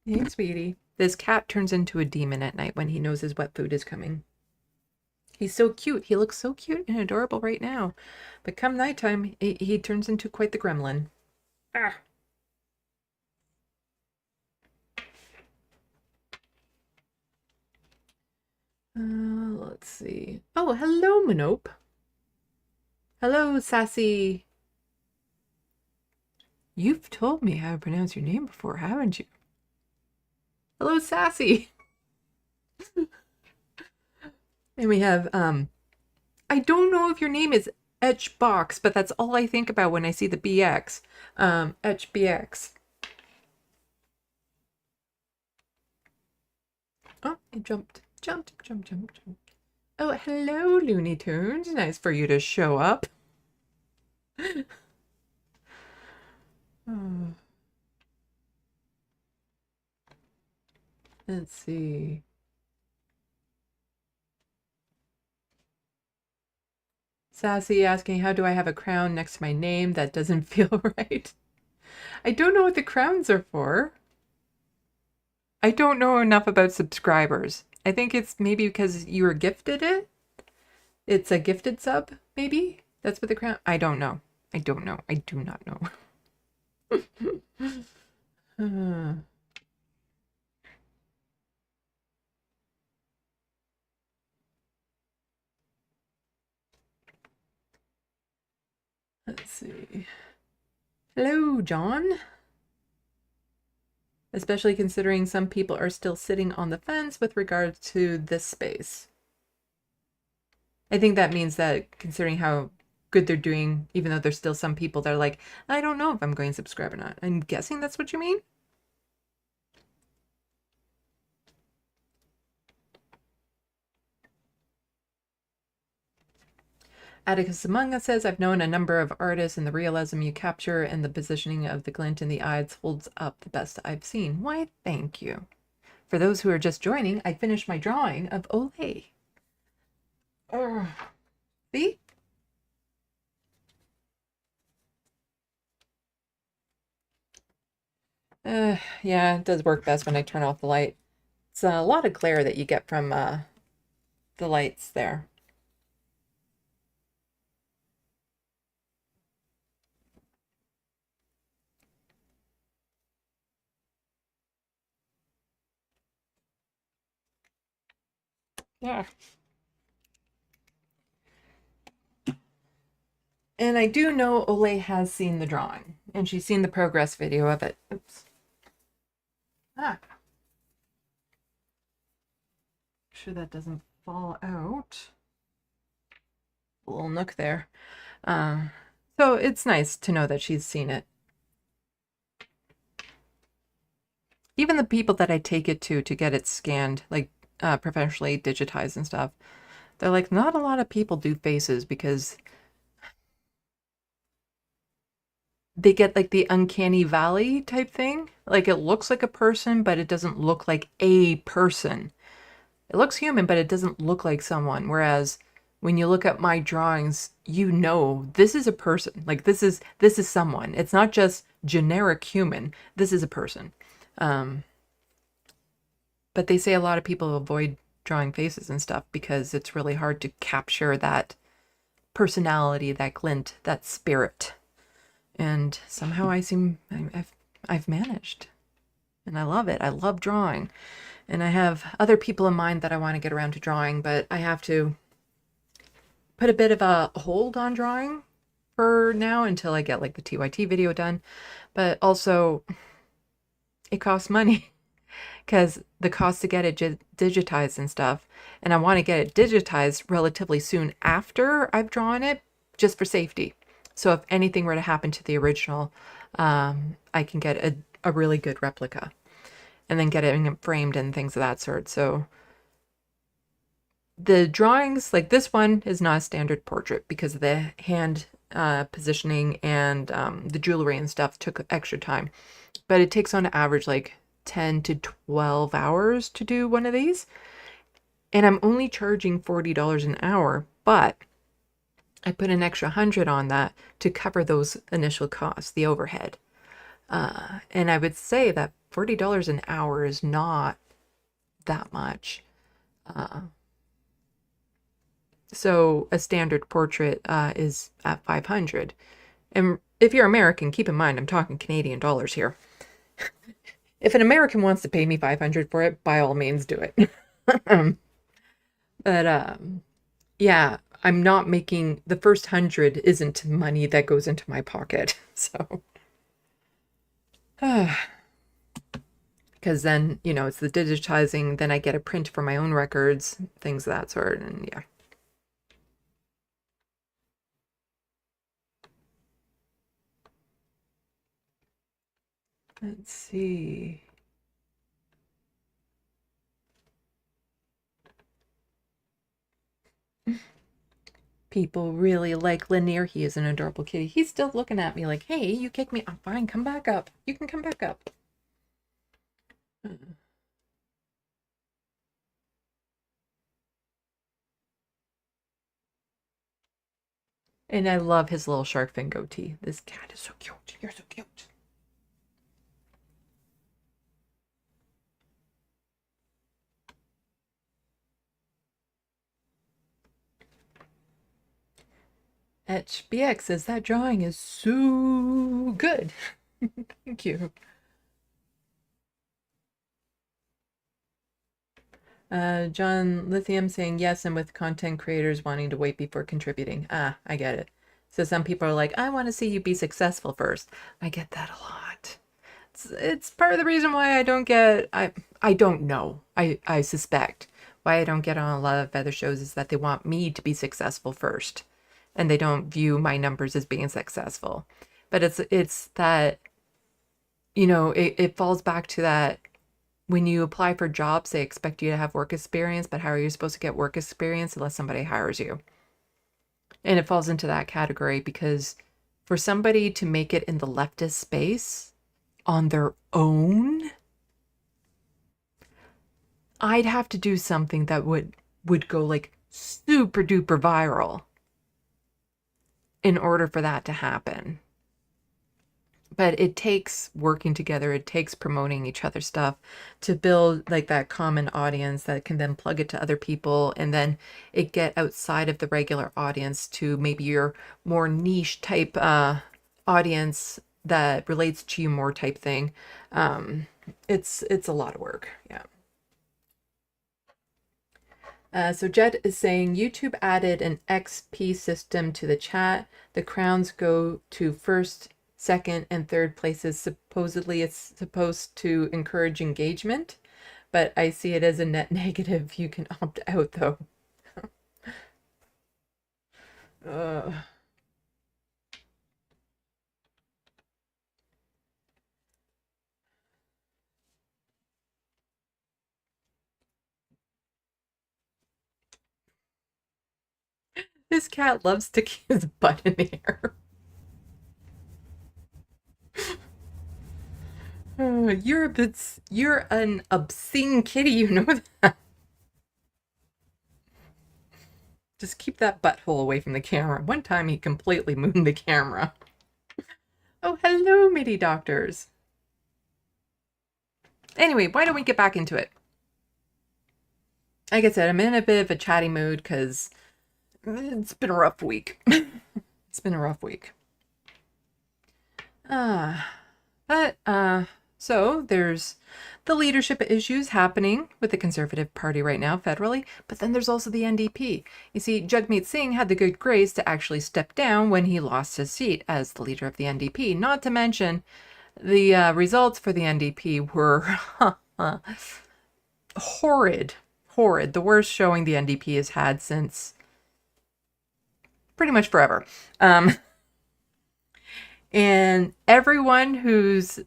Hey, sweetie. This cat turns into a demon at night when he knows his wet food is coming. He's so cute. He looks so cute and adorable right now. But come nighttime, he turns into quite the gremlin. Ah. Let's see. Oh, hello, Manope. Hello, Sassy. You've told me how to pronounce your name before, haven't you? Hello, Sassy. And we have, I don't know if your name is Etchbox, but that's all I think about when I see the BX. HBX. Oh, it jumped. Jumped. Oh, hello, Looney Tunes. Nice for you to show up. Oh. Let's see. Sassy asking, how do I have a crown next to my name? That doesn't feel right. I don't know what the crowns are for. I don't know enough about subscribers. I think it's maybe because you were gifted it. It's a gifted sub, maybe? That's what the crown... I don't know. I don't know. I do not know. Let's see. Hello, John. Especially considering some people are still sitting on the fence with regards to this space. I think that means that considering how good they're doing, even though there's still some people that are like, I don't know if I'm going to subscribe or not. I'm guessing that's what you mean. Atticus Among Us says, I've known a number of artists, and the realism you capture and the positioning of the glint in the eyes holds up the best I've seen. Why, thank you. For those who are just joining, I finished my drawing of Olay. See? Yeah, it does work best when I turn off the light. It's a lot of glare that you get from the lights there. Yeah. And I do know Olay has seen the drawing, and she's seen the progress video of it. Oops. Ah. Make sure that doesn't fall out. A little nook there. So it's nice to know that she's seen it. Even the people that I take it to get it scanned, like professionally digitized and stuff, they're like, not a lot of people do faces because they get like the uncanny valley type thing. Like it looks like a person, but it doesn't look like a person. It looks human, but it doesn't look like someone. Whereas when you look at my drawings, you know this is a person. Like this is someone. It's not just generic human. This is a person. But they say a lot of people avoid drawing faces and stuff because it's really hard to capture that personality, that glint, that spirit. And somehow I've managed. And I love it. I love drawing. And I have other people in mind that I want to get around to drawing, but I have to put a bit of a hold on drawing for now until I get like the TYT video done. But also, it costs money because the cost to get it digitized and stuff. And I want to get it digitized relatively soon after I've drawn it, just for safety. So if anything were to happen to the original, I can get a really good replica and then get it framed and things of that sort. So the drawings, like this one, is not a standard portrait because of the hand positioning and the jewelry and stuff took extra time. But it takes on average like 10 to 12 hours to do one of these. And I'm only charging $40 an hour, but I put an extra 100 on that to cover those initial costs, the overhead. And I would say that $40 an hour is not that much. So a standard portrait is at 500. And if you're American, keep in mind, I'm talking Canadian dollars here. If an American wants to pay me 500 for it, by all means do it. But yeah, I'm not making, the first 100 isn't money that goes into my pocket. So, because then, you know, it's the digitizing, then I get a print for my own records, things of that sort, and yeah. Let's see. People really like Lanier. He is an adorable kitty. He's still looking at me like, hey, you kicked me. I'm fine. Come back up. You can come back up. And I love his little shark fin goatee. This cat is so cute. You're so cute. HBX says that drawing is so good. Thank you. John Lithium saying yes, and with content creators wanting to wait before contributing. Ah, I get it. So some people are like, I want to see you be successful first. I get that a lot. It's part of the reason why I don't get, I don't know. I suspect why I don't get on a lot of other shows is that they want me to be successful first. And they don't view my numbers as being successful. But it's that, you know, it falls back to that when you apply for jobs, they expect you to have work experience, but how are you supposed to get work experience unless somebody hires you? And it falls into that category because for somebody to make it in the leftist space on their own, I'd have to do something that would go like super duper viral in order for that to happen. But it takes working together, it takes promoting each other's stuff to build like that common audience that can then plug it to other people, and then it get outside of the regular audience to maybe your more niche type audience that relates to you more type thing. It's a lot of work, yeah. So Jed is saying YouTube added an XP system to the chat. The crowns go to first, second, and third places. Supposedly it's supposed to encourage engagement, but I see it as a net negative. You can opt out though. This cat loves sticking his butt in the air. Oh, you're an obscene kitty, you know that. Just keep that butthole away from the camera. One time he completely mooned the camera. Oh, hello, MIDI doctors. Anyway, why don't we get back into it? Like I said, I'm in a bit of a chatty mood because it's been a rough week. It's been a rough week. So there's the leadership issues happening with the Conservative Party right now federally, but then there's also the NDP. You see, Jagmeet Singh had the good grace to actually step down when he lost his seat as the leader of the NDP. Not to mention, the results for the NDP were horrid. The worst showing the NDP has had since pretty much forever. And everyone who's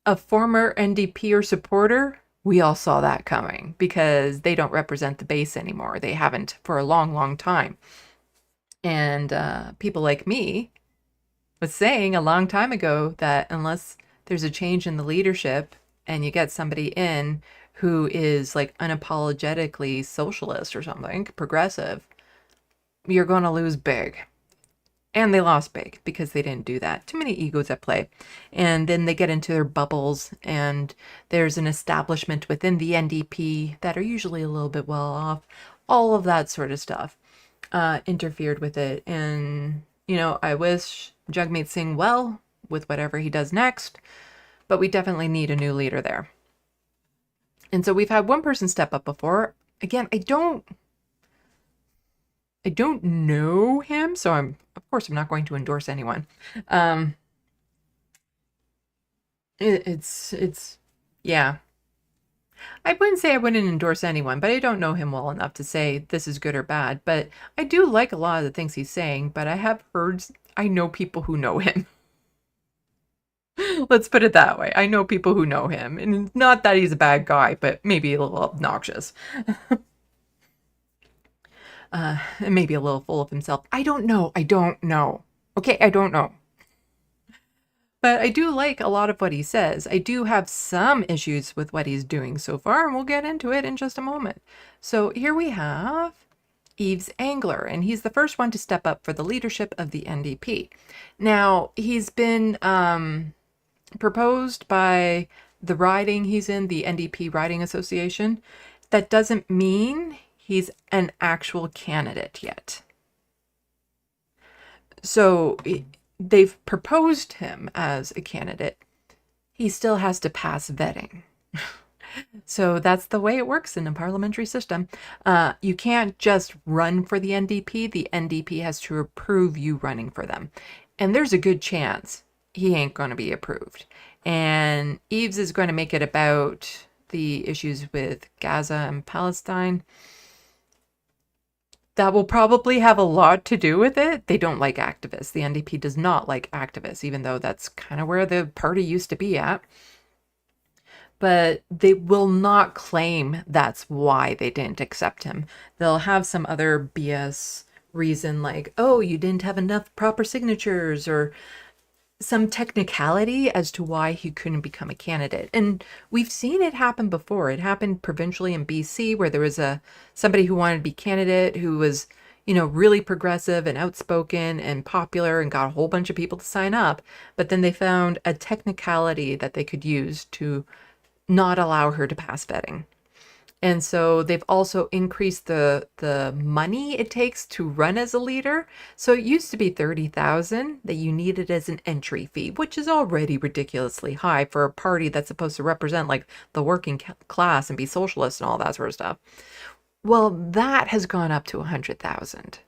a former NDP or supporter, we all saw that coming because they don't represent the base anymore. They haven't for a long, long time. And people like me was saying a long time ago that unless there's a change in the leadership and you get somebody in who is like unapologetically socialist or something, progressive, you're going to lose big. And they lost big because they didn't do that. Too many egos at play. And then they get into their bubbles and there's an establishment within the NDP that are usually a little bit well off. All of that sort of stuff interfered with it. And, you know, I wish Jagmeet Singh well with whatever he does next, but we definitely need a new leader there. And so we've had one person step up before. Again, I don't know him, so I'm not going to endorse anyone. Yeah. I wouldn't say I wouldn't endorse anyone, but I don't know him well enough to say this is good or bad. But I do like a lot of the things he's saying, but I know people who know him. Let's put it that way. I know people who know him. And not that he's a bad guy, but maybe a little obnoxious. And maybe a little full of himself. I don't know. Okay, I don't know. But I do like a lot of what he says. I do have some issues with what he's doing so far, and we'll get into it in just a moment. So here we have Yves Engler, and he's the first one to step up for the leadership of the NDP. Now, he's been proposed by the riding he's in, the NDP Riding Association. That doesn't mean he's an actual candidate yet. So they've proposed him as a candidate. He still has to pass vetting. So that's the way it works in the parliamentary system. You can't just run for the NDP. The NDP has to approve you running for them. And there's a good chance he ain't going to be approved. And Yves is going to make it about the issues with Gaza and Palestine. That will probably have a lot to do with it. They don't like activists. The NDP does not like activists, even though that's kind of where the party used to be at. But they will not claim that's why they didn't accept him. They'll have some other BS reason like, oh, you didn't have enough proper signatures, or some technicality as to why he couldn't become a candidate. And we've seen it happen before. It happened provincially in BC where there was somebody who wanted to be candidate who was, really progressive and outspoken and popular and got a whole bunch of people to sign up. But then they found a technicality that they could use to not allow her to pass vetting. And so they've also increased the money it takes to run as a leader. So it used to be $30,000 that you needed as an entry fee, which is already ridiculously high for a party that's supposed to represent like the working class and be socialist and all that sort of stuff. Well, that has gone up to $100,000.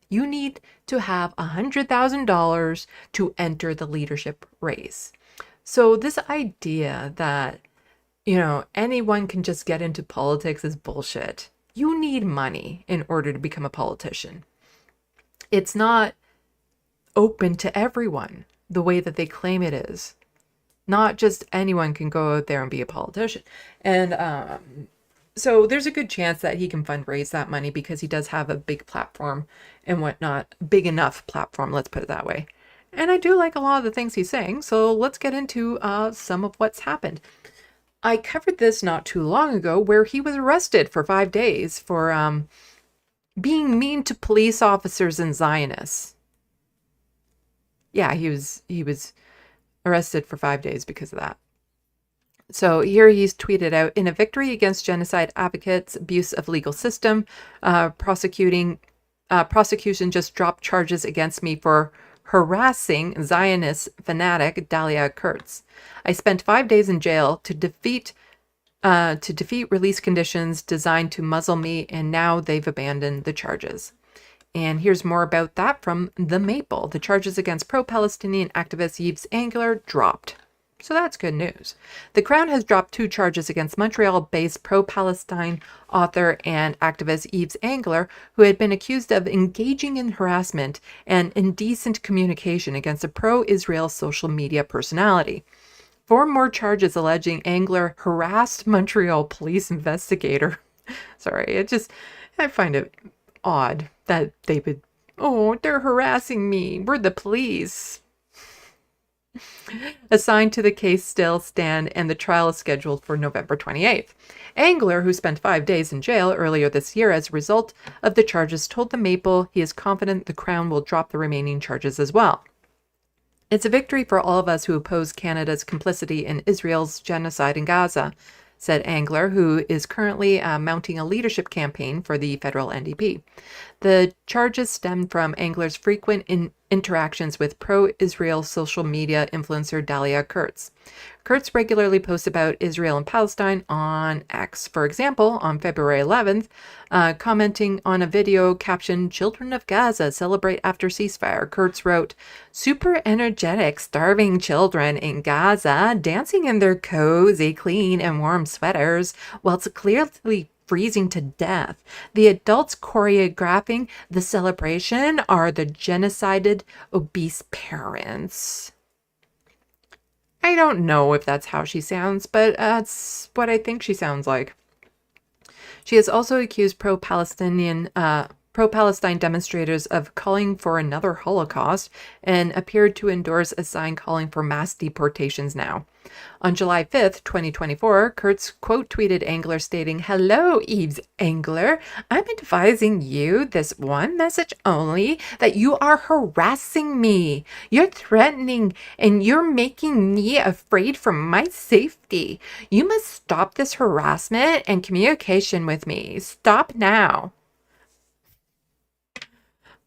You need to have $100,000 to enter the leadership race. So this idea that anyone can just get into politics is bullshit. You need money in order to become a politician. It's not open to everyone the way that they claim it is. Not just anyone can go out there and be a politician. And So there's a good chance that he can fundraise that money because he does have a big platform and whatnot, big enough platform, let's put it that way. And I do like a lot of the things he's saying. So let's get into some of what's happened. I covered this not too long ago where he was arrested for 5 days for being mean to police officers and Zionists. Yeah, he was arrested for 5 days because of that. So here he's tweeted out, in a victory against genocide advocates, abuse of legal system, prosecution just dropped charges against me for harassing Zionist fanatic Dalia Kurtz. I spent 5 days in jail to defeat release conditions designed to muzzle me, and now they've abandoned the charges. And here's more about that from The Maple. The charges against pro-Palestinian activist Yves Angler dropped. So that's good news. The Crown has dropped 2 charges against Montreal-based pro-Palestine author and activist Yves Angler, who had been accused of engaging in harassment and indecent communication against a pro-Israel social media personality. 4 more charges alleging Angler harassed Montreal police investigator. Sorry, I find it odd that they would, they're harassing me. We're the police. Assigned to the case still stand, and the trial is scheduled for November 28th. Angler, who spent 5 days in jail earlier this year as a result of the charges, told The Maple he is confident the Crown will drop the remaining charges as well. It's a victory for all of us who oppose Canada's complicity in Israel's genocide in Gaza, said Angler, who is currently mounting a leadership campaign for the federal NDP. The charges stem from Angler's frequent interactions with pro-Israel social media influencer Dalia Kurtz. Kurtz regularly posts about Israel and Palestine on X. For example, on February 11th, commenting on a video captioned, "Children of Gaza celebrate after ceasefire," Kurtz wrote, "Super energetic, starving children in Gaza dancing in their cozy, clean, and warm sweaters while it's clearly freezing to death. The adults choreographing the celebration are the genocided, obese parents." I don't know if that's how she sounds, but that's what I think she sounds like. She has also accused pro-Palestine demonstrators of calling for another Holocaust and appeared to endorse a sign calling for mass deportations now. On July 5th, 2024, Kurtz quote tweeted Angler stating, "Hello, Yves Angler. I'm advising you this one message only, that you are harassing me. You're threatening and you're making me afraid for my safety. You must stop this harassment and communication with me. Stop now.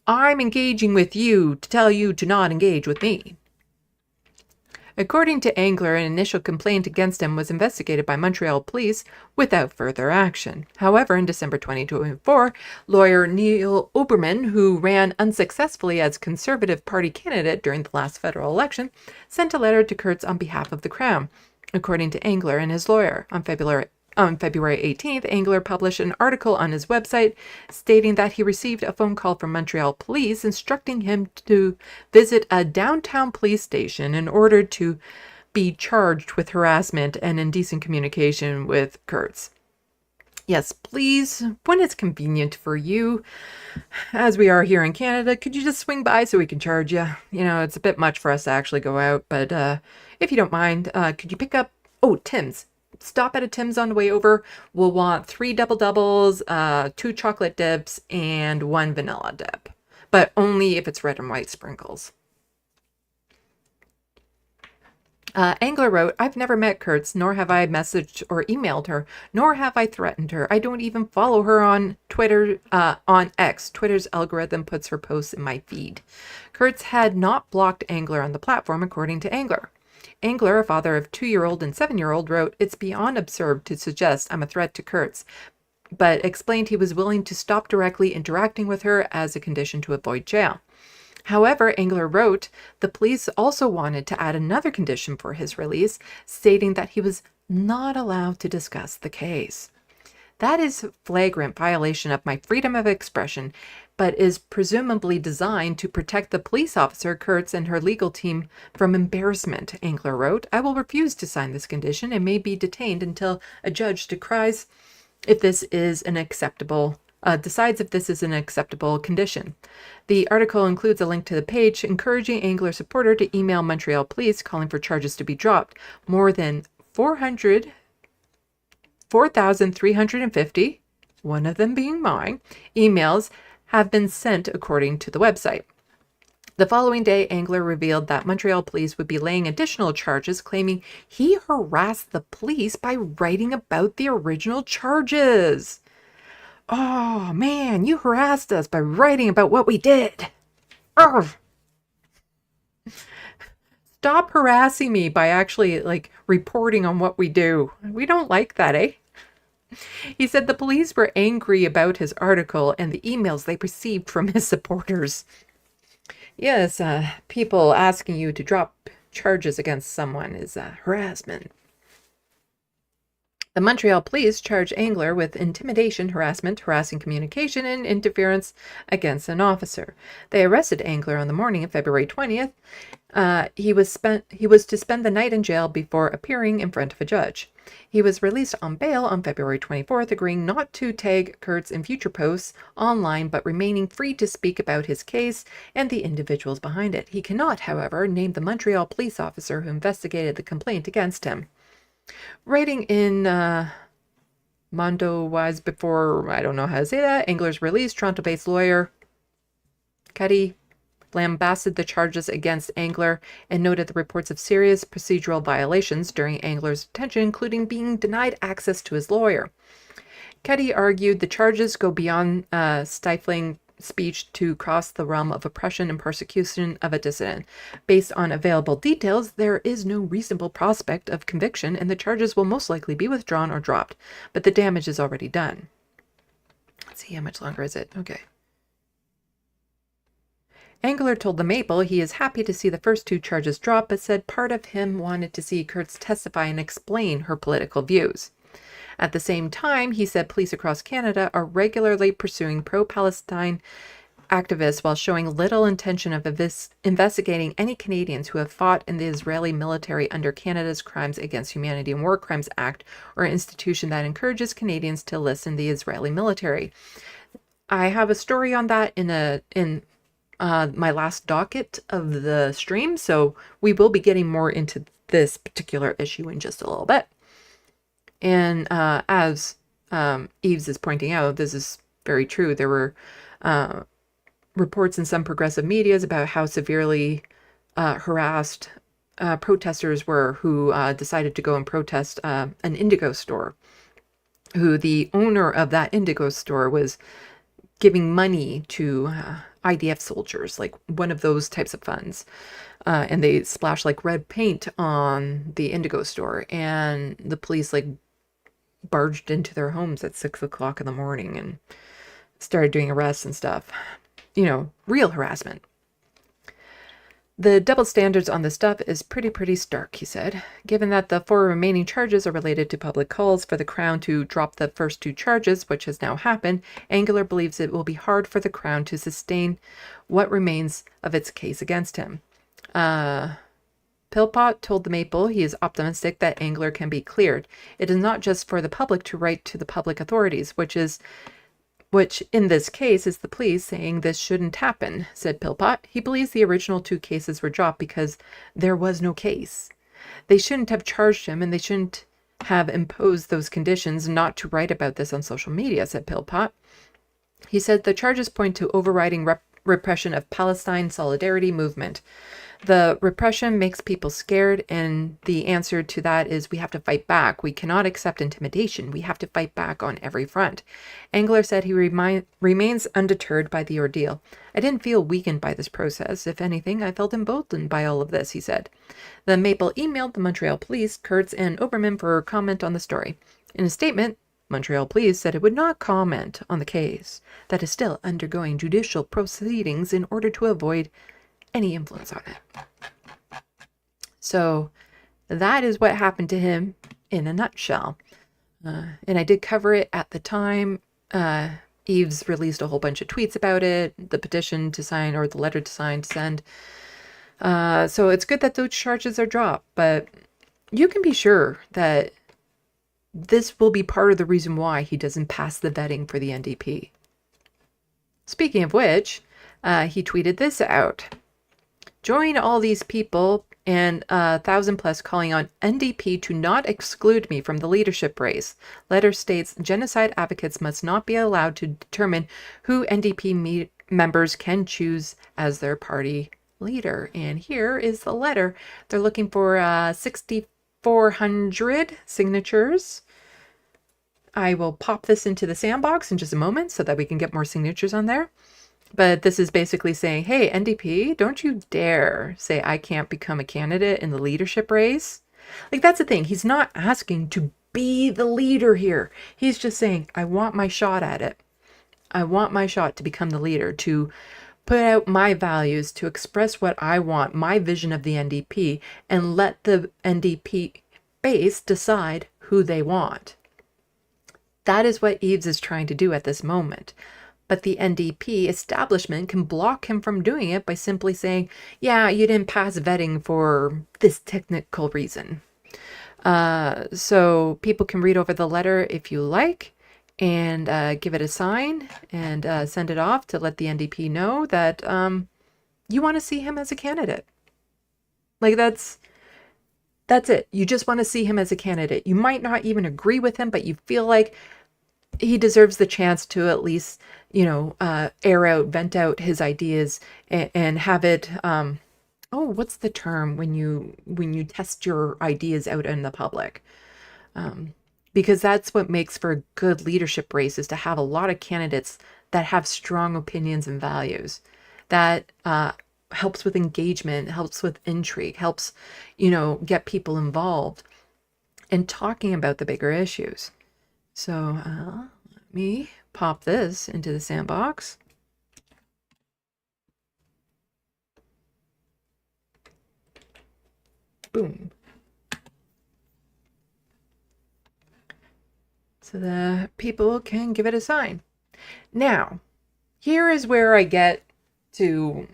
I'm engaging with you to tell you to not engage with me." According to Angler, an initial complaint against him was investigated by Montreal police without further action. However, in December 2024, lawyer Neil Oberman, who ran unsuccessfully as Conservative Party candidate during the last federal election, sent a letter to Kurtz on behalf of the Crown. According to Angler and his lawyer, on February 18th, Angler published an article on his website stating that he received a phone call from Montreal police instructing him to visit a downtown police station in order to be charged with harassment and indecent communication with Kurtz. Yes, please, when it's convenient for you, as we are here in Canada, could you just swing by so we can charge you? You know, it's a bit much for us to actually go out, but if you don't mind, could you pick up, Tim's. Stop at a Tim's on the way over. We'll want 3 double doubles, 2 chocolate dips, and 1 vanilla dip. But only if it's red and white sprinkles. Angler wrote, "I've never met Kurtz, nor have I messaged or emailed her, nor have I threatened her. I don't even follow her on Twitter, on X. Twitter's algorithm puts her posts in my feed." Kurtz had not blocked Angler on the platform, according to Angler. Angler, a father of 2-year-old and 7-year-old, wrote, "It's beyond absurd to suggest I'm a threat to Kurtz," but explained he was willing to stop directly interacting with her as a condition to avoid jail. However, Angler wrote, the police also wanted to add another condition for his release, stating that he was not allowed to discuss the case. That is flagrant violation of my freedom of expression, but is presumably designed to protect the police officer, Kurtz, and her legal team from embarrassment, Angler wrote. "I will refuse to sign this condition and may be detained until a judge decries if this is an acceptable decides if this is an acceptable condition. The article includes a link to the page encouraging Angler supporter to email Montreal police calling for charges to be dropped. More than 4,350, one of them being mine, emails have been sent according to the website. The following day, Angler revealed that Montreal police would be laying additional charges, claiming he harassed the police by writing about the original charges. Oh man, you harassed us by writing about what we did. Urgh. Stop harassing me by actually reporting on what we do. We don't like that, eh? He said the police were angry about his article and the emails they received from his supporters. Yes, people asking you to drop charges against someone is harassment. The Montreal police charged Angler with intimidation, harassment, harassing communication, and interference against an officer. They arrested Angler on the morning of February 20th. He was to spend the night in jail before appearing in front of a judge. He was released on bail on February 24th, agreeing not to tag Kurtz in future posts online, but remaining free to speak about his case and the individuals behind it. He cannot, however, name the Montreal police officer who investigated the complaint against him. Writing in Mondo Wise before, I don't know how to say that, Angler's release, Toronto-based lawyer Cuddy lambasted the charges against Angler and noted the reports of serious procedural violations during Angler's detention, including being denied access to his lawyer. Cuddy argued the charges go beyond stifling speech to cross the realm of oppression and persecution of a dissident. Based on available details, there is no reasonable prospect of conviction, and the charges will most likely be withdrawn or dropped, but the damage is already done. Let's see, how much longer is it? Okay. Angler told the Maple he is happy to see the first two charges drop, but said part of him wanted to see Kurtz testify and explain her political views. At the same time, he said police across Canada are regularly pursuing pro-Palestine activists while showing little intention of investigating any Canadians who have fought in the Israeli military under Canada's Crimes Against Humanity and War Crimes Act, or an institution that encourages Canadians to enlist in the Israeli military. I have a story on that in my last docket of the stream, so we will be getting more into this particular issue in just a little bit. And as Eves is pointing out, this is very true. There were reports in some progressive medias about how severely harassed protesters were who decided to go and protest an Indigo store, who the owner of that Indigo store was giving money to IDF soldiers, like one of those types of funds. And they splashed red paint on the Indigo store, and the police barged into their homes at 6 o'clock in the morning and started doing arrests and stuff. You know, real harassment. The double standards on this stuff is pretty stark, he said. Given that the 4 remaining charges are related to public calls for the Crown to drop the first 2 charges, which has now happened, Angler believes it will be hard for the Crown to sustain what remains of its case against him. Philpott told the Maple he is optimistic that Angler can be cleared. It is not just for the public to write to the public authorities, which in this case is the police saying this shouldn't happen, said Philpott. He believes the original 2 cases were dropped because there was no case. They shouldn't have charged him, and they shouldn't have imposed those conditions not to write about this on social media, said Philpott. He said the charges point to overriding repression of Palestine solidarity movement. The repression makes people scared, and the answer to that is we have to fight back. We cannot accept intimidation. We have to fight back on every front. Angler said he remains undeterred by the ordeal. I didn't feel weakened by this process. If anything, I felt emboldened by all of this, he said. The Maple emailed the Montreal police, Kurtz, and Oberman for comment on the story. In a statement, Montreal police said it would not comment on the case that is still undergoing judicial proceedings in order to avoid any influence on it. So that is what happened to him in a nutshell. And I did cover it at the time. Eves released a whole bunch of tweets about it, the petition to sign or the letter to sign to send. So it's good that those charges are dropped, but you can be sure that this will be part of the reason why he doesn't pass the vetting for the NDP. Speaking of which, he tweeted this out. Join all these people and 1,000 plus calling on NDP to not exclude me from the leadership race. Letter states genocide advocates must not be allowed to determine who NDP members can choose as their party leader. And here is the letter. They're looking for 6,400 signatures. I will pop this into the SandBox in just a moment so that we can get more signatures on there. But this is basically saying, hey, NDP, don't you dare say I can't become a candidate in the leadership race. Like, that's the thing. He's not asking to be the leader here. He's just saying, I want my shot at it. I want my shot to become the leader, to put out my values, to express what I want, my vision of the NDP, and let the NDP base decide who they want. That is what Eves is trying to do at this moment. But the NDP establishment can block him from doing it by simply saying, yeah, you didn't pass vetting for this technical reason. So people can read over the letter if you like and give it a sign and send it off to let the NDP know that you want to see him as a candidate. Like, that's it. You just want to see him as a candidate. You might not even agree with him, but you feel like he deserves the chance to at least, air out, vent out his ideas and have it, what's the term when you test your ideas out in the public? Because that's what makes for a good leadership race, is to have a lot of candidates that have strong opinions and values. That helps with engagement, helps with intrigue, helps, get people involved and talking about the bigger issues. So let me pop this into the SandBox. Boom. So the people can give it a sign. Now, here is where I get to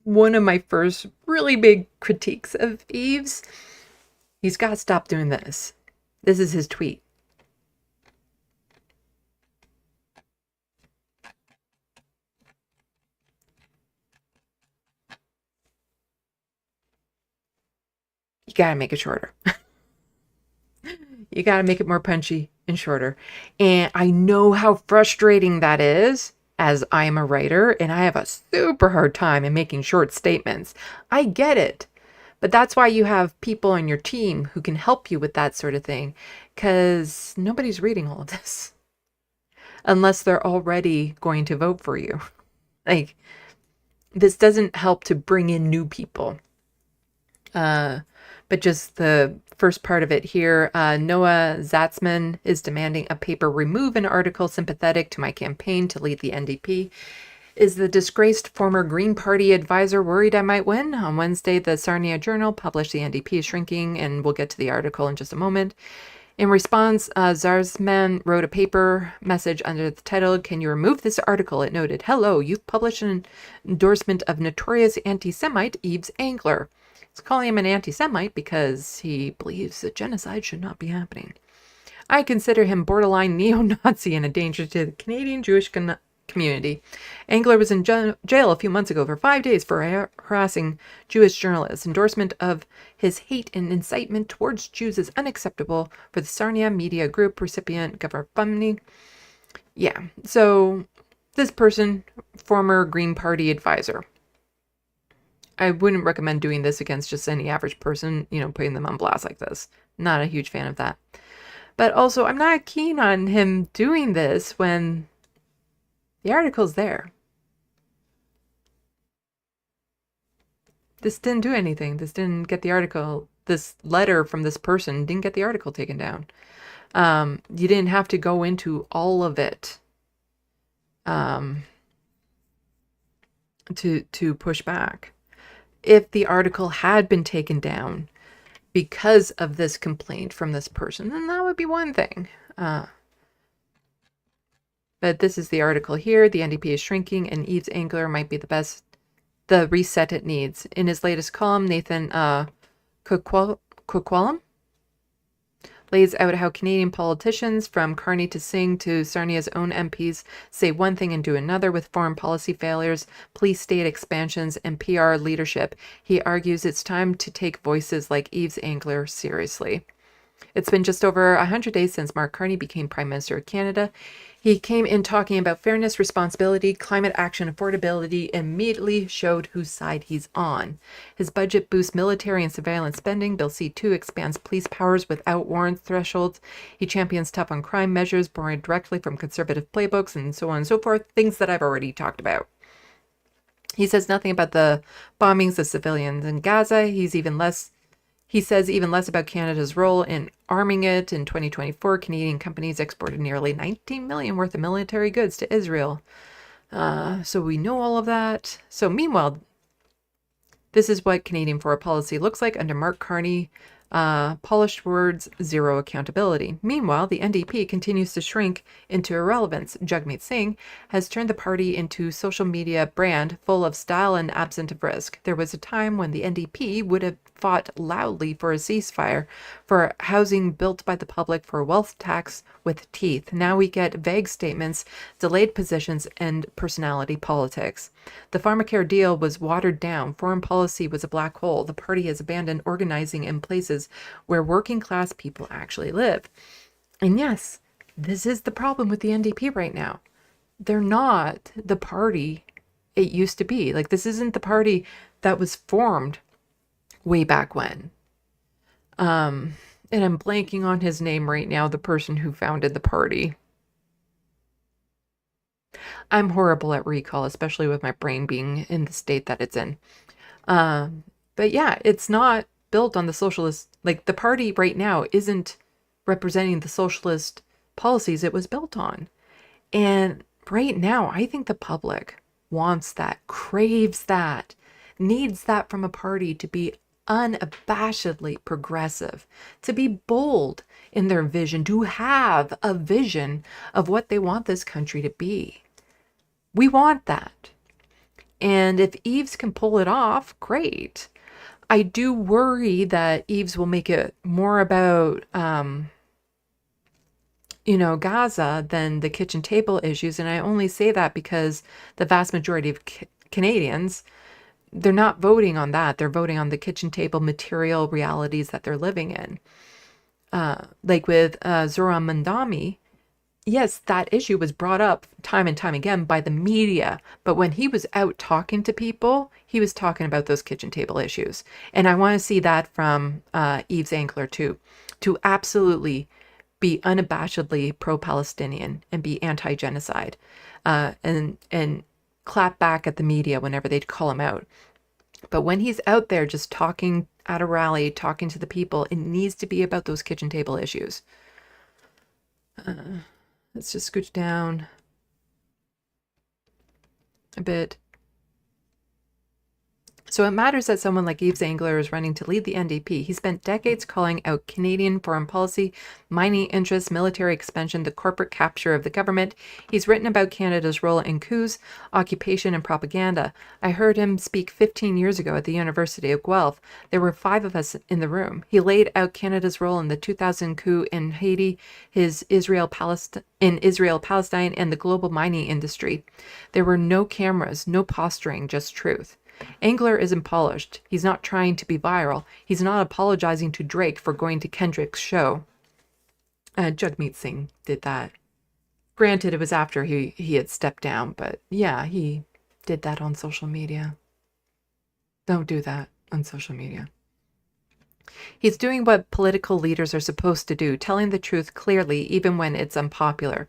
one of my first really big critiques of Eves. He's got to stop doing this. This is his tweet. You got to make it shorter. You got to make it more punchy and shorter. And I know how frustrating that is, as I am a writer and I have a super hard time in making short statements. I get it. But that's why you have people on your team who can help you with that sort of thing, because nobody's reading all of this unless they're already going to vote for you. Like, this doesn't help to bring in new people. But just the first part of it here, Noah Zatzman is demanding a paper remove an article sympathetic to my campaign to lead the NDP. Is the disgraced former Green Party advisor worried I might win? On Wednesday, the Sarnia Journal published the NDP is shrinking, and we'll get to the article in just a moment. In response, Zarzman wrote a paper message under the title, "Can you remove this article?" It noted, "Hello, you've published an endorsement of notorious anti-Semite Yves Angler." It's calling him an anti-Semite because he believes that genocide should not be happening. "I consider him borderline neo-Nazi and a danger to the Canadian Jewish community. Angler was in jail a few months ago for 5 days for harassing Jewish journalists. Endorsement of his hate and incitement towards Jews is unacceptable for the Sarnia Media Group recipient government funding." Yeah, so this person, former Green Party advisor. I wouldn't recommend doing this against just any average person, putting them on blast like this. Not a huge fan of that. But also, I'm not keen on him doing this when the article's there. This didn't do anything. This didn't get the article. This letter from this person didn't get the article taken down. You didn't have to go into all of it to push back. If the article had been taken down because of this complaint from this person, then that would be one thing. But this is the article here. The NDP is shrinking and Yves Angler might be the reset it needs. In his latest column, Nathan Kukwallam lays out how Canadian politicians, from Carney to Singh to Sarnia's own MPs, say one thing and do another with foreign policy failures, police state expansions, and PR leadership. He argues it's time to take voices like Yves Angler seriously. It's been just over 100 days since Mark Carney became Prime Minister of Canada. He came in talking about fairness, responsibility, climate action, affordability, and immediately showed whose side he's on. His budget boosts military and surveillance spending. Bill C-2 expands police powers without warrant thresholds. He champions tough on crime measures borrowed directly from conservative playbooks, and so on and so forth, things that I've already talked about. He says nothing about the bombings of civilians in Gaza. He says even less about Canada's role in arming it. In 2024, Canadian companies exported nearly $19 million worth of military goods to Israel. So we know all of that. So meanwhile, this is what Canadian foreign policy looks like under Mark Carney. Polished words, zero accountability. Meanwhile, the NDP continues to shrink into irrelevance. Jagmeet Singh has turned the party into a social media brand full of style and absent of risk. There was a time when the NDP would have fought loudly for a ceasefire, for housing built by the public, for a wealth tax with teeth. Now we get vague statements, delayed positions, and personality politics. The pharmacare deal was watered down. Foreign policy was a black hole. The party has abandoned organizing in places where working class people actually live. And yes, this is the problem with the NDP right now. They're not the party it used to be. Like, this isn't the party that was formed way back when. And I'm blanking on his name right now, the person who founded the party. I'm horrible at recall, especially with my brain being in the state that it's in. But yeah, it's not built on the socialist, like the party right now isn't representing the socialist policies it was built on. And right now, I think the public wants that, craves that, needs that from a party to be unabashedly progressive, to be bold in their vision, to have a vision of what they want this country to be. We want that. And if Yves can pull it off, great. I do worry that Yves will make it more about, Gaza than the kitchen table issues. And I only say that because the vast majority of Canadians, they're not voting on that. They're voting on the kitchen table material realities that they're living in. Like with Zoran Mandami, yes, that issue was brought up time and time again by the media. But when he was out talking to people, he was talking about those kitchen table issues. And I want to see that from Yves Angler too, to absolutely be unabashedly pro-Palestinian and be anti-genocide, and clap back at the media whenever they'd call him out. But when he's out there just talking at a rally, talking to the people, it needs to be about those kitchen table issues. Let's just scooch down a bit. So it matters that someone like Yves Angler is running to lead the NDP. He spent decades calling out Canadian foreign policy, mining interests, military expansion, the corporate capture of the government. He's written about Canada's role in coups, occupation, and propaganda. I heard him speak 15 years ago at the University of Guelph. There were 5 of us in the room. He laid out Canada's role in the 2000 coup in Haiti, his Israel-Palestine, and the global mining industry. There were no cameras, no posturing, just truth. Angler isn't polished. He's not trying to be viral. He's not apologizing to Drake for going to Kendrick's show. Jagmeet Singh did that. Granted, it was after he had stepped down, but yeah, he did that on social media. Don't do that on social media. He's doing what political leaders are supposed to do, telling the truth clearly, even when it's unpopular.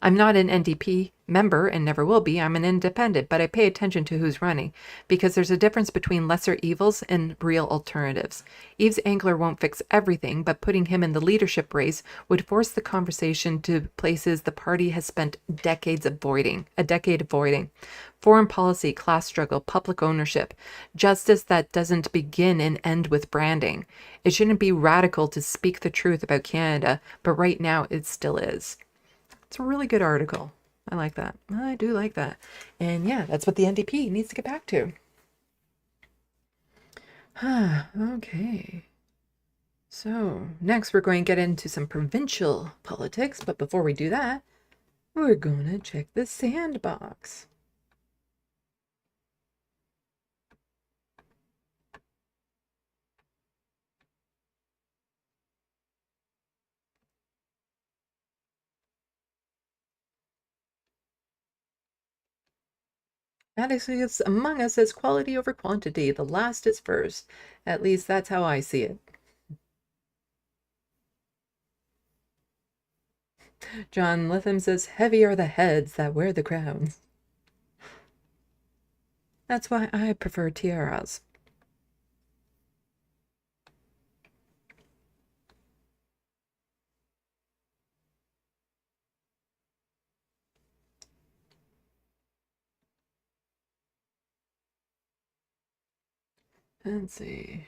I'm not an NDP member and never will be. I'm an independent, but I pay attention to who's running because there's a difference between lesser evils and real alternatives. Yves Angler won't fix everything, but putting him in the leadership race would force the conversation to places the party has spent a decade avoiding. Foreign policy, class struggle, public ownership, justice that doesn't begin and end with branding. It shouldn't be radical to speak the truth about Canada, but right now it still is. It's a really good article. I like that. I do like that. And yeah, that's what the NDP needs to get back to. Okay. So next we're going to get into some provincial politics, but before we do that, we're going to check the SandBox. Attitudes among us as quality over quantity. The last is first. At least that's how I see it. John Lytham says, heavy are the heads that wear the crowns. That's why I prefer tiaras. Let's see.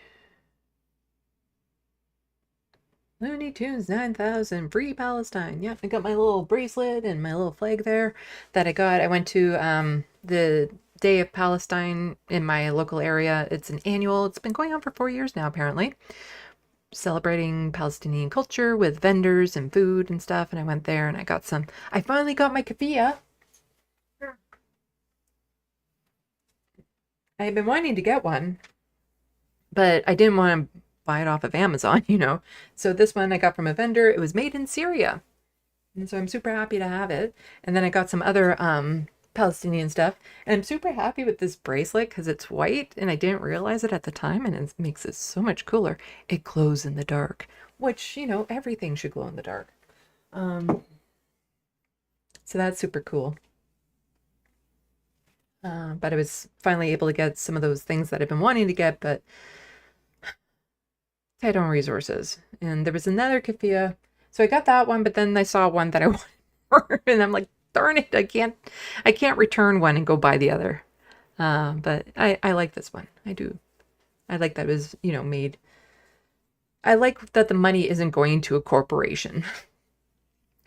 Looney Tunes 9000, Free Palestine. Yep, I got my little bracelet and my little flag there that I got. I went to the Day of Palestine in my local area. It's an annual, it's been going on for 4 years now, apparently. Celebrating Palestinian culture with vendors and food and stuff. And I went there and I got some. I finally got my keffiyeh. I had been wanting to get one, but I didn't want to buy it off of Amazon, you know. So this one I got from a vendor. It was made in Syria. And so I'm super happy to have it. And then I got some other Palestinian stuff. And I'm super happy with this bracelet because it's white and I didn't realize it at the time. And it makes it so much cooler. It glows in the dark, which, you know, everything should glow in the dark. So that's super cool. But I was finally able to get some of those things that I've been wanting to get, but tight on resources. And there was another keffiyeh. So I got that one, but then I saw one that I wanted more, and I'm like, darn it, I can't return one and go buy the other. But I like this one. I do. I like that it was, you know, made. I like that the money isn't going to a corporation.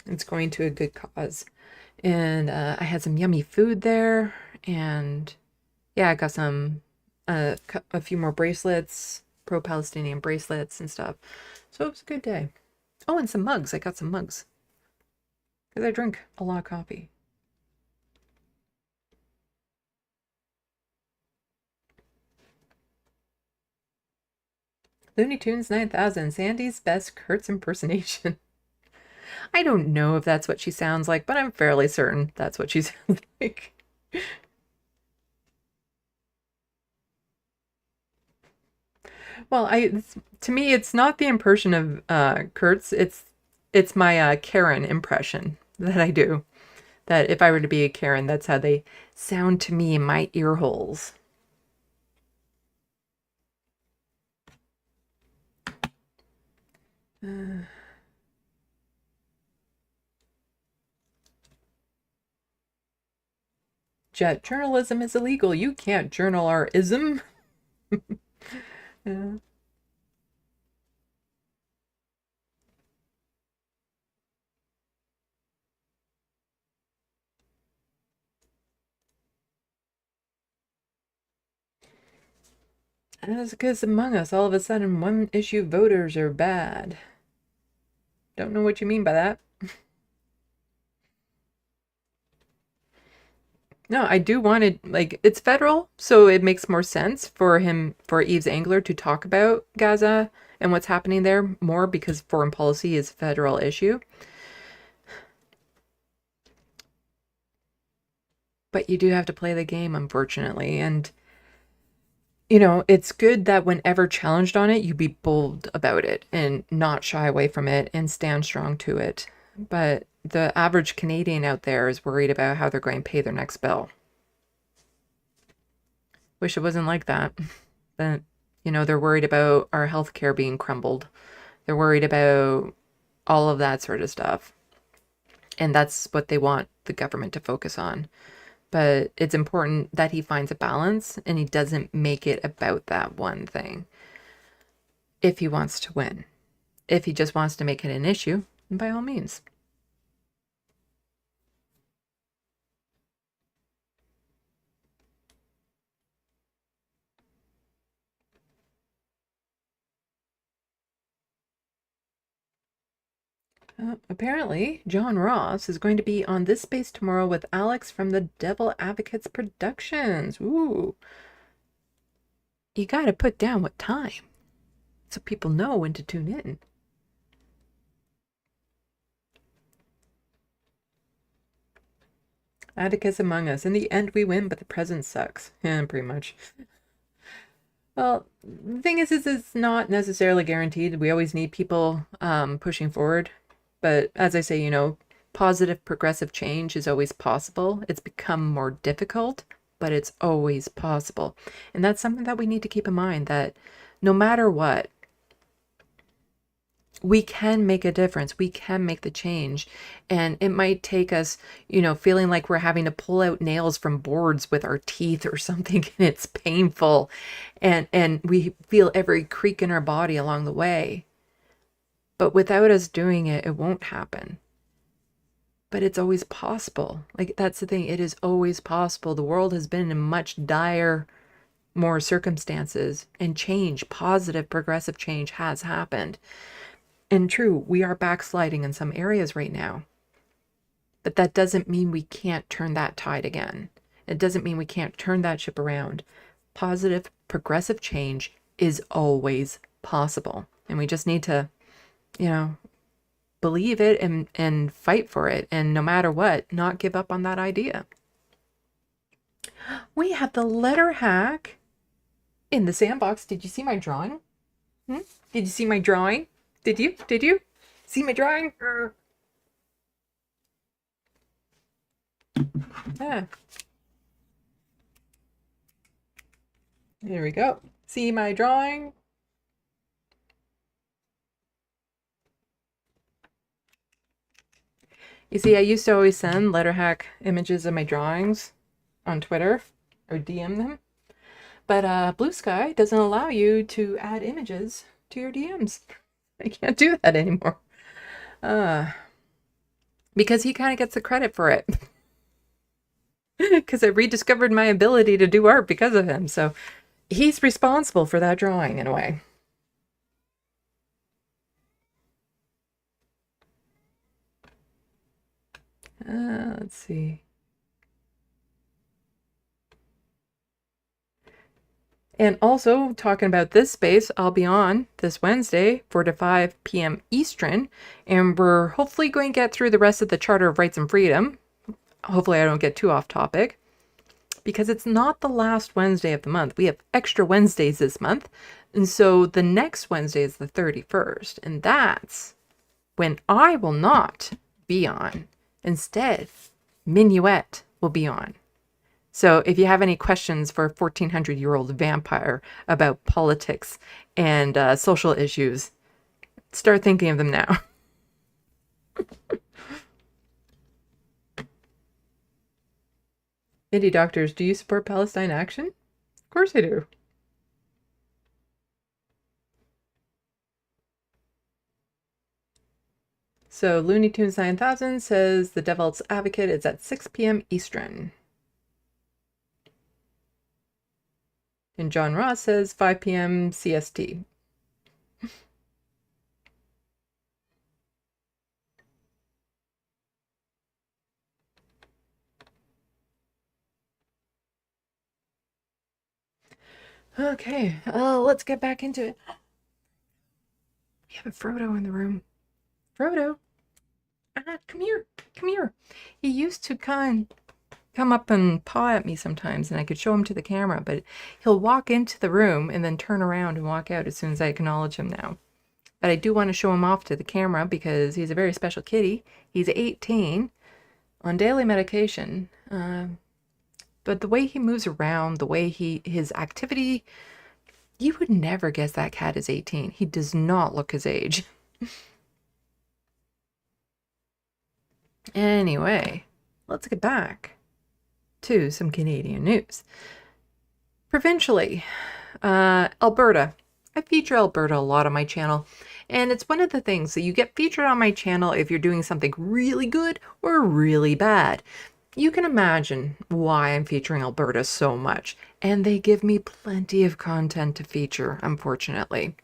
It's going to a good cause. And I had some yummy food there, and yeah, I got some a few more bracelets, pro-Palestinian bracelets and stuff. So it was a good day. Oh, and some mugs. I got some mugs because I drink a lot of coffee. Looney Tunes 9000, Sandy's best Kurtz impersonation. I don't know if that's what she sounds like, but I'm fairly certain that's what she sounds like. Well, to me, it's not the impression of Kurtz. It's my Karen impression that I do. That if I were to be a Karen, that's how they sound to me in my ear holes. Jet journalism is illegal. You can't journal our ism. Yeah. And it's because among us, all of a sudden, one issue voters are bad. Don't know what you mean by that. No, I do want it, like, it's federal, so it makes more sense for Yves Engler to talk about Gaza and what's happening there more because foreign policy is a federal issue. But you do have to play the game, unfortunately. And, you know, it's good that whenever challenged on it, you be bold about it and not shy away from it and stand strong to it. But the average Canadian out there is worried about how they're going to pay their next bill. Wish it wasn't like that. But, you know, they're worried about our healthcare being crumbled. They're worried about all of that sort of stuff. And that's what they want the government to focus on. But it's important that he finds a balance and he doesn't make it about that one thing. If he wants to win. If he just wants to make it an issue, by all means. Apparently, John Ross is going to be on this space tomorrow with Alex from the Devil Advocates Productions. Ooh. You gotta put down what time so people know when to tune in. Atticus among us. In the end, we win, but the present sucks. Yeah, pretty much. Well, the thing is it's not necessarily guaranteed. We always need people pushing forward. But as I say, you know, positive progressive change is always possible. It's become more difficult, but it's always possible. And that's something that we need to keep in mind, that no matter what, we can make a difference. We can make the change. And it might take us, you know, feeling like we're having to pull out nails from boards with our teeth or something, and it's painful. And we feel every creak in our body along the way. But without us doing it, it won't happen. But it's always possible. Like, that's the thing. It is always possible. The world has been in much dire, more circumstances, and change, positive, progressive change has happened. And true, we are backsliding in some areas right now. But that doesn't mean we can't turn that tide again. It doesn't mean we can't turn that ship around. Positive, progressive change is always possible. And we just need to, you know, believe it and fight for it. And no matter what, not give up on that idea. We have the letter hack in the SandBox. Did you see my drawing? Did you see my drawing? Did you? Did you? See my drawing? Yeah. There we go. See my drawing? You see, I used to always send letterhack images of my drawings on Twitter or DM them. But Blue Sky doesn't allow you to add images to your DMs. I can't do that anymore. Because he kind of gets the credit for it. Because I rediscovered my ability to do art because of him. So he's responsible for that drawing in a way. Let's see. And also, talking about this space, I'll be on this Wednesday, 4 to 5 p.m. Eastern, and we're hopefully going to get through the rest of the Charter of Rights and Freedom. Hopefully I don't get too off topic, because it's not the last Wednesday of the month. We have extra Wednesdays this month, and so the next Wednesday is the 31st, and that's when I will not be on. Instead, Minuet will be on. So if you have any questions for a 1400-year-old vampire about politics and social issues, start thinking of them now. Indie Doctors, do you support Palestine action? Of course I do. So Looney Tunes 9000 says the Devil's Advocate is at 6 p.m. Eastern. And John Ross says 5 p.m. CST. Okay, let's get back into it. We have a Frodo in the room. Frodo, come here, come here. He used to come up and paw at me sometimes, and I could show him to the camera, but he'll walk into the room and then turn around and walk out as soon as I acknowledge him now. But I do want to show him off to the camera because he's a very special kitty. He's 18 on daily medication. But the way he moves around, the way his activity, you would never guess that cat is 18. He does not look his age. Anyway, let's get back to some Canadian news. Provincially, Alberta. I feature Alberta a lot on my channel, and it's one of the things that you get featured on my channel if you're doing something really good or really bad. You can imagine why I'm featuring Alberta so much, and they give me plenty of content to feature, unfortunately.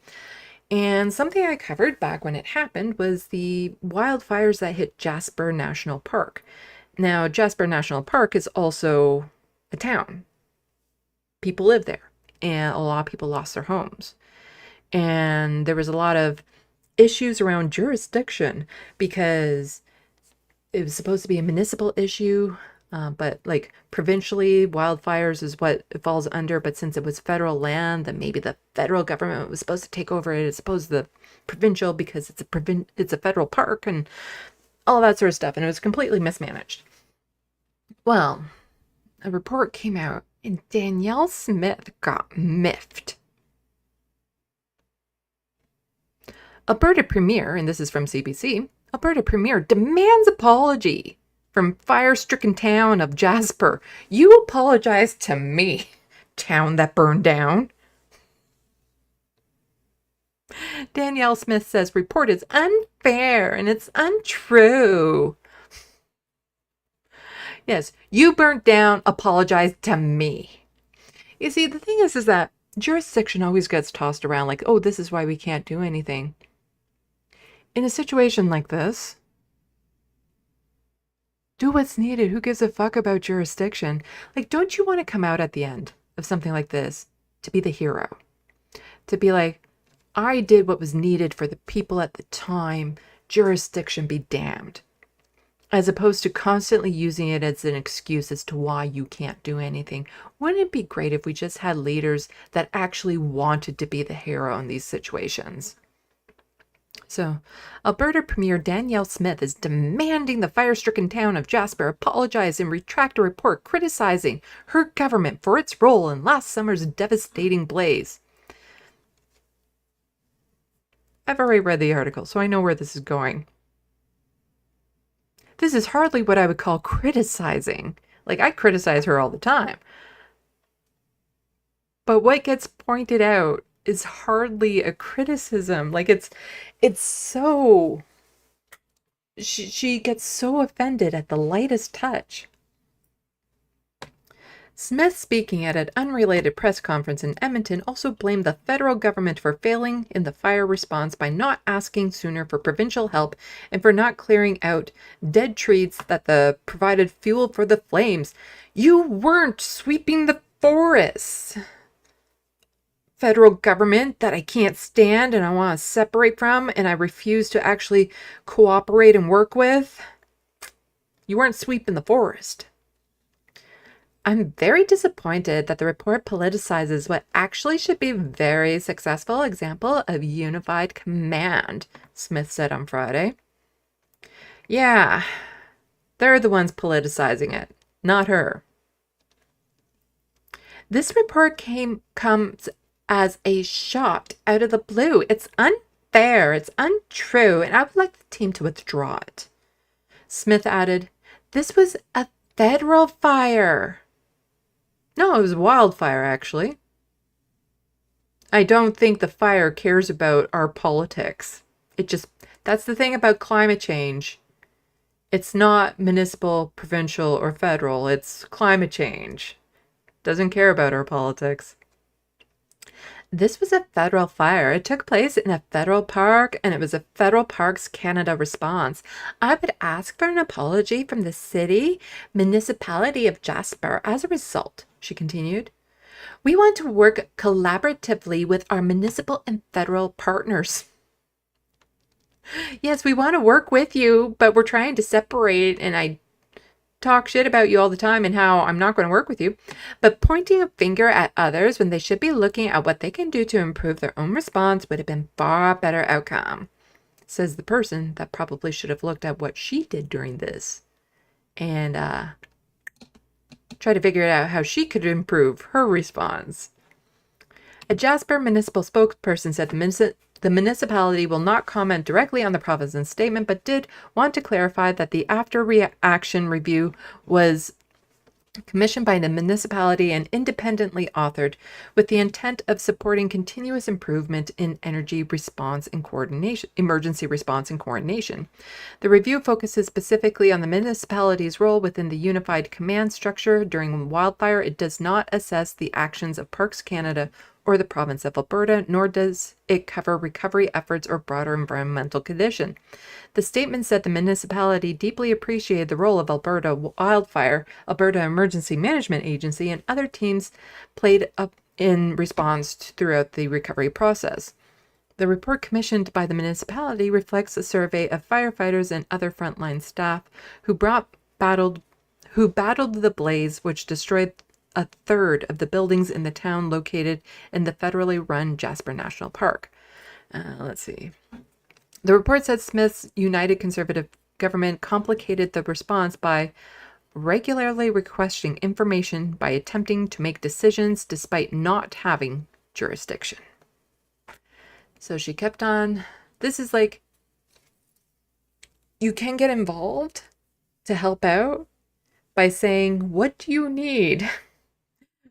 And something I covered back when it happened was the wildfires that hit Jasper National Park. Now, Jasper National Park is also a town. People live there, and a lot of people lost their homes. And there was a lot of issues around jurisdiction because it was supposed to be a municipal issue, but like provincially, wildfires is what it falls under. But since it was federal land, then maybe the federal government was supposed to take over it as opposed to the provincial because it's a federal park and all that sort of stuff. And it was completely mismanaged. Well, a report came out and Danielle Smith got miffed. Alberta Premier, and this is from CBC, Alberta Premier demands apology from fire-stricken town of Jasper. You apologize to me, town that burned down. Danielle Smith says report is unfair and it's untrue. Yes, you burnt down, apologize to me. You see, the thing is that jurisdiction always gets tossed around like, oh, this is why we can't do anything. In a situation like this, do what's needed. Who gives a fuck about jurisdiction? Like, don't you want to come out at the end of something like this to be the hero? To be like, I did what was needed for the people at the time, jurisdiction be damned. As opposed to constantly using it as an excuse as to why you can't do anything. Wouldn't it be great if we just had leaders that actually wanted to be the hero in these situations? So, Alberta Premier Danielle Smith is demanding the fire-stricken town of Jasper apologize and retract a report criticizing her government for its role in last summer's devastating blaze. I've already read the article, so I know where this is going. This is hardly what I would call criticizing. Like, I criticize her all the time. But what gets pointed out is hardly a criticism. Like, it's so... She gets so offended at the lightest touch. Smith, speaking at an unrelated press conference in Edmonton, also blamed the federal government for failing in the fire response by not asking sooner for provincial help and for not clearing out dead trees that provided fuel for the flames. You weren't sweeping the forests. Federal government that I can't stand and I want to separate from and I refuse to actually cooperate and work with. You weren't sweeping the forest. I'm very disappointed that the report politicizes what actually should be a very successful example of unified command, Smith said on Friday. Yeah, they're the ones politicizing it, not her. This report comes as a shot out of the blue. It's unfair, it's untrue, and I would like the team to withdraw it. Smith added, this was a federal fire. No, it was a wildfire, actually. I don't think the fire cares about our politics. That's the thing about climate change. It's not municipal, provincial, or federal. It's climate change. Doesn't care about our politics. This was a federal fire. It took place in a federal park, and it was a Federal Parks Canada response. I would ask for an apology from the city, municipality of Jasper as a result, she continued. We want to work collaboratively with our municipal and federal partners. Yes, we want to work with you, but we're trying to separate, and I talk shit about you all the time and how I'm not going to work with you, but pointing a finger at others when they should be looking at what they can do to improve their own response would have been far better outcome, says the person that probably should have looked at what she did during this and try to figure out how she could improve her response. A Jasper municipal spokesperson said the municipality will not comment directly on the province's statement, but did want to clarify that the after-reaction review was commissioned by the municipality and independently authored with the intent of supporting continuous improvement in emergency response and coordination. The review focuses specifically on the municipality's role within the unified command structure during wildfire. It does not assess the actions of Parks Canada or the province of Alberta, nor does it cover recovery efforts or broader environmental condition. The statement said the municipality deeply appreciated the role of Alberta Wildfire, Alberta Emergency Management Agency, and other teams played up in response throughout the recovery process. The report commissioned by the municipality reflects a survey of firefighters and other frontline staff who battled the blaze, which destroyed a third of the buildings in the town located in the federally run Jasper National Park. Let's see. The report said Smith's United Conservative government complicated the response by regularly requesting information by attempting to make decisions despite not having jurisdiction. So she kept on. This is like, you can get involved to help out by saying, what do you need?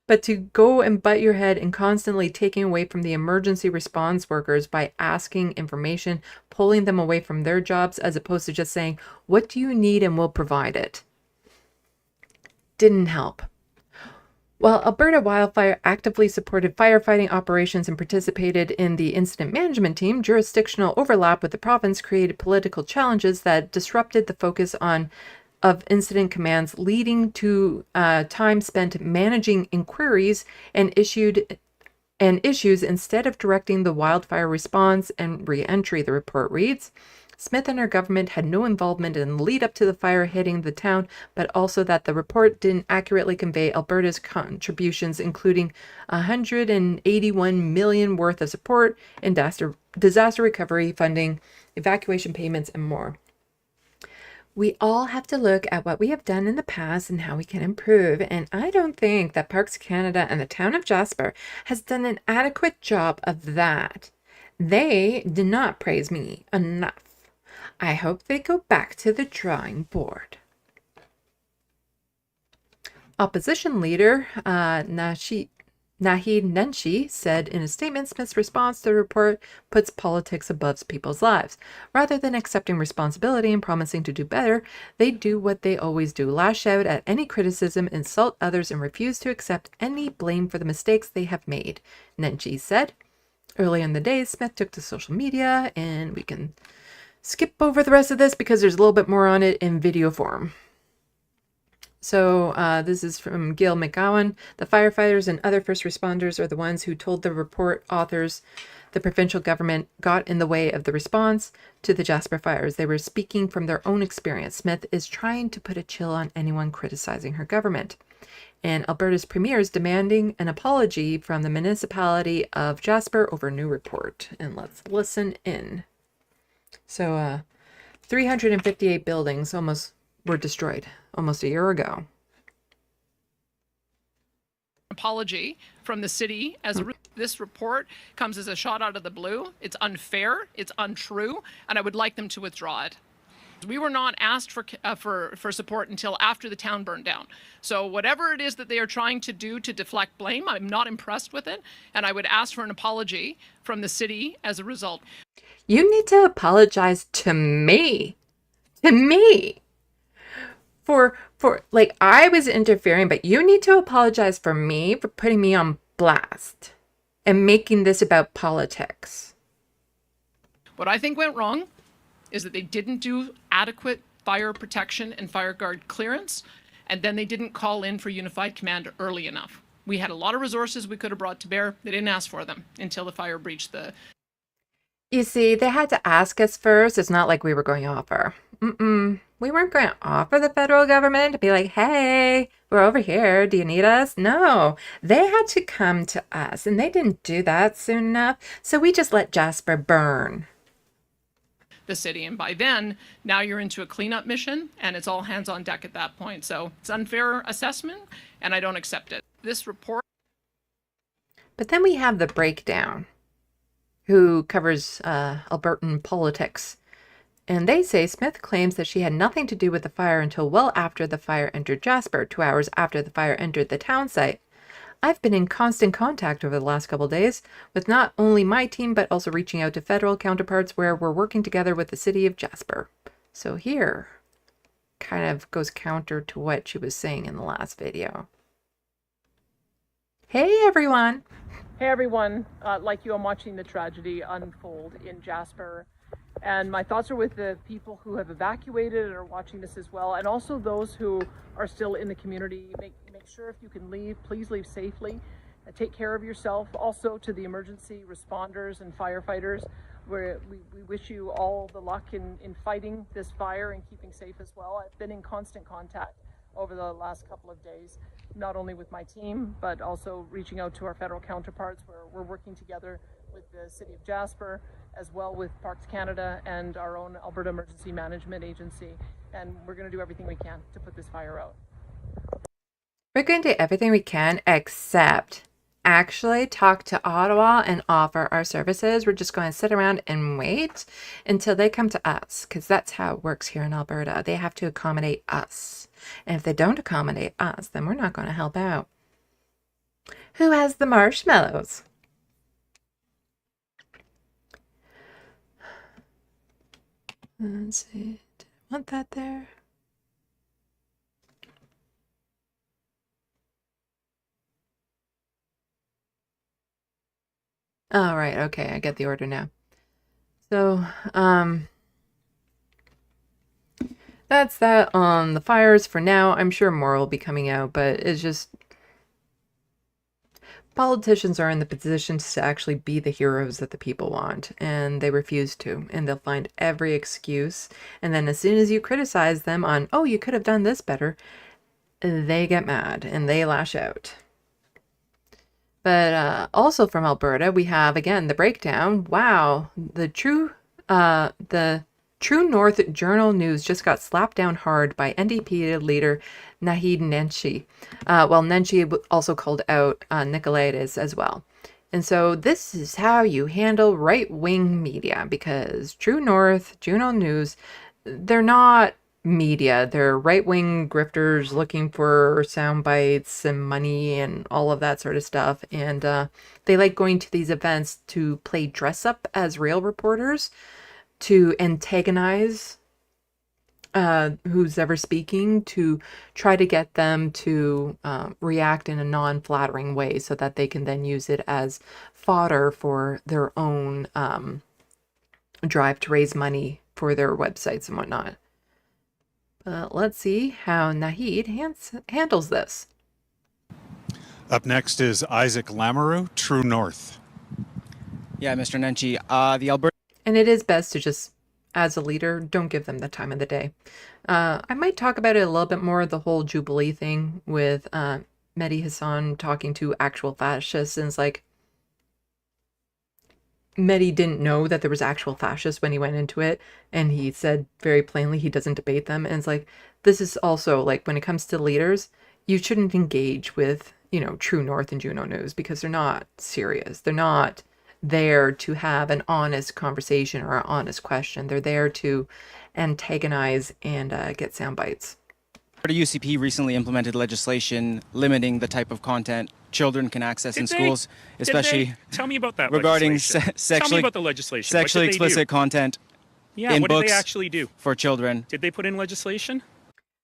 But to go and butt your head and constantly taking away from the emergency response workers by asking information, pulling them away from their jobs, as opposed to just saying, what do you need and we'll provide it, didn't help. While Alberta Wildfire actively supported firefighting operations and participated in the incident management team, jurisdictional overlap with the province created political challenges that disrupted the focus of incident commands, leading to time spent managing inquiries and issues instead of directing the wildfire response and re-entry, the report reads. Smith and her government had no involvement in the lead up to the fire hitting the town, but also that the report didn't accurately convey Alberta's contributions, including $181 million worth of support in disaster recovery funding, evacuation payments, and more. We all have to look at what we have done in the past and how we can improve, and I don't think that Parks Canada and the town of Jasper has done an adequate job of that. They did not praise me enough. I hope they go back to the drawing board. Opposition leader Naheed Nenshi said in a statement, Smith's response to the report puts politics above people's lives. Rather than accepting responsibility and promising to do better, they do what they always do, lash out at any criticism, insult others, and refuse to accept any blame for the mistakes they have made, Nenshi said. Earlier in the day, Smith took to social media, and we can skip over the rest of this because there's a little bit more on it in video form. So this is from Gail McGowan. The firefighters and other first responders are the ones who told the report authors the provincial government got in the way of the response to the Jasper fires. They were speaking from their own experience. Smith is trying to put a chill on anyone criticizing her government. And Alberta's premier is demanding an apology from the municipality of Jasper over a new report. And let's listen in. So 358 buildings almost were destroyed almost a year ago. Apology from the city as this report comes as a shot out of the blue. It's unfair, it's untrue, and I would like them to withdraw it. We were not asked for support until after the town burned down. So whatever it is that they are trying to do to deflect blame, I'm not impressed with it, and I would ask for an apology from the city as a result. You need to apologize to me. To me. For like, I was interfering, but you need to apologize for me for putting me on blast and making this about politics. What I think went wrong is that they didn't do adequate fire protection and fire guard clearance, and then they didn't call in for unified command early enough. We had a lot of resources we could have brought to bear. They didn't ask for them until the fire breached the... You see, they had to ask us first. It's not like we were going to offer. We weren't going to offer the federal government to be like, hey, we're over here. Do you need us? No, they had to come to us, and they didn't do that soon enough. So we just let Jasper burn. The city, and by then, now you're into a cleanup mission, and it's all hands on deck at that point. So it's unfair assessment, and I don't accept it. This report... But then we have the breakdown, who covers Albertan politics. And they say Smith claims that she had nothing to do with the fire until well after the fire entered Jasper, 2 hours after the fire entered the town site. I've been in constant contact over the last couple of days with not only my team, but also reaching out to federal counterparts where we're working together with the city of Jasper. So here kind of goes counter to what she was saying in the last video. Hey, everyone. Hey everyone, like you, I'm watching the tragedy unfold in Jasper. And my thoughts are with the people who have evacuated and are watching this as well, and also those who are still in the community. Make sure if you can leave, please leave safely. Take care of yourself. Also to the emergency responders and firefighters, we wish you all the luck in fighting this fire and keeping safe as well. I've been in constant contact over the last couple of days, not only with my team, but also reaching out to our federal counterparts, where we're working together with the City of Jasper, as well with Parks Canada and our own Alberta Emergency Management Agency. And we're going to do everything we can to put this fire out. We're going to do everything we can except actually talk to Ottawa and offer our services. We're just going to sit around and wait until they come to us, because that's how it works here in Alberta. They have to accommodate us. And if they don't accommodate us, then we're not going to help out. Who has the marshmallows? Let's see. Did I want that there? Oh, right. Okay, I get the order now. So, that's that on the fires for now. I'm sure more will be coming out, but it's just politicians are in the position to actually be the heroes that the people want, and they refuse to, and they'll find every excuse. And then as soon as you criticize them on, oh, you could have done this better, they get mad and they lash out. But also from Alberta, we have, again, the breakdown. Wow, the True North Journal News just got slapped down hard by NDP leader Naheed Nenshi. Well, Nenshi also called out Nicolaides as well. And so this is how you handle right-wing media, because True North, Juno News, they're not media. They're right-wing grifters looking for sound bites and money and all of that sort of stuff. And they like going to these events to play dress up as real reporters, to antagonize who's ever speaking, to try to get them to react in a non-flattering way so that they can then use it as fodder for their own drive to raise money for their websites and whatnot. But let's see how Naheed handles this. Up next is Isaac Lamoureux, True North. Yeah, Mr. Nenshi, the Alberta... And it is best to just, as a leader, don't give them the time of the day. I might talk about it a little bit more, the whole Jubilee thing with Mehdi Hassan talking to actual fascists. And it's like, Mehdi didn't know that there was actual fascists when he went into it. And he said very plainly he doesn't debate them. And it's like, this is also, like, when it comes to leaders, you shouldn't engage with, you know, True North and Juno News, because they're not serious. They're not there to have an honest conversation or an honest question. They're there to antagonize and get sound bites. The UCP recently implemented legislation limiting the type of content children can access in schools, especially tell me about that regarding tell me about the legislation. Sexually explicit content in what books did they actually do for children. Did they put in legislation?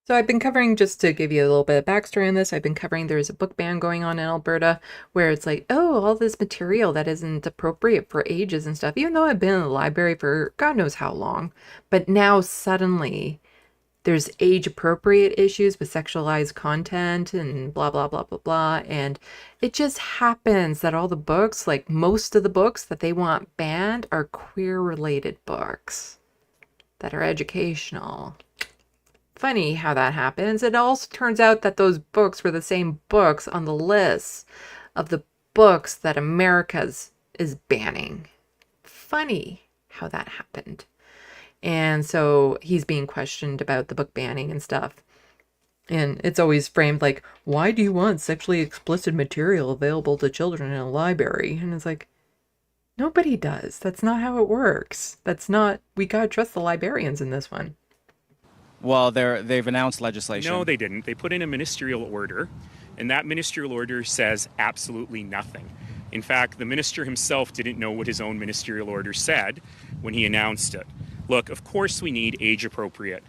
So I've been covering, just to give you a little bit of backstory on this, I've been covering there's a book ban going on in Alberta where it's like, oh, all this material that isn't appropriate for ages and stuff, even though I've been in the library for God knows how long. But now suddenly there's age-appropriate issues with sexualized content and blah, blah, blah, blah, blah. And it just happens that all the books, like most of the books that they want banned, are queer-related books that are educational. Funny how that happens. It also turns out that those books were the same books on the list of the books that America's is banning. Funny how that happened. And so he's being questioned about the book banning and stuff. And it's always framed like, why do you want sexually explicit material available to children in a library? And it's like, nobody does. That's not how it works. That's not, we gotta trust the librarians in this one. Well, they've announced legislation. No, they didn't. They put in a ministerial order, and that ministerial order says absolutely nothing. In fact, the minister himself didn't know what his own ministerial order said when he announced it. Look, of course we need age-appropriate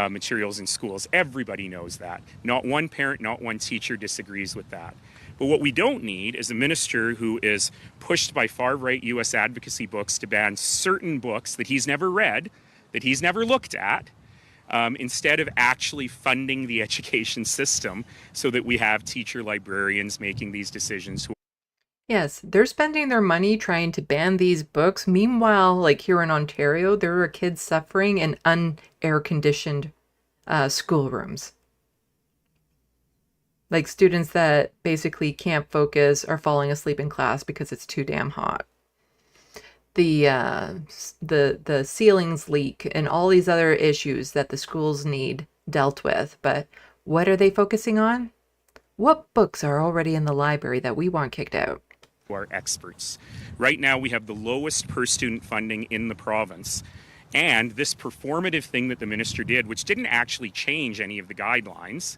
materials in schools. Everybody knows that. Not one parent, not one teacher disagrees with that. But what we don't need is a minister who is pushed by far-right U.S. advocacy books to ban certain books that he's never read, that he's never looked at, instead of actually funding the education system so that we have teacher librarians making these decisions. Yes, they're spending their money trying to ban these books. Meanwhile, like here in Ontario, there are kids suffering in un-air-conditioned schoolrooms. Like students that basically can't focus or falling asleep in class because it's too damn hot. The ceilings leak and all these other issues that the schools need dealt with. But what are they focusing on? What books are already in the library that we want kicked out? Our experts. Right now we have the lowest per student funding in the province. And this performative thing that the minister did, which didn't actually change any of the guidelines,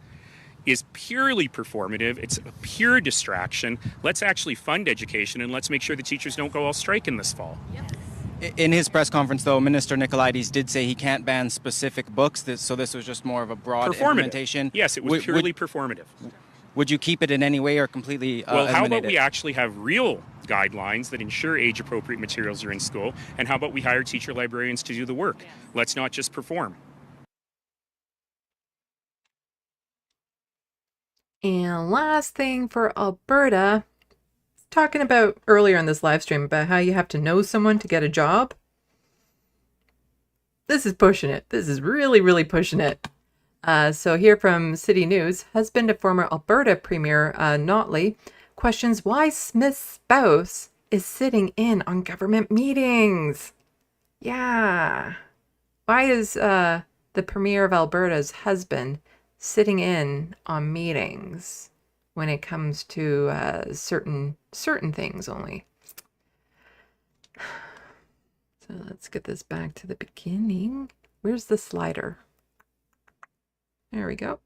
is purely performative. It's a pure distraction. Let's actually fund education and let's make sure the teachers don't go all striking this fall. In his press conference, though, Minister Nicolaides did say he can't ban specific books, so this was just more of a broad implementation. Yes, it was purely performative. Would you keep it in any way or completely Well, how eliminate about we actually have real guidelines that ensure age-appropriate materials are in school, and how about we hire teacher librarians to do the work? Let's not just perform. And last thing for Alberta, talking about earlier in this live stream about how you have to know someone to get a job. This is pushing it. This is really, really pushing it. So here from City News, husband of former Alberta Premier Notley questions why Smith's spouse is sitting in on government meetings. Yeah. Why is the Premier of Alberta's husband sitting in on meetings when it comes to certain things only? So let's get this back to the beginning. Where's the slider? There we go.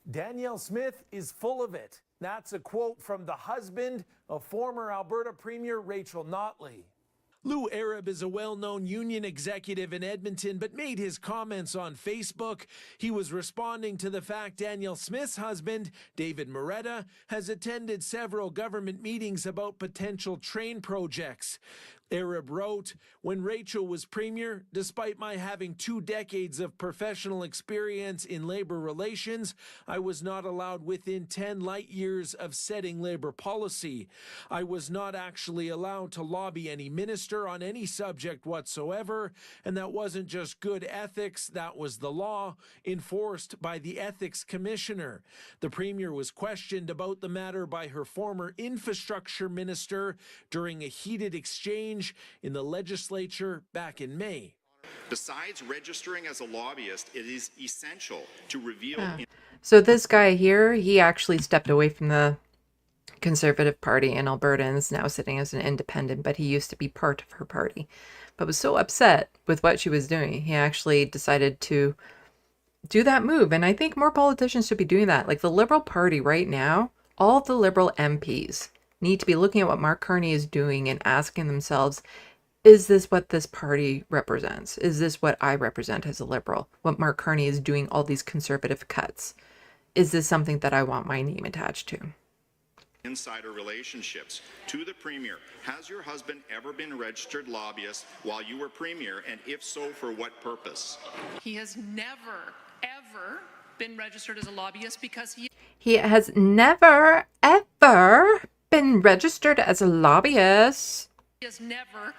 Danielle Smith is full of it. That's a quote from the husband of former Alberta Premier Rachel Notley. Lou Arab is a well-known union executive in Edmonton, but made his comments on Facebook. He was responding to the fact Danielle Smith's husband, David Moretta, has attended several government meetings about potential train projects. Arab wrote, "When Rachel was premier, despite my having 2 decades of professional experience in labor relations, I was not allowed within 10 light years of setting labor policy. I was not actually allowed to lobby any minister on any subject whatsoever, and that wasn't just good ethics, that was the law, enforced by the ethics commissioner." The premier was questioned about the matter by her former infrastructure minister during a heated exchange in the legislature back in May. Besides registering as a lobbyist, it is essential to reveal... So this guy here, he actually stepped away from the Conservative Party in Alberta and is now sitting as an independent, but he used to be part of her party. But was so upset with what she was doing, he actually decided to do that move. And I think more politicians should be doing that. Like the Liberal Party right now, all the Liberal MPs need to be looking at what Mark Carney is doing and asking themselves, is this what this party represents? Is this what I represent as a Liberal? What Mark Carney is doing, all these conservative cuts? Is this something that I want my name attached to? Insider relationships. To the Premier, has your husband ever been a registered lobbyist while you were Premier, and if so, for what purpose? He has never, ever been registered as a lobbyist because He has never, ever been registered as a lobbyist. He has never,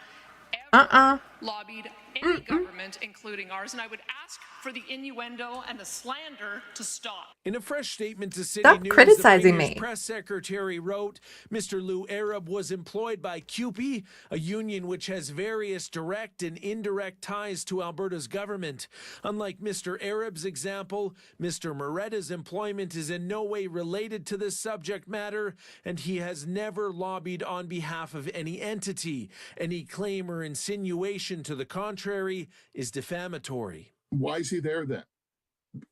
ever lobbied any government, including ours, and I would ask for the innuendo and the slander to stop. In a fresh statement to City Stop News, criticizing the Premier's me. press secretary wrote, Mr. Lou Arab was employed by CUPE, a union which has various direct and indirect ties to Alberta's government. Unlike Mr. Arab's example, Mr. Moretta's employment is in no way related to this subject matter, and he has never lobbied on behalf of any entity. Any claim or insinuation to the contrary is defamatory. Why is he there then?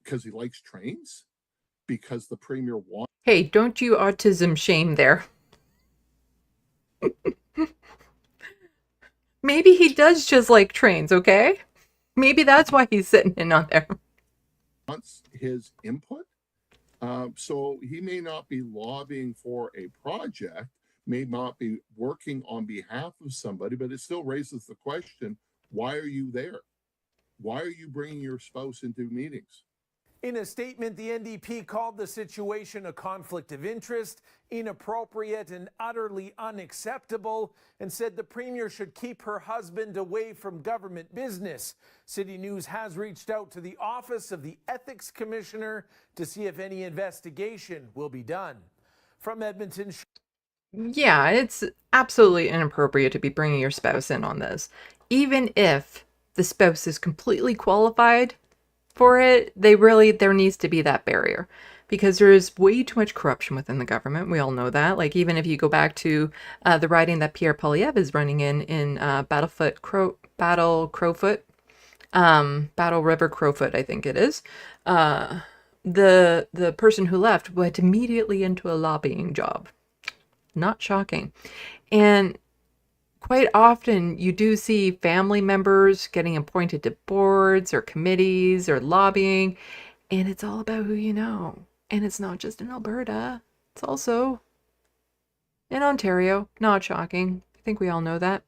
Because he likes trains? Because the Premier wants... Hey, don't you autism shame there. Maybe he does just like trains, okay? Maybe that's why he's sitting in on there. Wants his input? So he may not be lobbying for a project, may not be working on behalf of somebody, but it still raises the question, why are you there? Why are you bringing your spouse into meetings? In a statement, the NDP called the situation a conflict of interest, inappropriate and utterly unacceptable, and said the Premier should keep her husband away from government business. City News has reached out to the Office of the Ethics Commissioner to see if any investigation will be done. From Edmonton... Yeah, it's absolutely inappropriate to be bringing your spouse in on this. Even if the spouse is completely qualified for it, there needs to be that barrier, because there is way too much corruption within the government. We all know that. Like, even if you go back to the riding that Pierre Poilievre is running in Battle River Crowfoot, I think it is. The person who left went immediately into a lobbying job. Not shocking. And quite often you do see family members getting appointed to boards or committees or lobbying, and it's all about who you know. And it's not just in Alberta, it's also in Ontario. Not shocking. I think we all know that.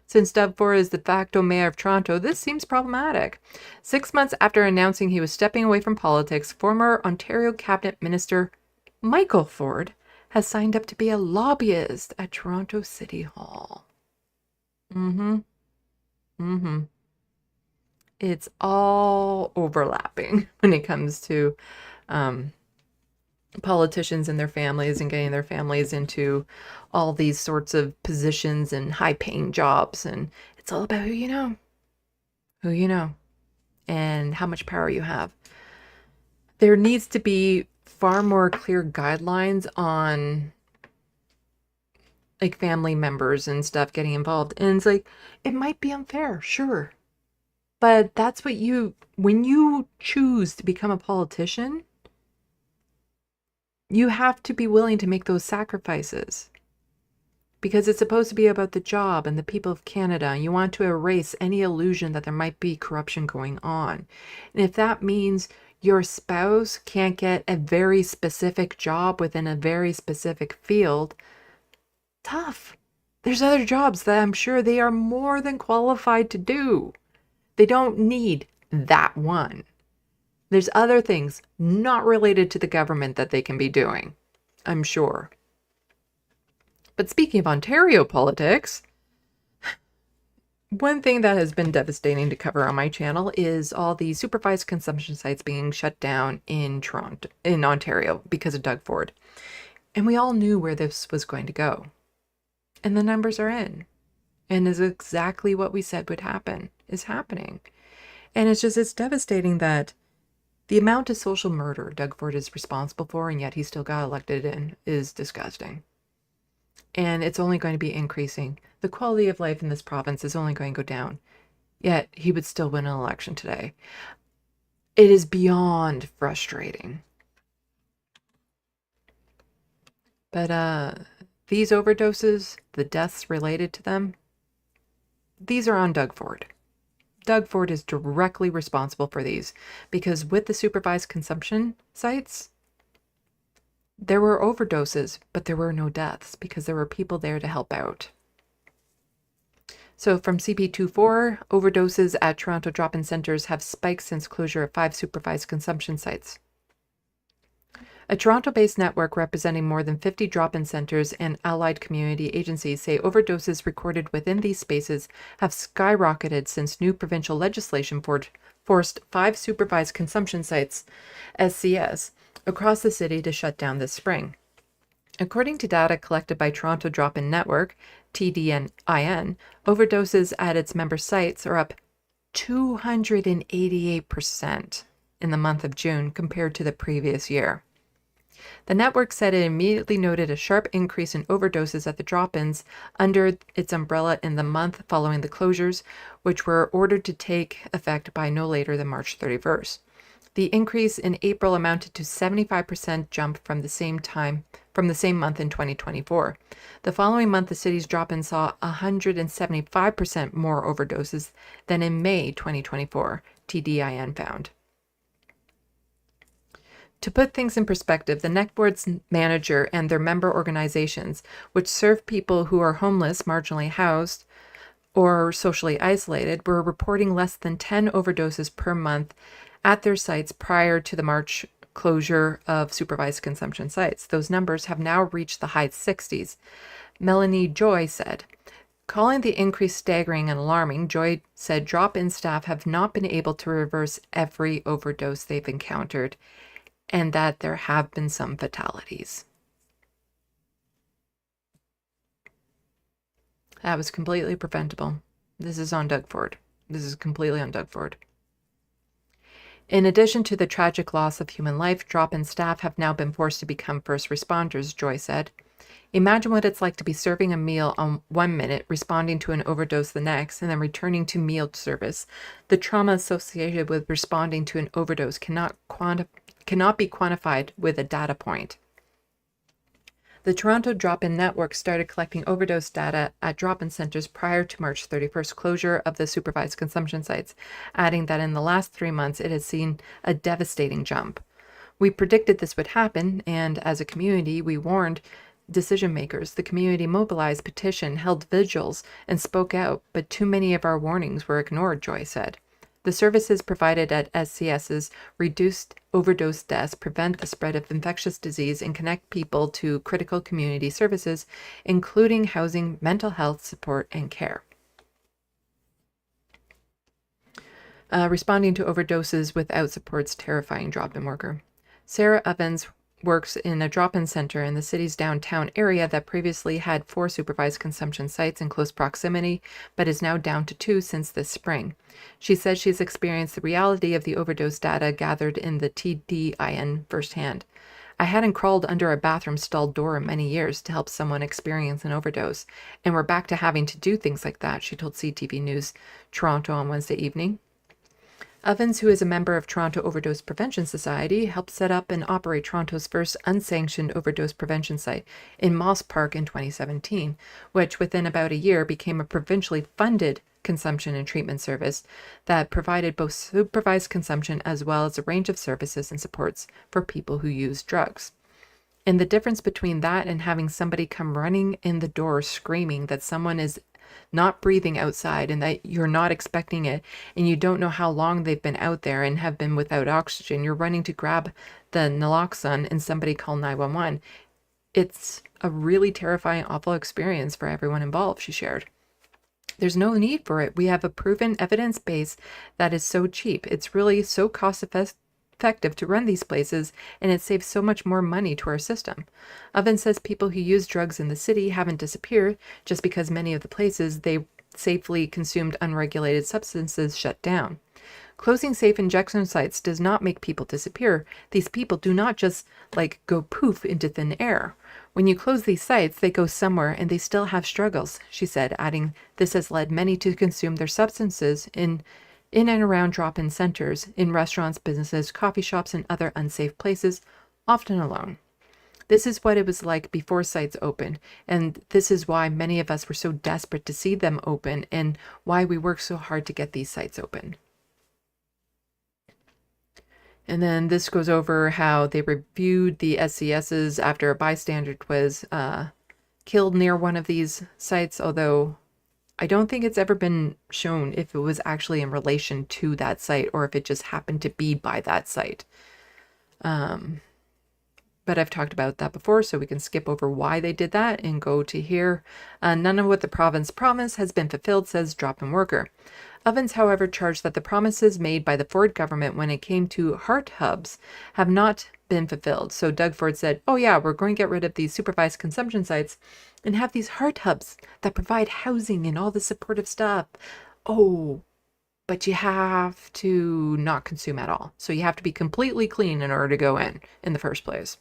Since Doug Ford is the de facto mayor of Toronto, this seems problematic. 6 months after announcing he was stepping away from politics, former Ontario Cabinet Minister Michael Ford has signed up to be a lobbyist at Toronto City Hall. It's all overlapping when it comes to politicians and their families and getting their families into all these sorts of positions and high-paying jobs. And it's all about who you know, and how much power you have. There needs to be far more clear guidelines on like family members and stuff getting involved. And it's like, it might be unfair, sure. But that's what when you choose to become a politician, you have to be willing to make those sacrifices. Because it's supposed to be about the job and the people of Canada. You want to erase any illusion that there might be corruption going on. And if that means your spouse can't get a very specific job within a very specific field, tough. There's other jobs that I'm sure they are more than qualified to do. They don't need that one. There's other things not related to the government that they can be doing, I'm sure. But speaking of Ontario politics, one thing that has been devastating to cover on my channel is all the supervised consumption sites being shut down in Ontario because of Doug Ford. And we all knew where this was going to go. And the numbers are in. And is exactly what we said would happen is happening. And it's devastating that the amount of social murder Doug Ford is responsible for, and yet he still got elected in, is disgusting. And it's only going to be increasing. The quality of life in this province is only going to go down. Yet he would still win an election today. It is beyond frustrating. But these overdoses, the deaths related to them, these are on Doug Ford. Doug Ford is directly responsible for these, because with the supervised consumption sites, there were overdoses, but there were no deaths because there were people there to help out. So from CP24, overdoses at Toronto drop-in centers have spiked since closure of 5 supervised consumption sites. A Toronto-based network representing more than 50 drop-in centers and allied community agencies say overdoses recorded within these spaces have skyrocketed since new provincial legislation forced 5 supervised consumption sites, SCS, across the city to shut down this spring. According to data collected by Toronto Drop-In Network, TDNIN, overdoses at its member sites are up 288% in the month of June compared to the previous year. The network said it immediately noted a sharp increase in overdoses at the drop-ins under its umbrella in the month following the closures, which were ordered to take effect by no later than March 31st. The increase in April amounted to 75% jump from the same month in 2024. The following month, the city's drop-in saw 175% more overdoses than in May 2024, TDIN found. To put things in perspective, the NEC board's manager and their member organizations, which serve people who are homeless, marginally housed, or socially isolated, were reporting less than 10 overdoses per month at their sites prior to the March closure of supervised consumption sites. Those numbers have now reached the high 60s. Melanie Joy said, calling the increase staggering and alarming, Joy said drop-in staff have not been able to reverse every overdose they've encountered, and that there have been some fatalities. That was completely preventable. This is on Doug Ford. This is completely on Doug Ford. In addition to the tragic loss of human life, drop-in staff have now been forced to become first responders, Joy said. Imagine what it's like to be serving a meal on 1 minute, responding to an overdose the next, and then returning to meal service. The trauma associated with responding to an overdose cannot be quantified with a data point. The Toronto Drop-In Network started collecting overdose data at drop-in centers prior to March 31st closure of the supervised consumption sites, adding that in the last 3 months it has seen a devastating jump. We predicted this would happen, and as a community, we warned decision makers. The community mobilized, petitioned, held vigils, and spoke out, but too many of our warnings were ignored, Joy said. The services provided at SCS's reduced overdose deaths, prevent the spread of infectious disease, and connect people to critical community services, including housing, mental health support, and care. Responding to overdoses without support's terrifying drop-in worker. Sarah Evans works in a drop-in center in the city's downtown area that previously had 4 supervised consumption sites in close proximity, but is now down to 2 since this spring. She says she's experienced the reality of the overdose data gathered in the TDIN firsthand. I hadn't crawled under a bathroom stall door in many years to help someone experience an overdose, and we're back to having to do things like that, she told CTV News Toronto on Wednesday evening. Evans, who is a member of Toronto Overdose Prevention Society, helped set up and operate Toronto's first unsanctioned overdose prevention site in Moss Park in 2017, which within about a year became a provincially funded consumption and treatment service that provided both supervised consumption as well as a range of services and supports for people who use drugs. And the difference between that and having somebody come running in the door screaming that someone is not breathing outside and that you're not expecting it and you don't know how long they've been out there and have been without oxygen, you're running to grab the naloxone and somebody call 911. It's a really terrifying, awful experience for everyone involved, she shared. There's no need for it. We have a proven evidence base that is so cheap. It's really so cost effective to run these places, and it saves so much more money to our system. Evans says people who use drugs in the city haven't disappeared just because many of the places they safely consumed unregulated substances shut down. Closing safe injection sites does not make people disappear. These people do not just go poof into thin air. When you close these sites, they go somewhere and they still have struggles, she said, adding this has led many to consume their substances in and around drop-in centers, in restaurants, businesses, coffee shops, and other unsafe places, often alone. This is what it was like before sites opened, and this is why many of us were so desperate to see them open and why we worked so hard to get these sites open. And then this goes over how they reviewed the SCSs after a bystander was killed near one of these sites, although I don't think it's ever been shown if it was actually in relation to that site or if it just happened to be by that site. But I've talked about that before, so we can skip over why they did that and go to here. None of what the province promised has been fulfilled, says drop-in worker. Evans, however, charged that the promises made by the Ford government when it came to heart hubs have not been fulfilled. So Doug Ford said, oh yeah, we're going to get rid of these supervised consumption sites and have these heart hubs that provide housing and all the supportive stuff. Oh, but you have to not consume at all. So you have to be completely clean in order to go in the first place.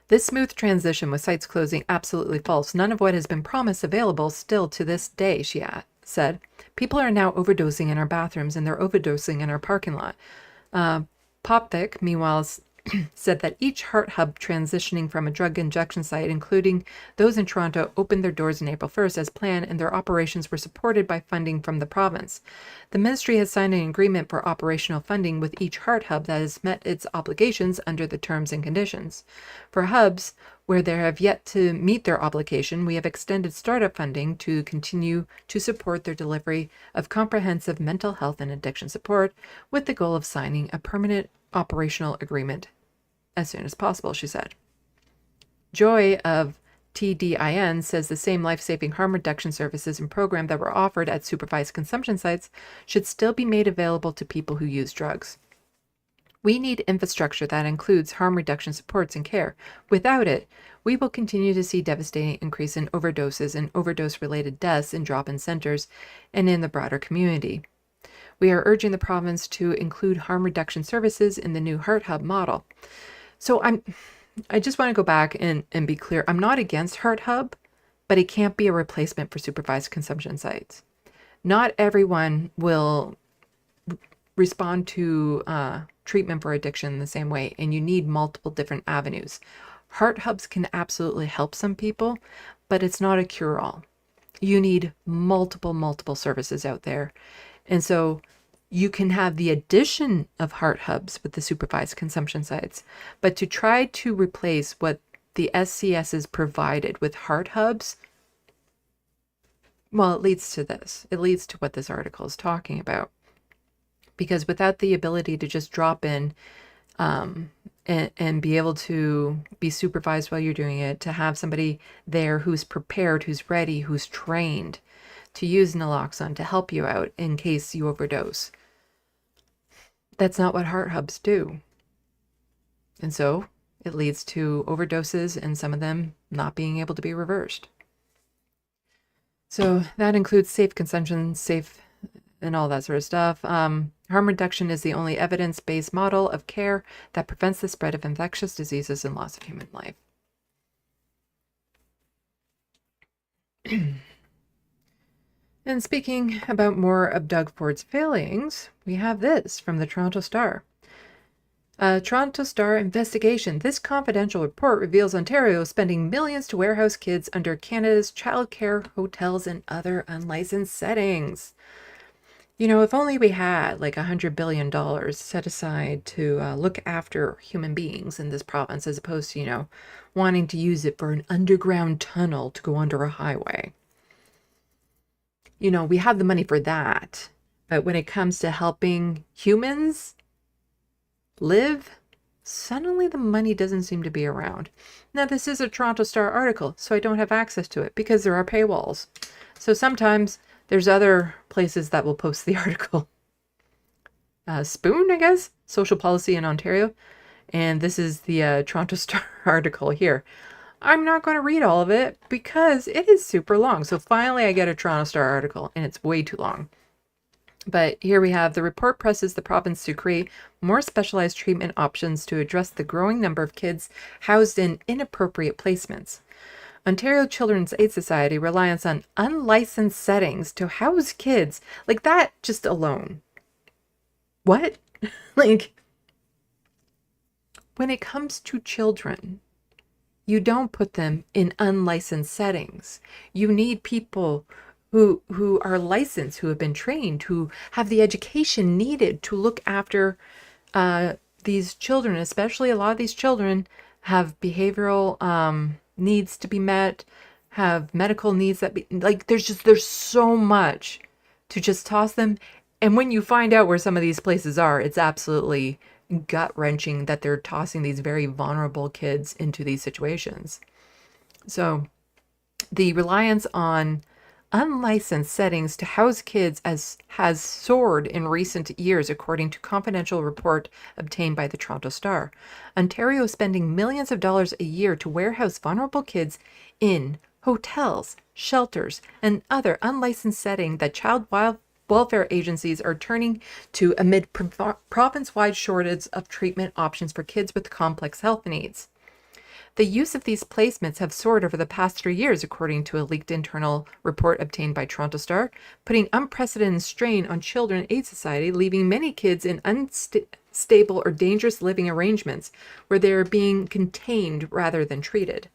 This smooth transition with sites closing absolutely false. None of what has been promised available still to this day, she said. People are now overdosing in our bathrooms and they're overdosing in our parking lot. Popvik, meanwhile, said that each heart hub transitioning from a drug injection site, including those in Toronto, opened their doors on April 1st as planned, and their operations were supported by funding from the province. The ministry has signed an agreement for operational funding with each heart hub that has met its obligations under the terms and conditions. For hubs where they have yet to meet their obligation, we have extended startup funding to continue to support their delivery of comprehensive mental health and addiction support, with the goal of signing a permanent operational agreement as soon as possible, she said. Joy of TDIN says the same life-saving harm reduction services and program that were offered at supervised consumption sites should still be made available to people who use drugs. We need infrastructure that includes harm reduction supports and care. Without it, we will continue to see devastating increase in overdoses and overdose-related deaths in drop-in centers and in the broader community. We are urging the province to include harm reduction services in the new Heart Hub model. So I just want to go back and be clear. I'm not against Heart Hub, but it can't be a replacement for supervised consumption sites. Not everyone will respond to treatment for addiction the same way, and you need multiple different avenues. Heart Hubs can absolutely help some people, but it's not a cure-all. You need multiple services out there. And so you can have the addition of heart hubs with the supervised consumption sites, but to try to replace what the SCSs provided with heart hubs, well, it leads to this. It leads to what this article is talking about. Because without the ability to just drop in and be able to be supervised while you're doing it, to have somebody there who's prepared, who's ready, who's trained to use naloxone to help you out in case you overdose. That's not what heart hubs do. And so it leads to overdoses and some of them not being able to be reversed. So that includes safe consumption, safe and all that sort of stuff. Harm reduction is the only evidence-based model of care that prevents the spread of infectious diseases and loss of human life. And speaking about more of Doug Ford's failings, we have this from the Toronto Star. Toronto Star investigation. This confidential report reveals Ontario spending millions to warehouse kids under Canada's childcare, hotels, and other unlicensed settings. You know, if only we had like $100 billion set aside to look after human beings in this province, as opposed to, you know, wanting to use it for an underground tunnel to go under a highway. You know, we have the money for that. But when it comes to helping humans live, suddenly the money doesn't seem to be around. Now, this is a Toronto Star article, so I don't have access to it because there are paywalls. So sometimes there's other places that will post the article. Spoon, I guess, Social Policy in Ontario. And this is the Toronto Star article here. I'm not going to read all of it because it is super long. So finally I get a Toronto Star article and it's way too long. But here we have the report presses the province to create more specialized treatment options to address the growing number of kids housed in inappropriate placements. Ontario Children's Aid Society reliance on unlicensed settings to house kids. Like that just alone. What? Like, when it comes to children, you don't put them in unlicensed settings. You need people who are licensed, who have been trained, who have the education needed to look after these children. Especially a lot of these children have behavioral needs to be met, have medical needs that be like, there's so much to just toss them. And when you find out where some of these places are, it's absolutely gut-wrenching that they're tossing these very vulnerable kids into these situations. So the reliance on unlicensed settings to house kids has soared in recent years, according to confidential report obtained by the Toronto Star. Ontario is spending millions of dollars a year to warehouse vulnerable kids in hotels, shelters, and other unlicensed settings that child welfare agencies are turning to amid province-wide shortage of treatment options for kids with complex health needs. The use of these placements have soared over the past 3 years, according to a leaked internal report obtained by Toronto Star, putting unprecedented strain on Children's Aid Society, leaving many kids in unstable, or dangerous living arrangements where they are being contained rather than treated.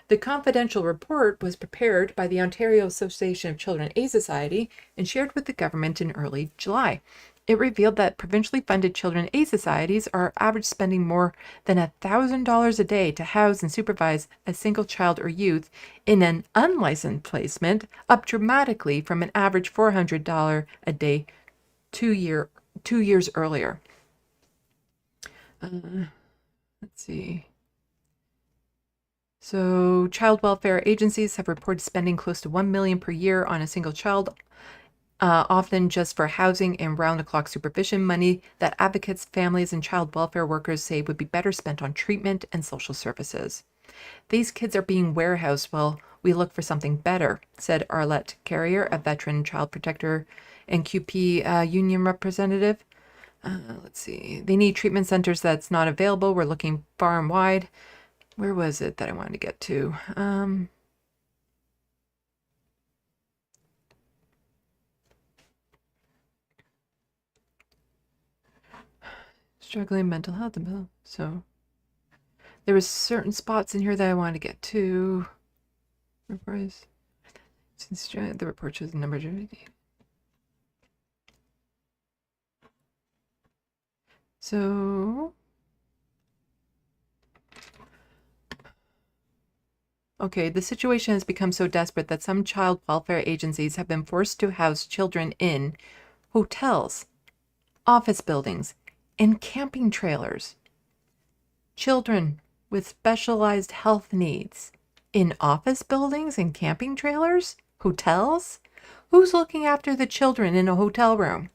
The confidential report was prepared by the Ontario Association of Children Aid Society and shared with the government in early July. It revealed that provincially funded children aid societies are average spending more than $1,000 a day to house and supervise a single child or youth in an unlicensed placement, up dramatically from an average $400 a day 2 years earlier. Let's see. So child welfare agencies have reported spending close to $1 million per year on a single child, often just for housing and round-the-clock supervision, money that advocates, families, and child welfare workers say would be better spent on treatment and social services. These kids are being warehoused while we look for something better, said Arlette Carrier, a veteran child protector and QP union representative. Let's see. They need treatment centers that's not available. We're looking far and wide. Where was it that I wanted to get to? Struggling mental health. So there was certain spots in here that I wanted to get to. Since the report shows the number of So okay, the situation has become so desperate that some child welfare agencies have been forced to house children in hotels, office buildings, and camping trailers. Children with specialized health needs in office buildings and camping trailers? Hotels? Who's looking after the children in a hotel room?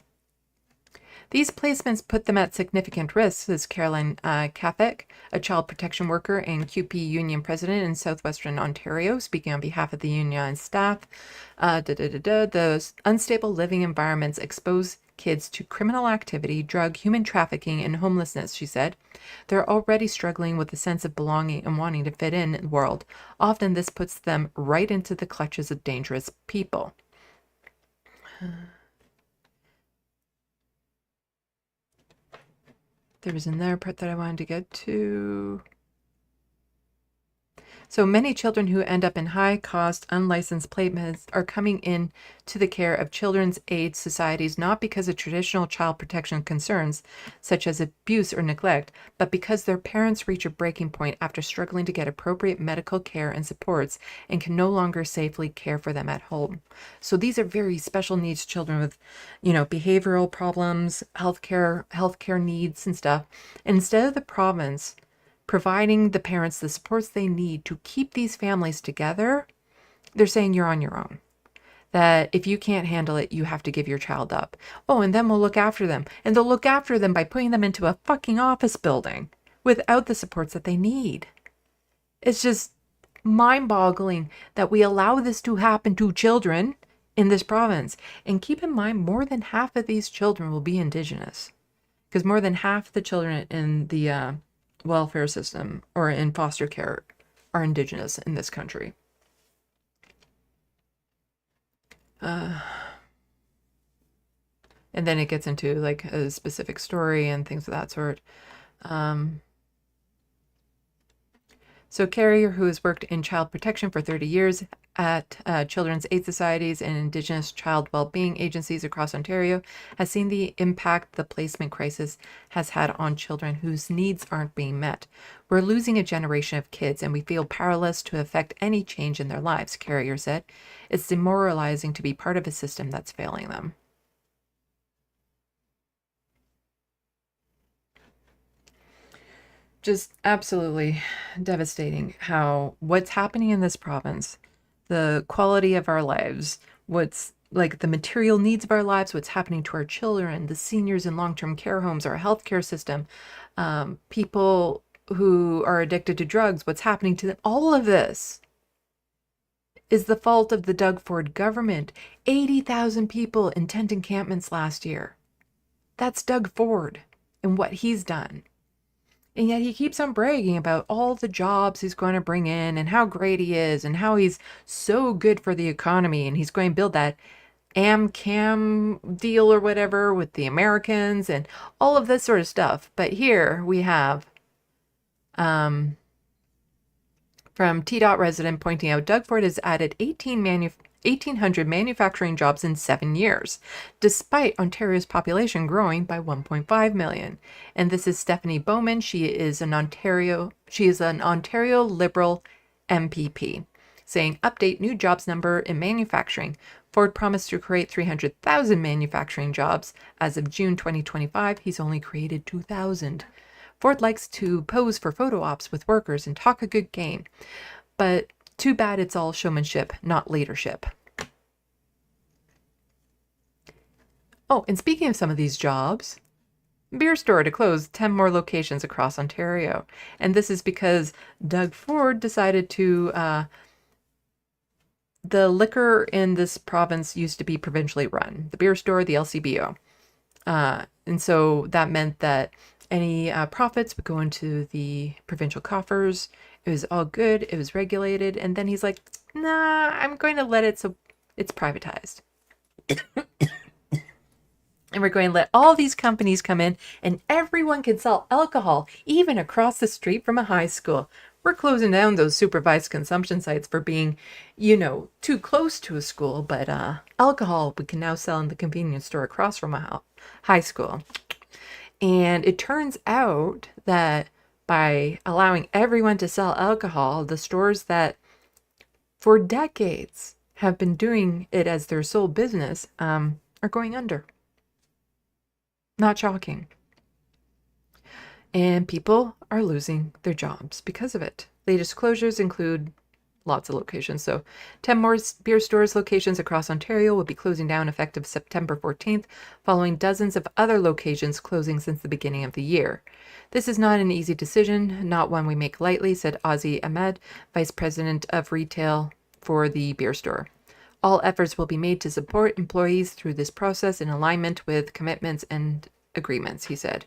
These placements put them at significant risk, says Caroline Kafek, a child protection worker and QP union president in southwestern Ontario, speaking on behalf of the union and staff. The unstable living environments expose kids to criminal activity, drug, human trafficking, and homelessness, she said. They're already struggling with a sense of belonging and wanting to fit in the world. Often this puts them right into the clutches of dangerous people. There was another part that I wanted to get to. So many children who end up in high-cost, unlicensed placements are coming in to the care of children's aid societies not because of traditional child protection concerns, such as abuse or neglect, but because their parents reach a breaking point after struggling to get appropriate medical care and supports and can no longer safely care for them at home. So these are very special needs children with, behavioral problems, healthcare needs and stuff. And instead of the province providing the parents the supports they need to keep these families together, they're saying you're on your own. That if you can't handle it, you have to give your child up. Oh, and then we'll look after them. And they'll look after them by putting them into a fucking office building without the supports that they need. It's just mind-boggling that we allow this to happen to children in this province. And keep in mind, more than half of these children will be Indigenous. Because more than half the children in the welfare system or in foster care are Indigenous in this country. And then it gets into like a specific story and things of that sort. So Carrier, who has worked in child protection for 30 years at children's aid societies and Indigenous child well-being agencies across Ontario, has seen the impact the placement crisis has had on children whose needs aren't being met. We're losing a generation of kids and we feel powerless to affect any change in their lives, Carrier said. It's demoralizing to be part of a system that's failing them. Just absolutely devastating how what's happening in this province, the quality of our lives, what's like the material needs of our lives, what's happening to our children, the seniors in long-term care homes, our healthcare system, people who are addicted to drugs, what's happening to them, all of this is the fault of the Doug Ford government. 80,000 people in tent encampments last year. That's Doug Ford and what he's done. And yet he keeps on bragging about all the jobs he's going to bring in and how great he is and how he's so good for the economy and he's going to build that. AmCam deal or whatever with the Americans and all of this sort of stuff. But here we have from T-Dot resident pointing out Doug Ford has added 1,800 manufacturing jobs in 7 years, despite Ontario's population growing by 1.5 million. And this is Stephanie Bowman. She is an Ontario Liberal MPP, saying update new jobs number in manufacturing. Ford promised to create 300,000 manufacturing jobs. As of June 2025, he's only created 2,000. Ford likes to pose for photo ops with workers and talk a good game. But too bad it's all showmanship, not leadership. Oh, and speaking of some of these jobs, beer store to close 10 more locations across Ontario. And this is because Doug Ford decided to... the liquor in this province used to be provincially run. The beer store, the LCBO. And so that meant that any profits would go into the provincial coffers. It was all good. It was regulated. And then he's like, nah, I'm going to let it so it's privatized. And we're going to let all these companies come in and everyone can sell alcohol, even across the street from a high school. We're closing down those supervised consumption sites for being, too close to a school. But alcohol we can now sell in the convenience store across from a high school. And it turns out that by allowing everyone to sell alcohol, the stores that for decades have been doing it as their sole business are going under. Not shocking. And people are losing their jobs because of it. Latest closures include lots of locations. So 10 more beer stores locations across Ontario will be closing down effective September 14th, following dozens of other locations closing since the beginning of the year. This is not an easy decision, not one we make lightly, said Ozzy Ahmed, Vice President of Retail for the beer store. All efforts will be made to support employees through this process in alignment with commitments and agreements, he said.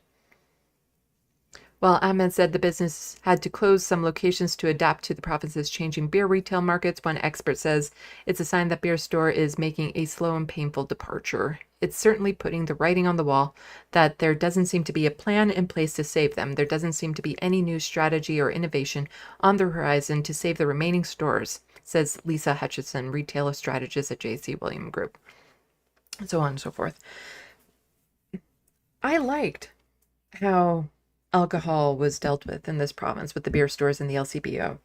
Well, Ahmed said the business had to close some locations to adapt to the province's changing beer retail markets. One expert says it's a sign that beer store is making a slow and painful departure. It's certainly putting the writing on the wall that there doesn't seem to be a plan in place to save them. There doesn't seem to be any new strategy or innovation on the horizon to save the remaining stores, says Lisa Hutchison, retail strategist at JC William Group, and so on and so forth. I liked how alcohol was dealt with in this province with the beer stores and the LCBO,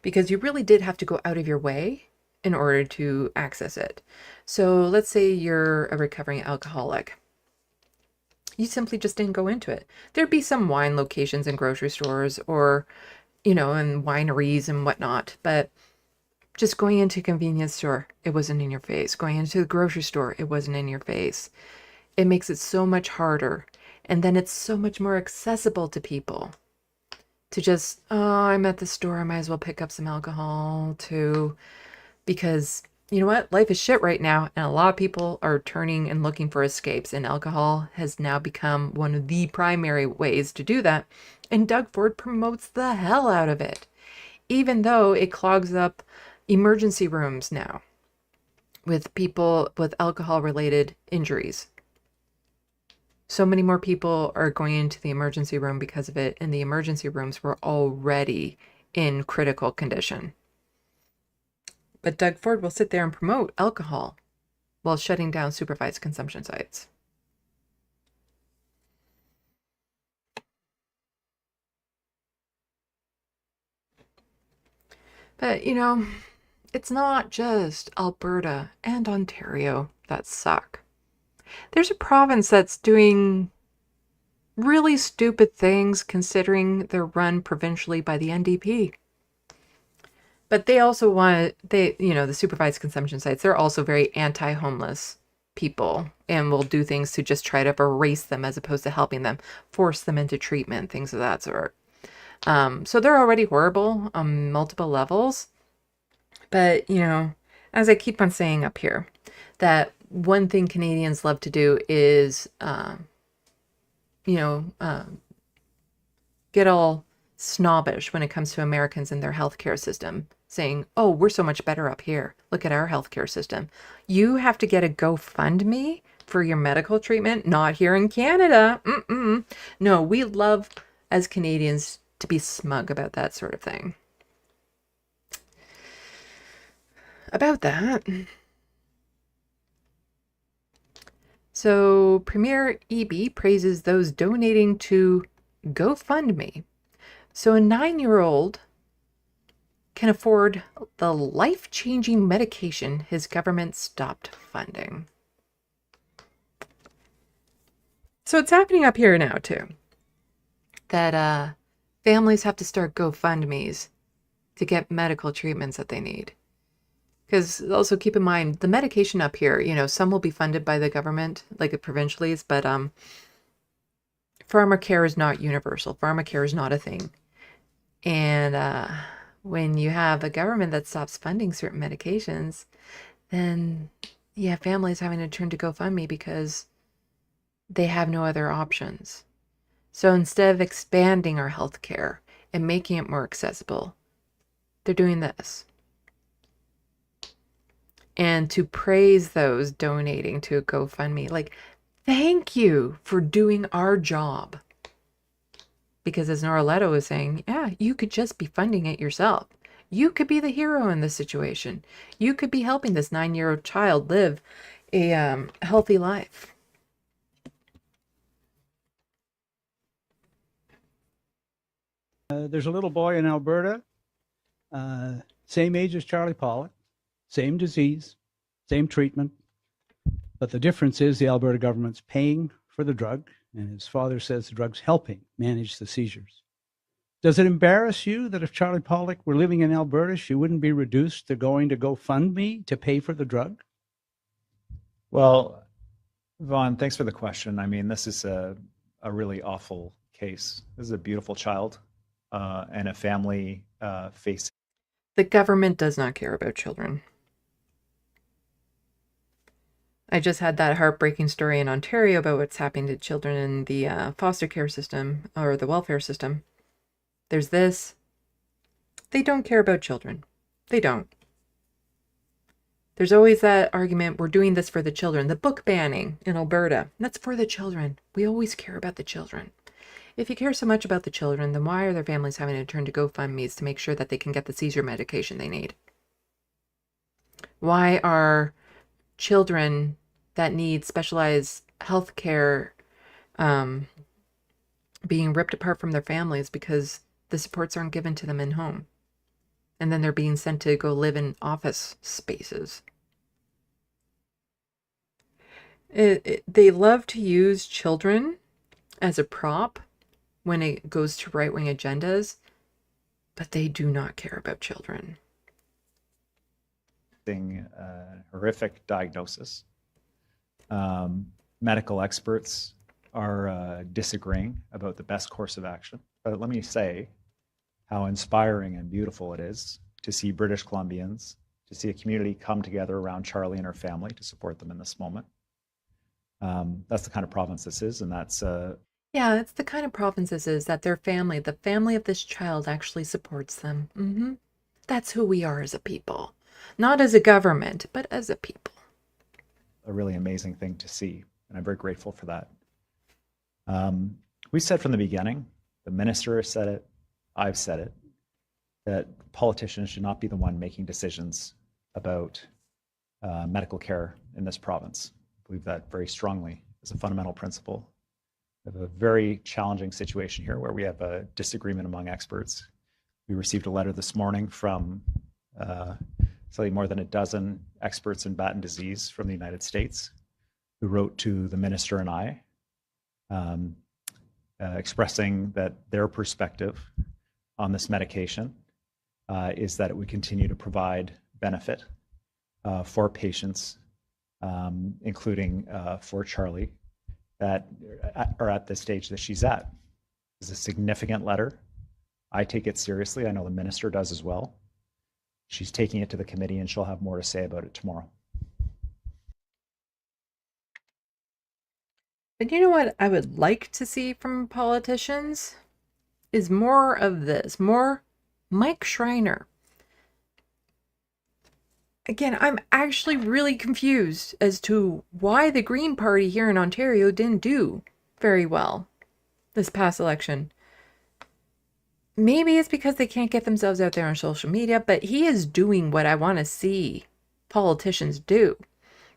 because you really did have to go out of your way in order to access it. So let's say you're a recovering alcoholic. You simply just didn't go into it. There'd be some wine locations in grocery stores or, in wineries and whatnot, but just going into a convenience store, it wasn't in your face. Going into the grocery store, it wasn't in your face. It makes it so much harder. And then it's so much more accessible to people to just, I'm at the store, I might as well pick up some alcohol too. Because you know what? Life is shit right now. And a lot of people are turning and looking for escapes. And alcohol has now become one of the primary ways to do that. And Doug Ford promotes the hell out of it. Even though it clogs up emergency rooms now with people with alcohol-related injuries. So many more people are going into the emergency room because of it, and the emergency rooms were already in critical condition. But Doug Ford will sit there and promote alcohol while shutting down supervised consumption sites. But, it's not just Alberta and Ontario that suck. There's a province that's doing really stupid things considering they're run provincially by the NDP. But they also the supervised consumption sites, they're also very anti-homeless people and will do things to just try to erase them as opposed to helping them, force them into treatment, things of that sort. So they're already horrible on multiple levels. But, as I keep on saying up here, that one thing Canadians love to do is, get all snobbish when it comes to Americans and their healthcare system, saying, oh, we're so much better up here. Look at our healthcare system. You have to get a GoFundMe for your medical treatment, not here in Canada. No, we love as Canadians to be smug about that sort of thing. About that. So Premier EB praises those donating to GoFundMe. So a 9-year-old can afford the life-changing medication his government stopped funding. So it's happening up here now too, that families have to start GoFundMes to get medical treatments that they need. Because also keep in mind, the medication up here, you know, some will be funded by the government, like the provincials, but pharmacare is not universal. Pharmacare is not a thing. And when you have a government that stops funding certain medications, then you have families having to turn to GoFundMe because they have no other options. So instead of expanding our healthcare and making it more accessible, they're doing this. And to praise those donating to a GoFundMe, like, thank you for doing our job. Because as Nora Leto was saying, yeah, you could just be funding it yourself. You could be the hero in this situation. You could be helping this 9-year-old child live a healthy life. There's a little boy in Alberta, same age as Charlie Pollock, same disease, same treatment, but the difference is the Alberta government's paying for the drug, and his father says the drug's helping manage the seizures. Does it embarrass you that if Charlie Pollock were living in Alberta, she wouldn't be reduced to going to GoFundMe to pay for the drug? Well, Vaughn, thanks for the question. I mean, this is a really awful case. This is a beautiful child and a family facing. The government does not care about children. I just had that heartbreaking story in Ontario about what's happening to children in the foster care system or the welfare system. There's this. They don't care about children. They don't. There's always that argument, we're doing this for the children. The book banning in Alberta, that's for the children. We always care about the children. If you care so much about the children, then why are their families having to turn to GoFundMes to make sure that they can get the seizure medication they need? Why are children that need specialized health care being ripped apart from their families because the supports aren't given to them in home? And then they're being sent to go live in office spaces. They love to use children as a prop when it goes to right-wing agendas, but they do not care about children. Horrific diagnosis. Medical experts are disagreeing about the best course of action. But let me say how inspiring and beautiful it is to see British Columbians, to see a community come together around Charlie and her family to support them in this moment. That's the kind of province this is, and that's... Yeah, it's the kind of province this is, that their family, the family of this child, actually supports them. That's who we are as a people. Not as a government, but as a people. A really amazing thing to see, and I'm very grateful for that. We said from the beginning, the minister has said it, I've said it, that politicians should not be the one making decisions about medical care in this province. I believe that very strongly as a fundamental principle. We have a very challenging situation here where we have a disagreement among experts. We received a letter this morning from slightly more than a dozen experts in Batten disease from the United States who wrote to the minister and I, expressing that their perspective on this medication is that it would continue to provide benefit for patients, including for Charlie, that are at the stage that she's at. It's a significant letter. I take it seriously. I know the minister does as well. She's taking it to the committee and she'll have more to say about it tomorrow. But you know what I would like to see from politicians? is more of this, more Mike Schreiner. Again, I'm actually really confused as to why the Green Party here in Ontario didn't do very well this past election. Maybe it's because they can't get themselves out there on social media, but he is doing what I want to see politicians do.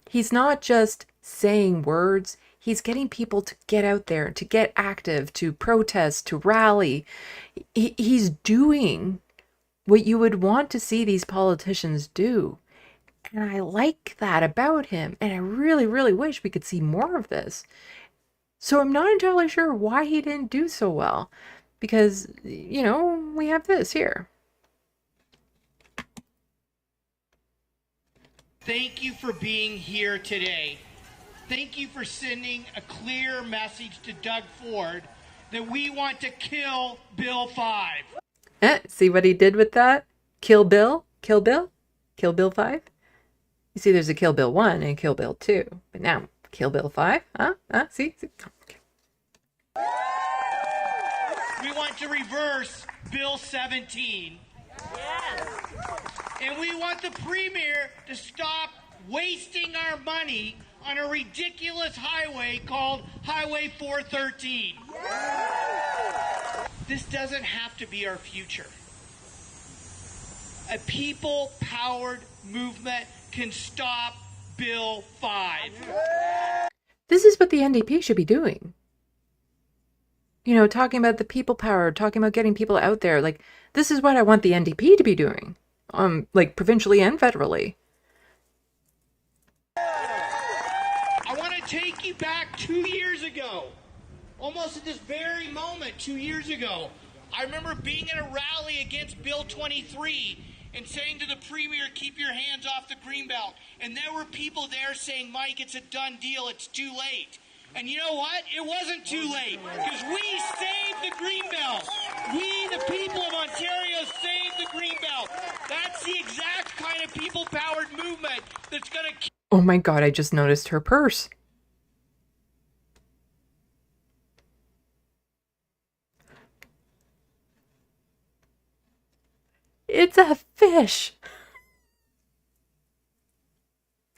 He's not just saying words, he's getting people to get out there, to get active, to protest, to rally. He's doing what you would want to see these politicians do. And I like that about him. And I really, really wish we could see more of this. So I'm not entirely sure why he didn't do so well. Because, you know, we have this here. Thank you for being here today. Thank you for sending a clear message to Doug Ford that we want to kill Bill 5. See what he did with that? Kill Bill? Kill Bill? Kill Bill 5? You see, there's a Kill Bill 1 and Kill Bill 2. But now, Kill Bill 5? Huh? See? Okay. We want to reverse Bill 17. Yes. And we want the Premier to stop wasting our money on a ridiculous highway called Highway 413. Yes. This doesn't have to be our future. A people-powered movement can stop Bill 5. This is what the NDP should be doing. You know, talking about the people power, talking about getting people out there. Like, this is what I want the NDP to be doing. Like, provincially and federally. I want to take you back 2 years ago. Almost at this very moment, 2 years ago. I remember being at a rally against Bill 23 and saying to the Premier, keep your hands off the Greenbelt. And there were people there saying, Mike, it's a done deal, it's too late. And you know what? It wasn't too late, because we saved the Greenbelt. We, the people of Ontario, saved the Greenbelt. That's the exact kind of people-powered movement that's going to... Oh my God, I just noticed her purse. It's a fish.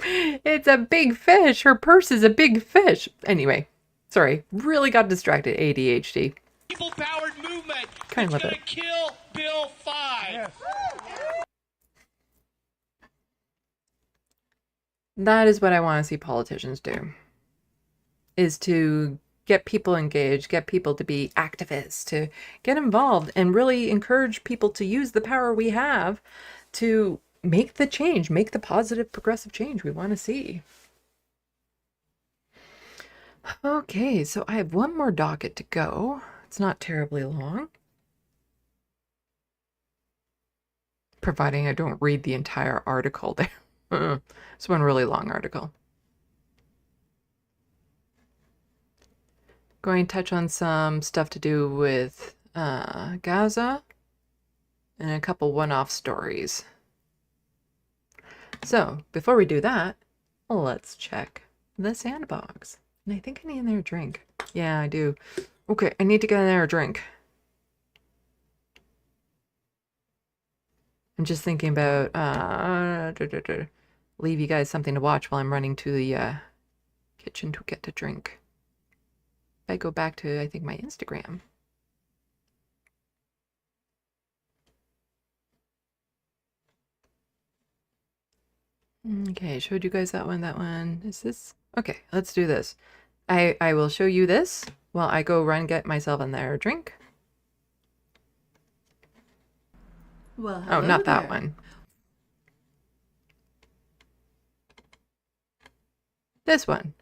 It's a big fish. Her purse is a big fish. Anyway, sorry. Really got distracted. ADHD. People-powered movement kind that's of going to kill Bill 5. Yes. That is what I want to see politicians do. Is to get people engaged, get people to be activists, to get involved, and really encourage people to use the power we have to make the change, make the positive, progressive change we want to see. Okay, so I have one more docket to go. It's not terribly long. Providing I don't read the entire article there. It's one really long article. Going to touch on some stuff to do with Gaza and a couple one-off stories. So, before we do that, let's check the SandBox. And I think I need another drink. Yeah, I do. Okay, I need to get another drink. I'm just thinking about leave you guys something to watch while I'm running to the kitchen to get a drink. If I go back to, I think, my Instagram. Okay, I showed you guys that one. That one. Is this? Okay, let's do this. I will show you this while I go run get myself another drink. Well, oh, not that one. This one.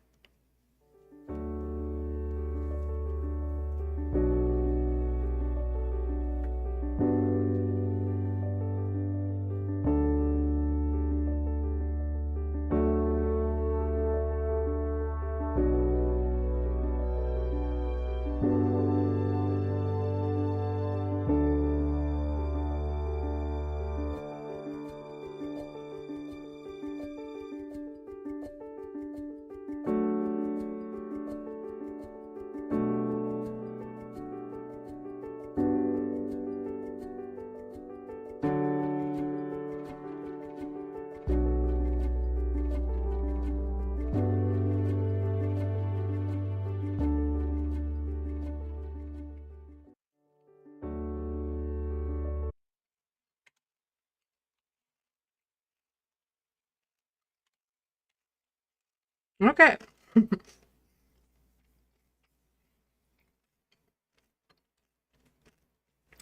Okay.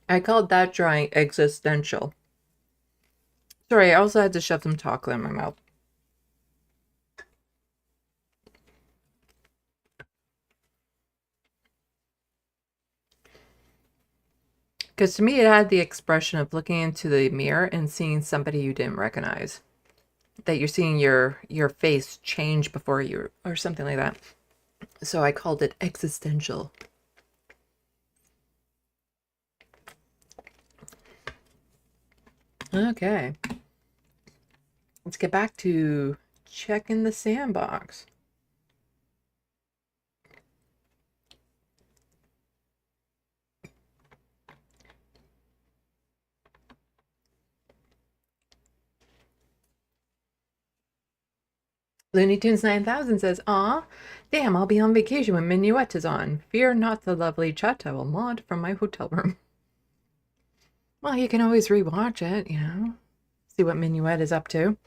I called that drawing existential. Sorry, I also had to shove some chocolate in my mouth. Because to me, it had the expression of looking into the mirror and seeing somebody you didn't recognize. That you're seeing your face change before you, or something like that. So I called it existential. Okay. Let's get back to checking the sandbox. Looney Tunes 9000 says, "Aw, damn, I'll be on vacation when Minuet is on. Fear not the lovely chat I will mod from my hotel room." Well, you can always rewatch it, you know. See what Minuet is up to.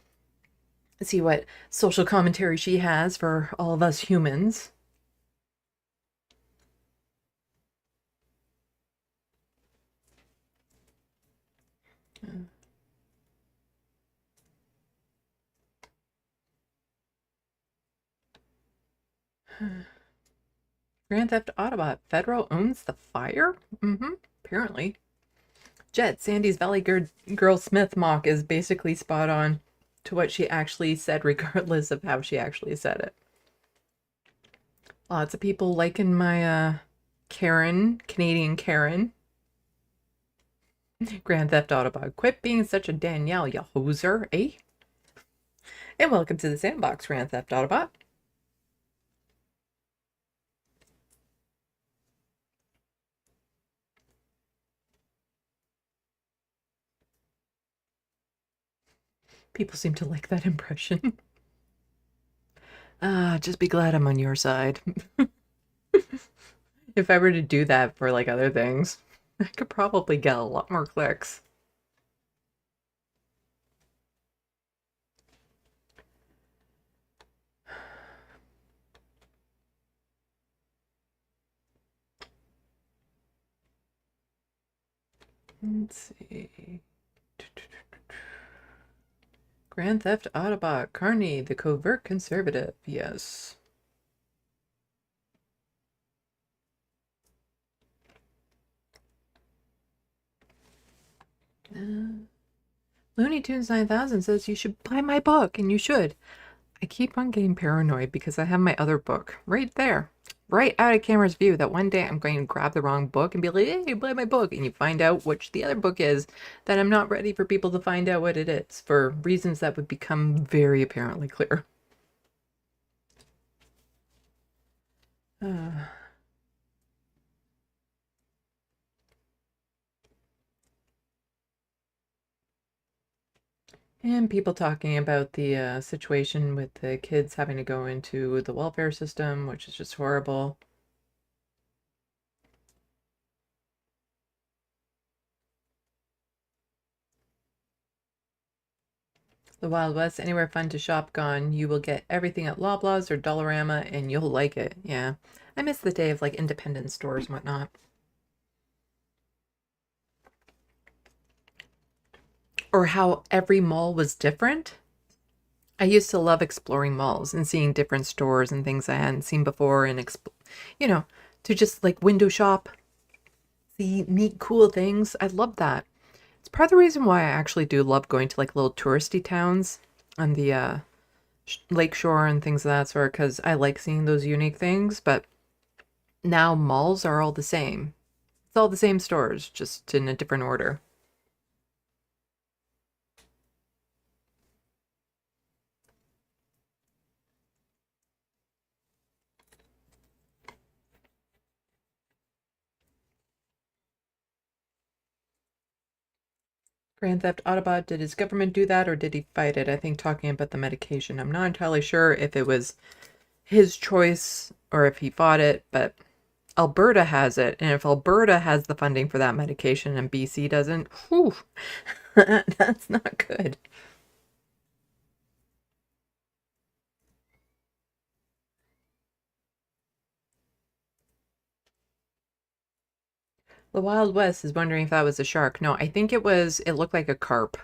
See what social commentary she has for all of us humans. Grand Theft Autobot. Federal owns the fire? Apparently. Jet, Sandy's Valley Girl Smith mock is basically spot on to what she actually said, regardless of how she actually said it. Lots of people liking my Karen, Canadian Karen. Grand Theft Autobot. Quit being such a Danielle, you hoser, eh? And welcome to the sandbox, Grand Theft Autobot. People seem to like that impression. Just be glad I'm on your side. If I were to do that for like other things, I could probably get a lot more clicks. Let's see. Grand Theft Autobot. Carney, the covert conservative. Yes. Looney Tunes 9000 says you should buy my book, and you should. I keep on getting paranoid because I have my other book right there, right out of camera's view, that one day I'm going to grab the wrong book and be like, hey, buy my book, and you find out which the other book is, that I'm not ready for people to find out what it is, for reasons that would become very apparently clear. And people talking about the situation with the kids having to go into the welfare system, which is just horrible. The Wild West, anywhere fun to shop gone. You will get everything at Loblaws or Dollarama, and you'll like it. Yeah, I miss the day of like independent stores and whatnot. Or how every mall was different. I used to love exploring malls and seeing different stores and things I hadn't seen before, and you know, to just like window shop, see neat, cool things. I love that. It's part of the reason why I actually do love going to like little touristy towns on the lake shore and things of that sort, because I like seeing those unique things. But now malls are all the same. It's all the same stores, just in a different order. Grand Theft Autobot, did his government do that or did he fight it? I think talking about the medication. I'm not entirely sure if it was his choice or if he fought it, but Alberta has it. And if Alberta has the funding for that medication and BC doesn't, whew, that's not good. The Wild West is wondering if that was a shark. No, I think it looked like a carp.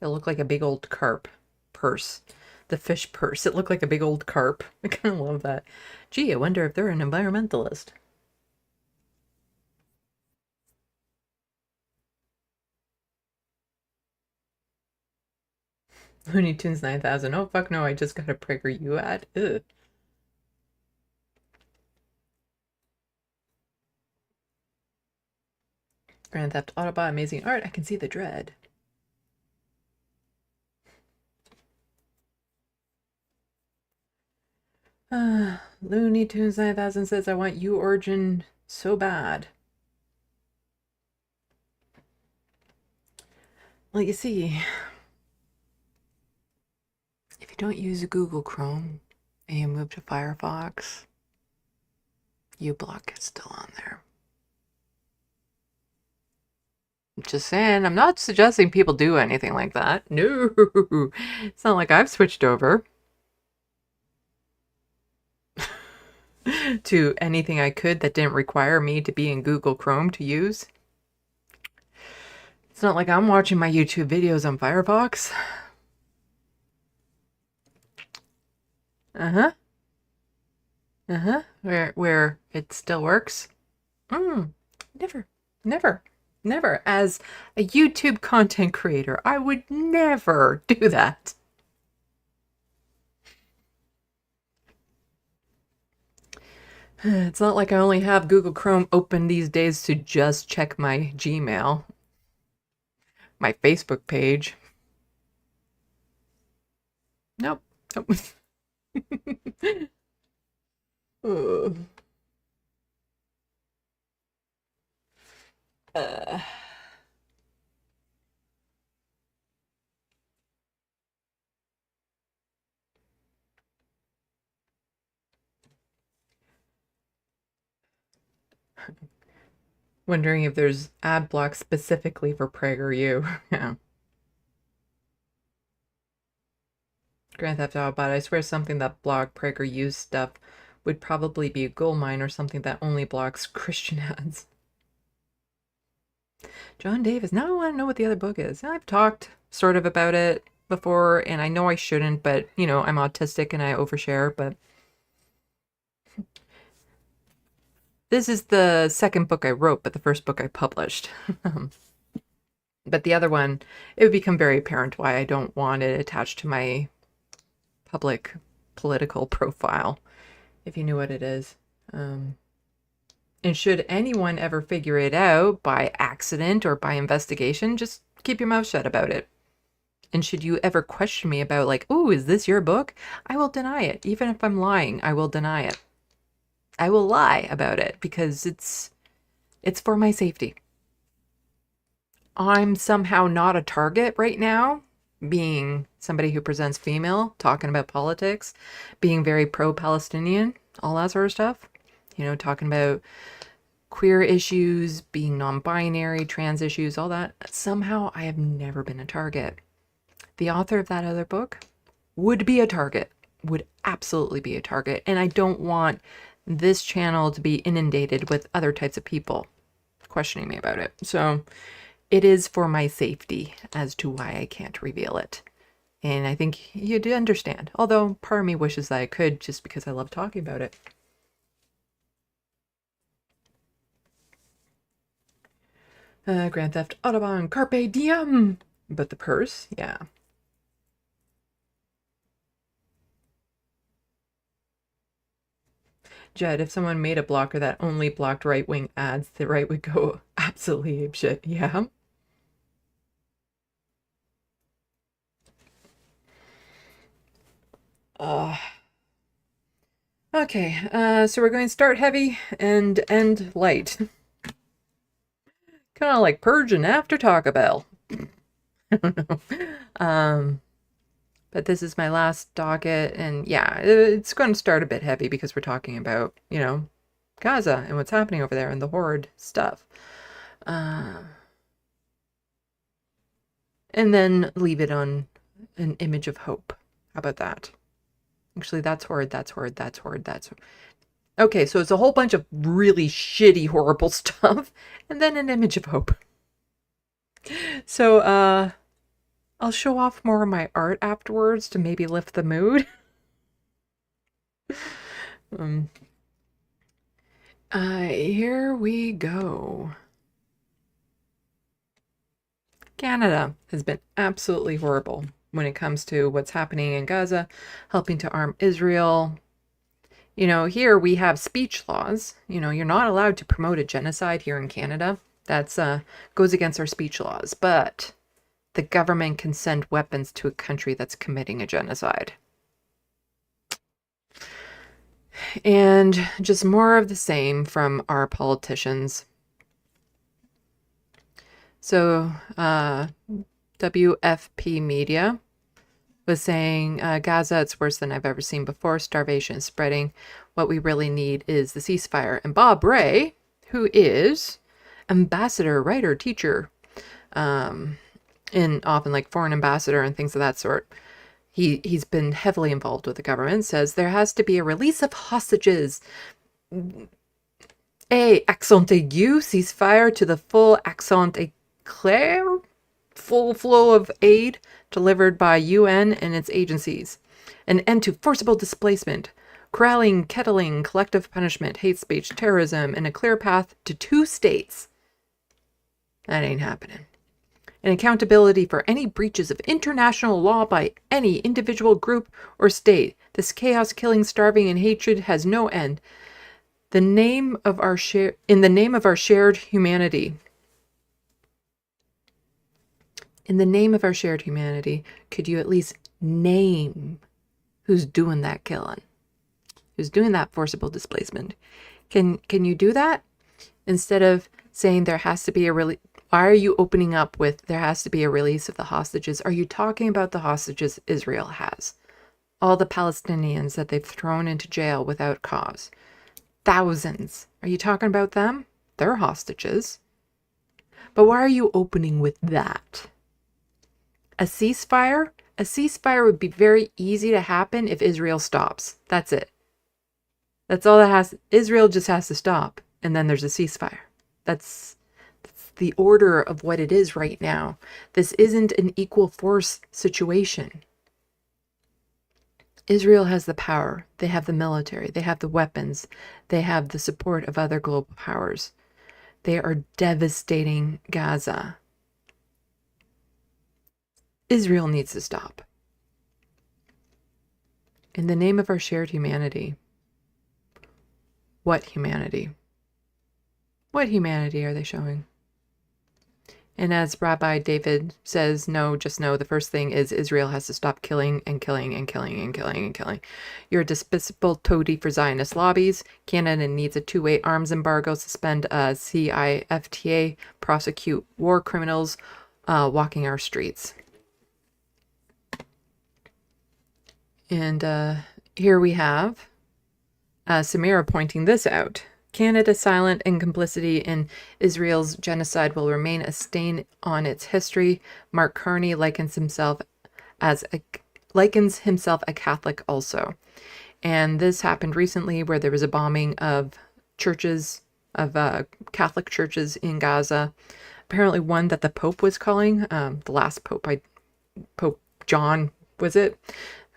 It looked like a big old carp purse. The fish purse. It looked like a big old carp. I kind of love that. Gee, I wonder if they're an environmentalist. Looney Tunes 9000. Oh, fuck no, I just got a PragerU ad. Ugh. Grand Theft Autobot, amazing art. I can see the dread. Looney Tunes 9000 says, I want you origin so bad. Well, you see, if you don't use Google Chrome and you move to Firefox, uBlock is still on there. I'm just saying, I'm not suggesting people do anything like that. No, it's not like I've switched over to anything I could that didn't require me to be in Google Chrome to use. It's not like I'm watching my YouTube videos on Firefox. Where it still works. Never. As a YouTube content creator, I would never do that. It's not like I only have Google Chrome open these days to just check my Gmail, my Facebook page. Nope. Wondering if there's ad blocks specifically for PragerU. Yeah. Grand Theft Auto, but I swear something that blocked PragerU stuff would probably be a gold mine or something that only blocks Christian ads. John Davis. Now I want to know what the other book is. I've talked sort of about it before, and I know I shouldn't, but, you know, I'm autistic and I overshare, but this is the second book I wrote, but the first book I published. But the other one, it would become very apparent why I don't want it attached to my public political profile, if you knew what it is. And should anyone ever figure it out by accident or by investigation, just keep your mouth shut about it. And should you ever question me about, like, oh, is this your book? I will deny it. Even if I'm lying, I will deny it. I will lie about it because it's for my safety. I'm somehow not a target right now, being somebody who presents female, talking about politics, being very pro-Palestinian, all that sort of stuff. You know, talking about queer issues, being non-binary, trans issues, all that. Somehow I have never been a target. The author of that other book would be a target, would absolutely be a target. And I don't want this channel to be inundated with other types of people questioning me about it. So it is for my safety as to why I can't reveal it. And I think you do understand. Although part of me wishes that I could, just because I love talking about it. Grand Theft Autobahn, Carpe Diem. But the purse, yeah. Jed, if someone made a blocker that only blocked right-wing ads, the right would go absolutely apeshit. Yeah. Okay, so we're going to start heavy and end light. Kind of like Purge and after Taco Bell. I don't know. But this is my last docket, and yeah, it's going to start a bit heavy because we're talking about, you know, Gaza and what's happening over there and the horde stuff. And then leave it on an image of hope. How about that? Actually, that's horde, that's horde, that's horde, that's horde. Okay, so it's a whole bunch of really shitty, horrible stuff, and then an image of hope. So, I'll show off more of my art afterwards to maybe lift the mood. Here we go. Canada has been absolutely horrible when it comes to what's happening in Gaza, helping to arm Israel. You know, here we have speech laws. You know, you're not allowed to promote a genocide here in Canada. That's goes against our speech laws. But the government can send weapons to a country that's committing a genocide. And just more of the same from our politicians. So, WFP Media was saying, Gaza, it's worse than I've ever seen before. Starvation is spreading. What we really need is the ceasefire. And Bob Ray, who is ambassador, writer, teacher, in often like foreign ambassador and things of that sort, he's been heavily involved with the government, says there has to be a release of hostages. Accent aigu, ceasefire to the full accent éclair, full flow of aid delivered by UN and its agencies. An end to forcible displacement, corralling, kettling, collective punishment, hate speech, terrorism, and a clear path to 2 states. That ain't happening. And accountability for any breaches of international law by any individual group or state. This chaos, killing, starving, and hatred has no end. In the name of our shared humanity. In the name of our shared humanity, could you at least name who's doing that killing? Who's doing that forcible displacement? Can you do that? Instead of saying there has to be a release, why are you opening up with there has to be a release of the hostages? Are you talking about the hostages Israel has? All the Palestinians that they've thrown into jail without cause. Thousands. Are you talking about them? They're hostages. But why are you opening with that? A ceasefire? A ceasefire would be very easy to happen if Israel stops. That's it. That's all that has. Israel just has to stop, and then there's a ceasefire. That's the order of what it is right now. This isn't an equal force situation. Israel has the power. They have the military. They have the weapons. They have the support of other global powers. They are devastating Gaza. Israel needs to stop. In the name of our shared humanity. What humanity? What humanity are they showing? And as Rabbi David says, no, just know the first thing is Israel has to stop killing and killing and killing and killing and killing. You're a despicable toady for Zionist lobbies. Canada needs a two-way arms embargo, suspend CIFTA, prosecute war criminals walking our streets. And here we have Samira pointing this out. Canada silent and complicity in Israel's genocide will remain a stain on its history. Mark Carney likens himself a Catholic also. And this happened recently where there was a bombing of churches, of Catholic churches in Gaza. Apparently one that the Pope was calling, the last Pope, Pope John, was it?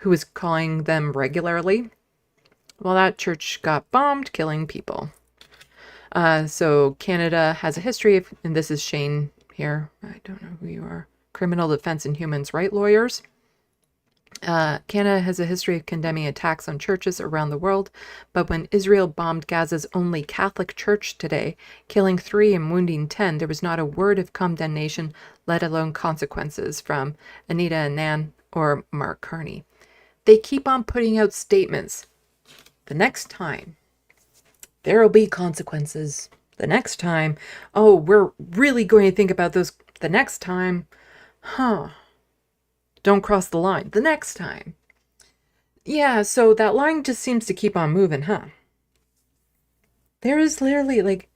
Who was calling them regularly. Well, that church got bombed, killing people. So Canada has a history of, and this is Shane here, I don't know who you are, criminal defense and human rights lawyers. Canada has a history of condemning attacks on churches around the world, but when Israel bombed Gaza's only Catholic church today, killing 3 and wounding 10, there was not a word of condemnation, let alone consequences from Anita Anand or Mark Carney. They keep on putting out statements. The next time, there will be consequences. The next time, oh, we're really going to think about those. The next time, don't cross the line. The next time. Yeah, so that line just seems to keep on moving, huh? There is literally like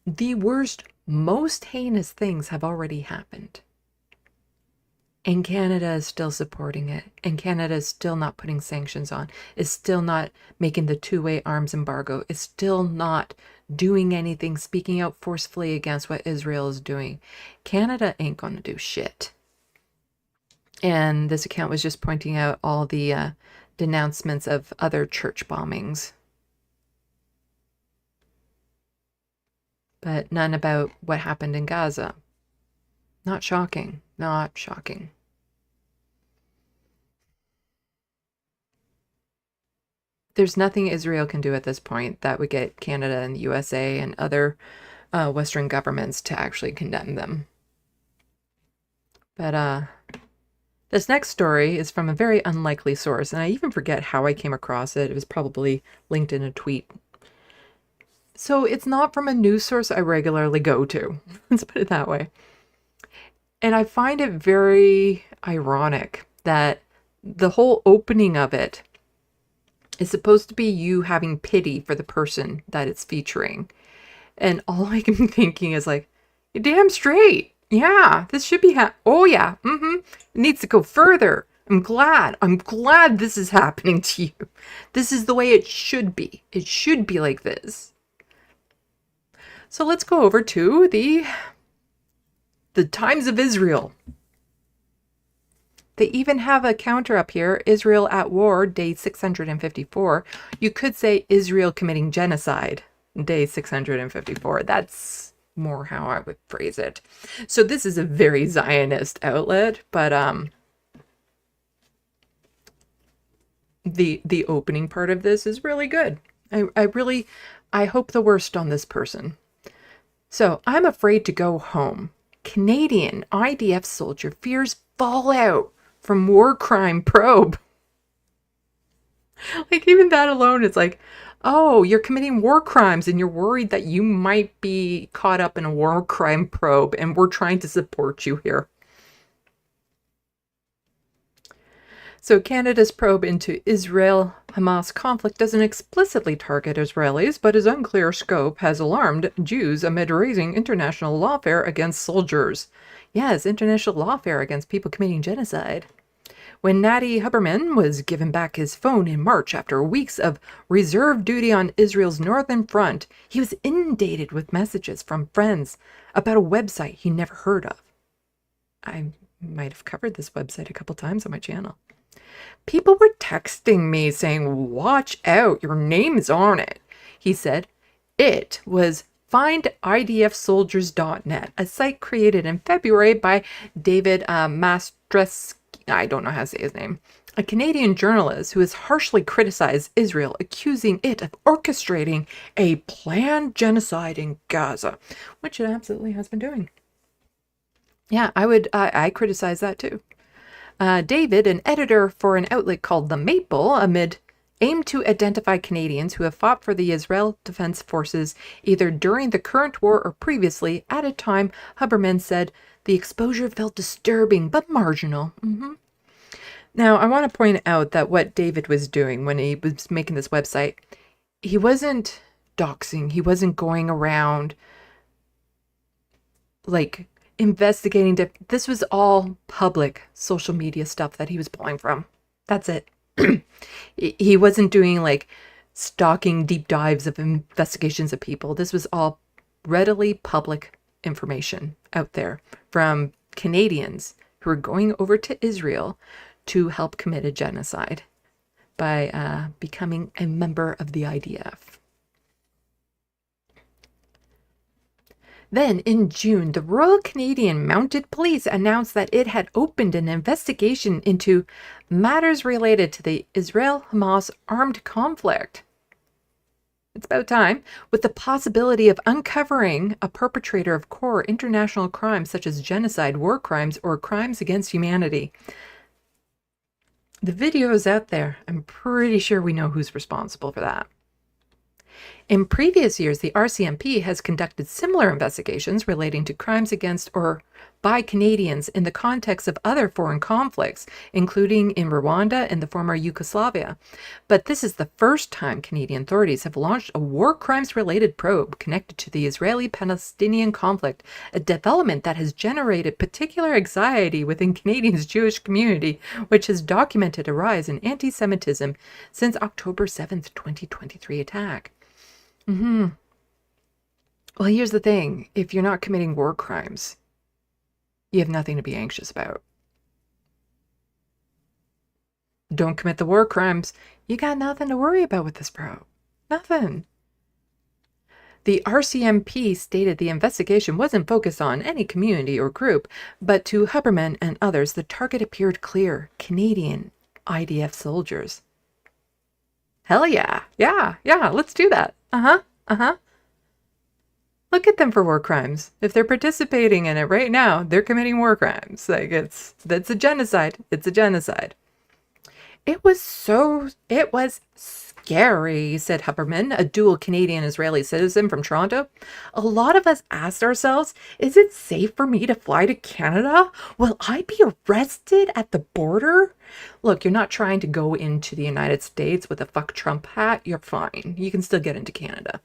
the worst, most heinous things have already happened. And Canada is still supporting it. And Canada is still not putting sanctions on. Is still not making the two-way arms embargo. Is still not doing anything, speaking out forcefully against what Israel is doing. Canada ain't gonna do shit. And this account was just pointing out all the denouncements of other church bombings. But none about what happened in Gaza. Not shocking. Not shocking. There's nothing Israel can do at this point that would get Canada and the USA and other Western governments to actually condemn them. But this next story is from a very unlikely source, and I even forget how I came across it. It was probably linked in a tweet. So it's not from a news source I regularly go to. Let's put it that way. And I find it very ironic that the whole opening of it is supposed to be you having pity for the person that it's featuring. And all I can be thinking is like, you're damn straight. Yeah, this should be, oh yeah, it needs to go further. I'm glad this is happening to you. This is the way it should be. It should be like this. So let's go over to the Times of Israel. They even have a counter up here, Israel at war, day 654. You could say Israel committing genocide, day 654. That's more how I would phrase it. So this is a very Zionist outlet, but the opening part of this is really good. I hope the worst on this person. So, I'm afraid to go home. Canadian IDF soldier fears fallout from war crime probe. Like, even that alone, it's like, oh, you're committing war crimes and you're worried that you might be caught up in a war crime probe, and we're trying to support you here. So Canada's probe into Israel-Hamas conflict doesn't explicitly target Israelis, but its unclear scope has alarmed Jews amid raising international lawfare against soldiers. Yes, international lawfare against people committing genocide. When Nati Huberman was given back his phone in March after weeks of reserve duty on Israel's northern front, he was inundated with messages from friends about a website he never heard of. I might have covered this website a couple times on my channel. People were texting me saying, watch out, your name's on it. He said it was findidfsoldiers.net, a site created in February by David Mastreski, I don't know how to say his name, a Canadian journalist who has harshly criticized Israel, accusing it of orchestrating a planned genocide in Gaza, which it absolutely has been doing. Yeah, I criticize that too. David, an editor for an outlet called The Maple, aimed to identify Canadians who have fought for the Israel Defense Forces either during the current war or previously. At a time, Huberman said the exposure felt disturbing but marginal. Now, I want to point out that what David was doing when he was making this website, he wasn't doxing. He wasn't going around like investigating. This was all public social media stuff that he was pulling from. That's it. He wasn't doing like stalking deep dives of investigations of people. This was all readily public information out there from Canadians who are going over to Israel to help commit a genocide by becoming a member of the IDF. Then, in June, the Royal Canadian Mounted Police announced that it had opened an investigation into matters related to the Israel-Hamas armed conflict. It's about time, with the possibility of uncovering a perpetrator of core international crimes such as genocide, war crimes, or crimes against humanity. The video is out there. I'm pretty sure we know who's responsible for that. In previous years, the RCMP has conducted similar investigations relating to crimes against or by Canadians in the context of other foreign conflicts, including in Rwanda and the former Yugoslavia. But this is the first time Canadian authorities have launched a war crimes-related probe connected to the Israeli-Palestinian conflict, a development that has generated particular anxiety within Canadians' Jewish community, which has documented a rise in anti-Semitism since October 7th, 2023 attack. Well, here's the thing. If you're not committing war crimes, you have nothing to be anxious about. Don't commit the war crimes, you got nothing to worry about with this probe. Nothing. The RCMP stated the investigation wasn't focused on any community or group, but to Huberman and others, the target appeared clear: Canadian IDF soldiers. Hell yeah. Yeah, let's do that. Look at them for war crimes. If they're participating in it right now, they're committing war crimes. Like, that's a genocide. It's a genocide. It was scary, said Huberman, a dual Canadian-Israeli citizen from Toronto. A lot of us asked ourselves, is it safe for me to fly to Canada? Will I be arrested at the border? Look, you're not trying to go into the United States with a fuck Trump hat. You're fine. You can still get into Canada.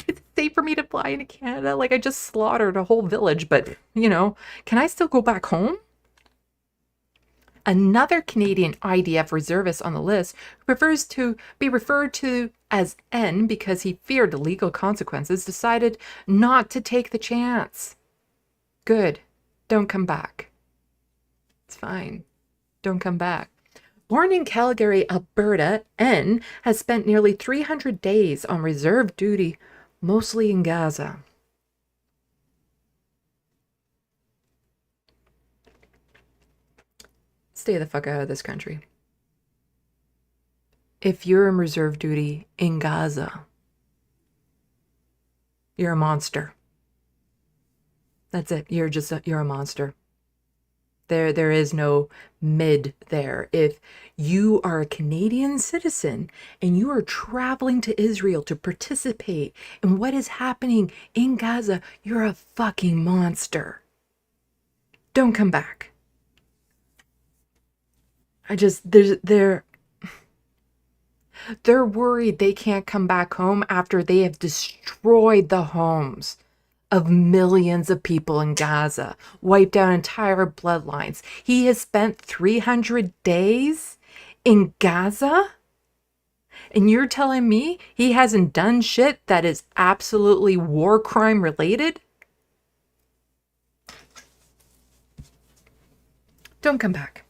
It's safe for me to fly into Canada. Like, I just slaughtered a whole village, but, can I still go back home? Another Canadian IDF reservist on the list, who prefers to be referred to as N because he feared the legal consequences, decided not to take the chance. Good. Don't come back. It's fine. Don't come back. Born in Calgary, Alberta, N has spent nearly 300 days on reserve duty, mostly in Gaza. Stay the fuck out of this country. If you're in reserve duty in Gaza, you're a monster. That's it. You're a monster. There is no mid there. If you are a Canadian citizen and you are traveling to Israel to participate in what is happening in Gaza, you're a fucking monster. Don't come back. They're worried they can't come back home after they have destroyed the homes of millions of people in Gaza, wiped out entire bloodlines. He has spent 300 days in Gaza? And you're telling me he hasn't done shit that is absolutely war crime related? Don't come back.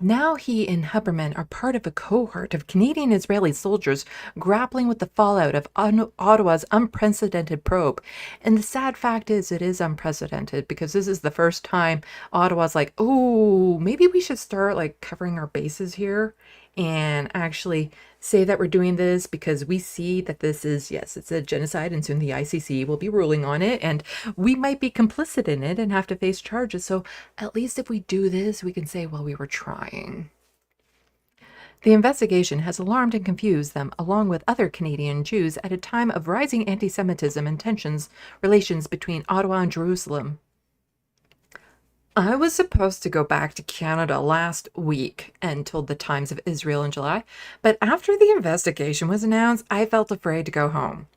Now he and Huberman are part of a cohort of Canadian-Israeli soldiers grappling with the fallout of Ottawa's unprecedented probe. And the sad fact is, it is unprecedented because this is the first time Ottawa's like, oh, maybe we should start like covering our bases here and actually say that we're doing this because we see that this is, yes, it's a genocide and soon the ICC will be ruling on it and we might be complicit in it and have to face charges. So at least if we do this, we can say, well, we were trying. The investigation has alarmed and confused them, along with other Canadian Jews, at a time of rising anti-Semitism and relations between Ottawa and Jerusalem. I was supposed to go back to Canada last week and told the Times of Israel in July, but after the investigation was announced, I felt afraid to go home.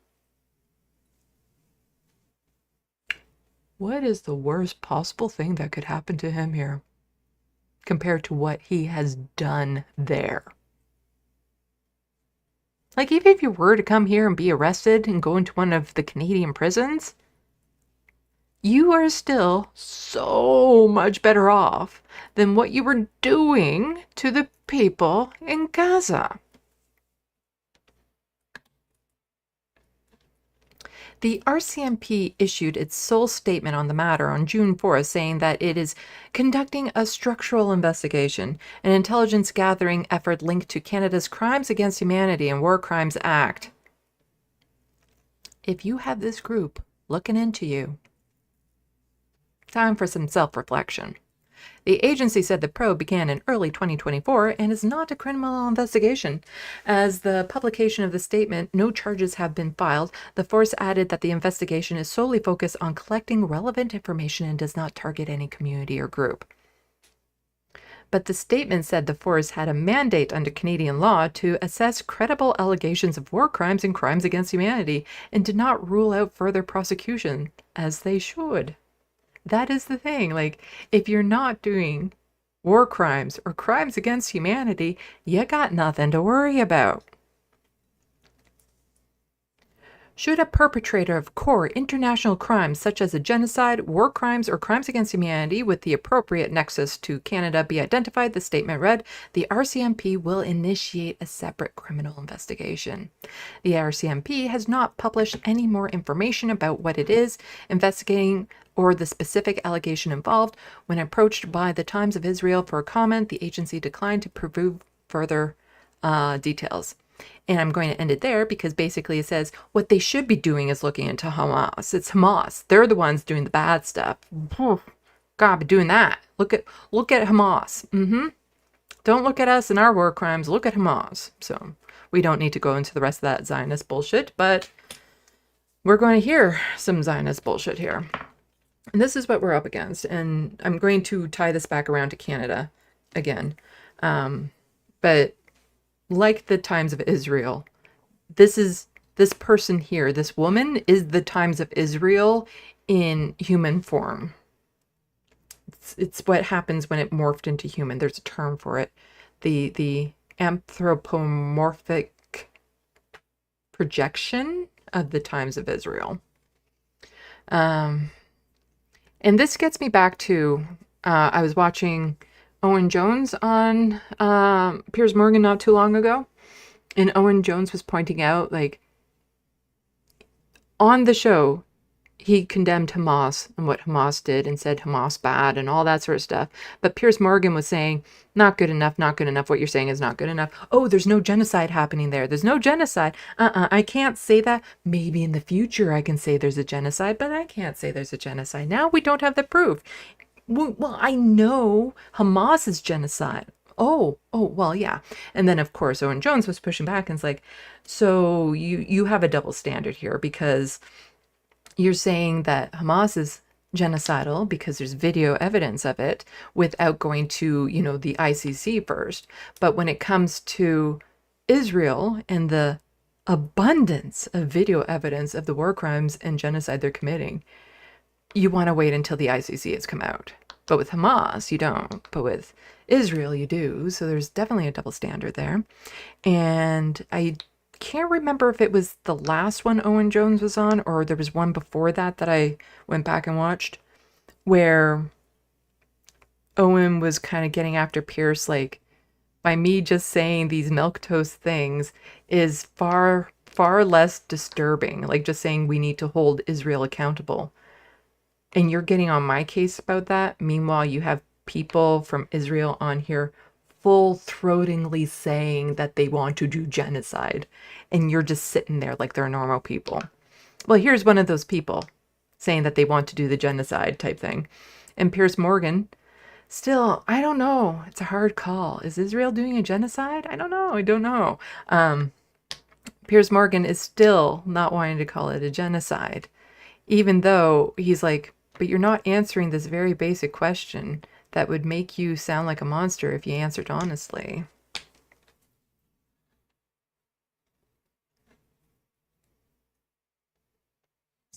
What is the worst possible thing that could happen to him here compared to what he has done there? Like, even if you were to come here and be arrested and go into one of the Canadian prisons, you are still so much better off than what you were doing to the people in Gaza. The RCMP issued its sole statement on the matter on June 4th, saying that it is conducting a structural investigation, an intelligence gathering effort linked to Canada's Crimes Against Humanity and War Crimes Act. If you have this group looking into you, time for some self-reflection. The agency said the probe began in early 2024 and is not a criminal investigation. As the publication of the statement, no charges have been filed. The force added that the investigation is solely focused on collecting relevant information and does not target any community or group. But the statement said the force had a mandate under Canadian law to assess credible allegations of war crimes and crimes against humanity and did not rule out further prosecution, as they should. That is the thing. Like, if you're not doing war crimes or crimes against humanity, you got nothing to worry about. Should a perpetrator of core international crimes such as a genocide, war crimes, or crimes against humanity with the appropriate nexus to Canada be identified, the statement read, the RCMP will initiate a separate criminal investigation. The RCMP has not published any more information about what it is investigating or the specific allegation involved. When approached by the Times of Israel for a comment, the agency declined to provide further details. And I'm going to end it there because basically it says what they should be doing is looking into Hamas. It's Hamas. They're the ones doing the bad stuff. God, be doing that. Look at Hamas. Don't look at us and our war crimes. Look at Hamas. So we don't need to go into the rest of that Zionist bullshit, but we're going to hear some Zionist bullshit here. And this is what we're up against. And I'm going to tie this back around to Canada again. But like the Times of Israel, this person here, this woman is the Times of Israel in human form. It's what happens when it morphed into human. There's a term for it. The anthropomorphic projection of the Times of Israel. And this gets me back to, I was watching Owen Jones on Piers Morgan not too long ago. And Owen Jones was pointing out, like, on the show, he condemned Hamas and what Hamas did and said Hamas bad and all that sort of stuff. But Piers Morgan was saying, not good enough, not good enough. What you're saying is not good enough. Oh, there's no genocide happening there. There's no genocide. I can't say that. Maybe in the future I can say there's a genocide, but I can't say there's a genocide. Now we don't have the proof. Well, I know Hamas is genocide. Oh, well, yeah. And then, of course, Owen Jones was pushing back and it's like, so you have a double standard here because you're saying that Hamas is genocidal because there's video evidence of it without going to, the ICC first. But when it comes to Israel and the abundance of video evidence of the war crimes and genocide they're committing, you want to wait until the ICC has come out. But with Hamas, you don't. But with Israel, you do. So there's definitely a double standard there. And I can't remember if it was the last one Owen Jones was on or there was one before that I went back and watched where Owen was kind of getting after Pierce, like, by me just saying these milquetoast things is far, far less disturbing. Like just saying we need to hold Israel accountable. And you're getting on my case about that. Meanwhile, you have people from Israel on here full-throatingly saying that they want to do genocide. And you're just sitting there like they're normal people. Well, here's one of those people saying that they want to do the genocide type thing. And Piers Morgan, still, I don't know. It's a hard call. Is Israel doing a genocide? I don't know. Piers Morgan is still not wanting to call it a genocide. Even though he's like, but you're not answering this very basic question that would make you sound like a monster if you answered honestly.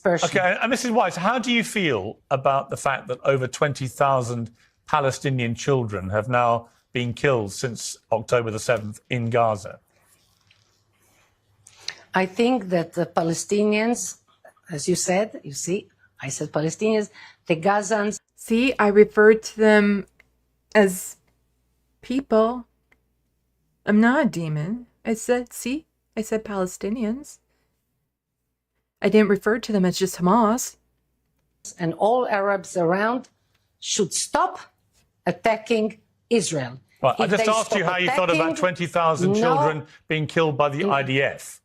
Okay, and Mrs. Weiss, how do you feel about the fact that over 20,000 Palestinian children have now been killed since October the 7th in Gaza? I think that the Palestinians, as you said, I said Palestinians, the Gazans. See, I referred to them as people. I'm not a demon. I said Palestinians. I didn't refer to them as just Hamas. And all Arabs around should stop attacking Israel. Well, I just asked you how you thought about 20,000 children being killed by the IDF.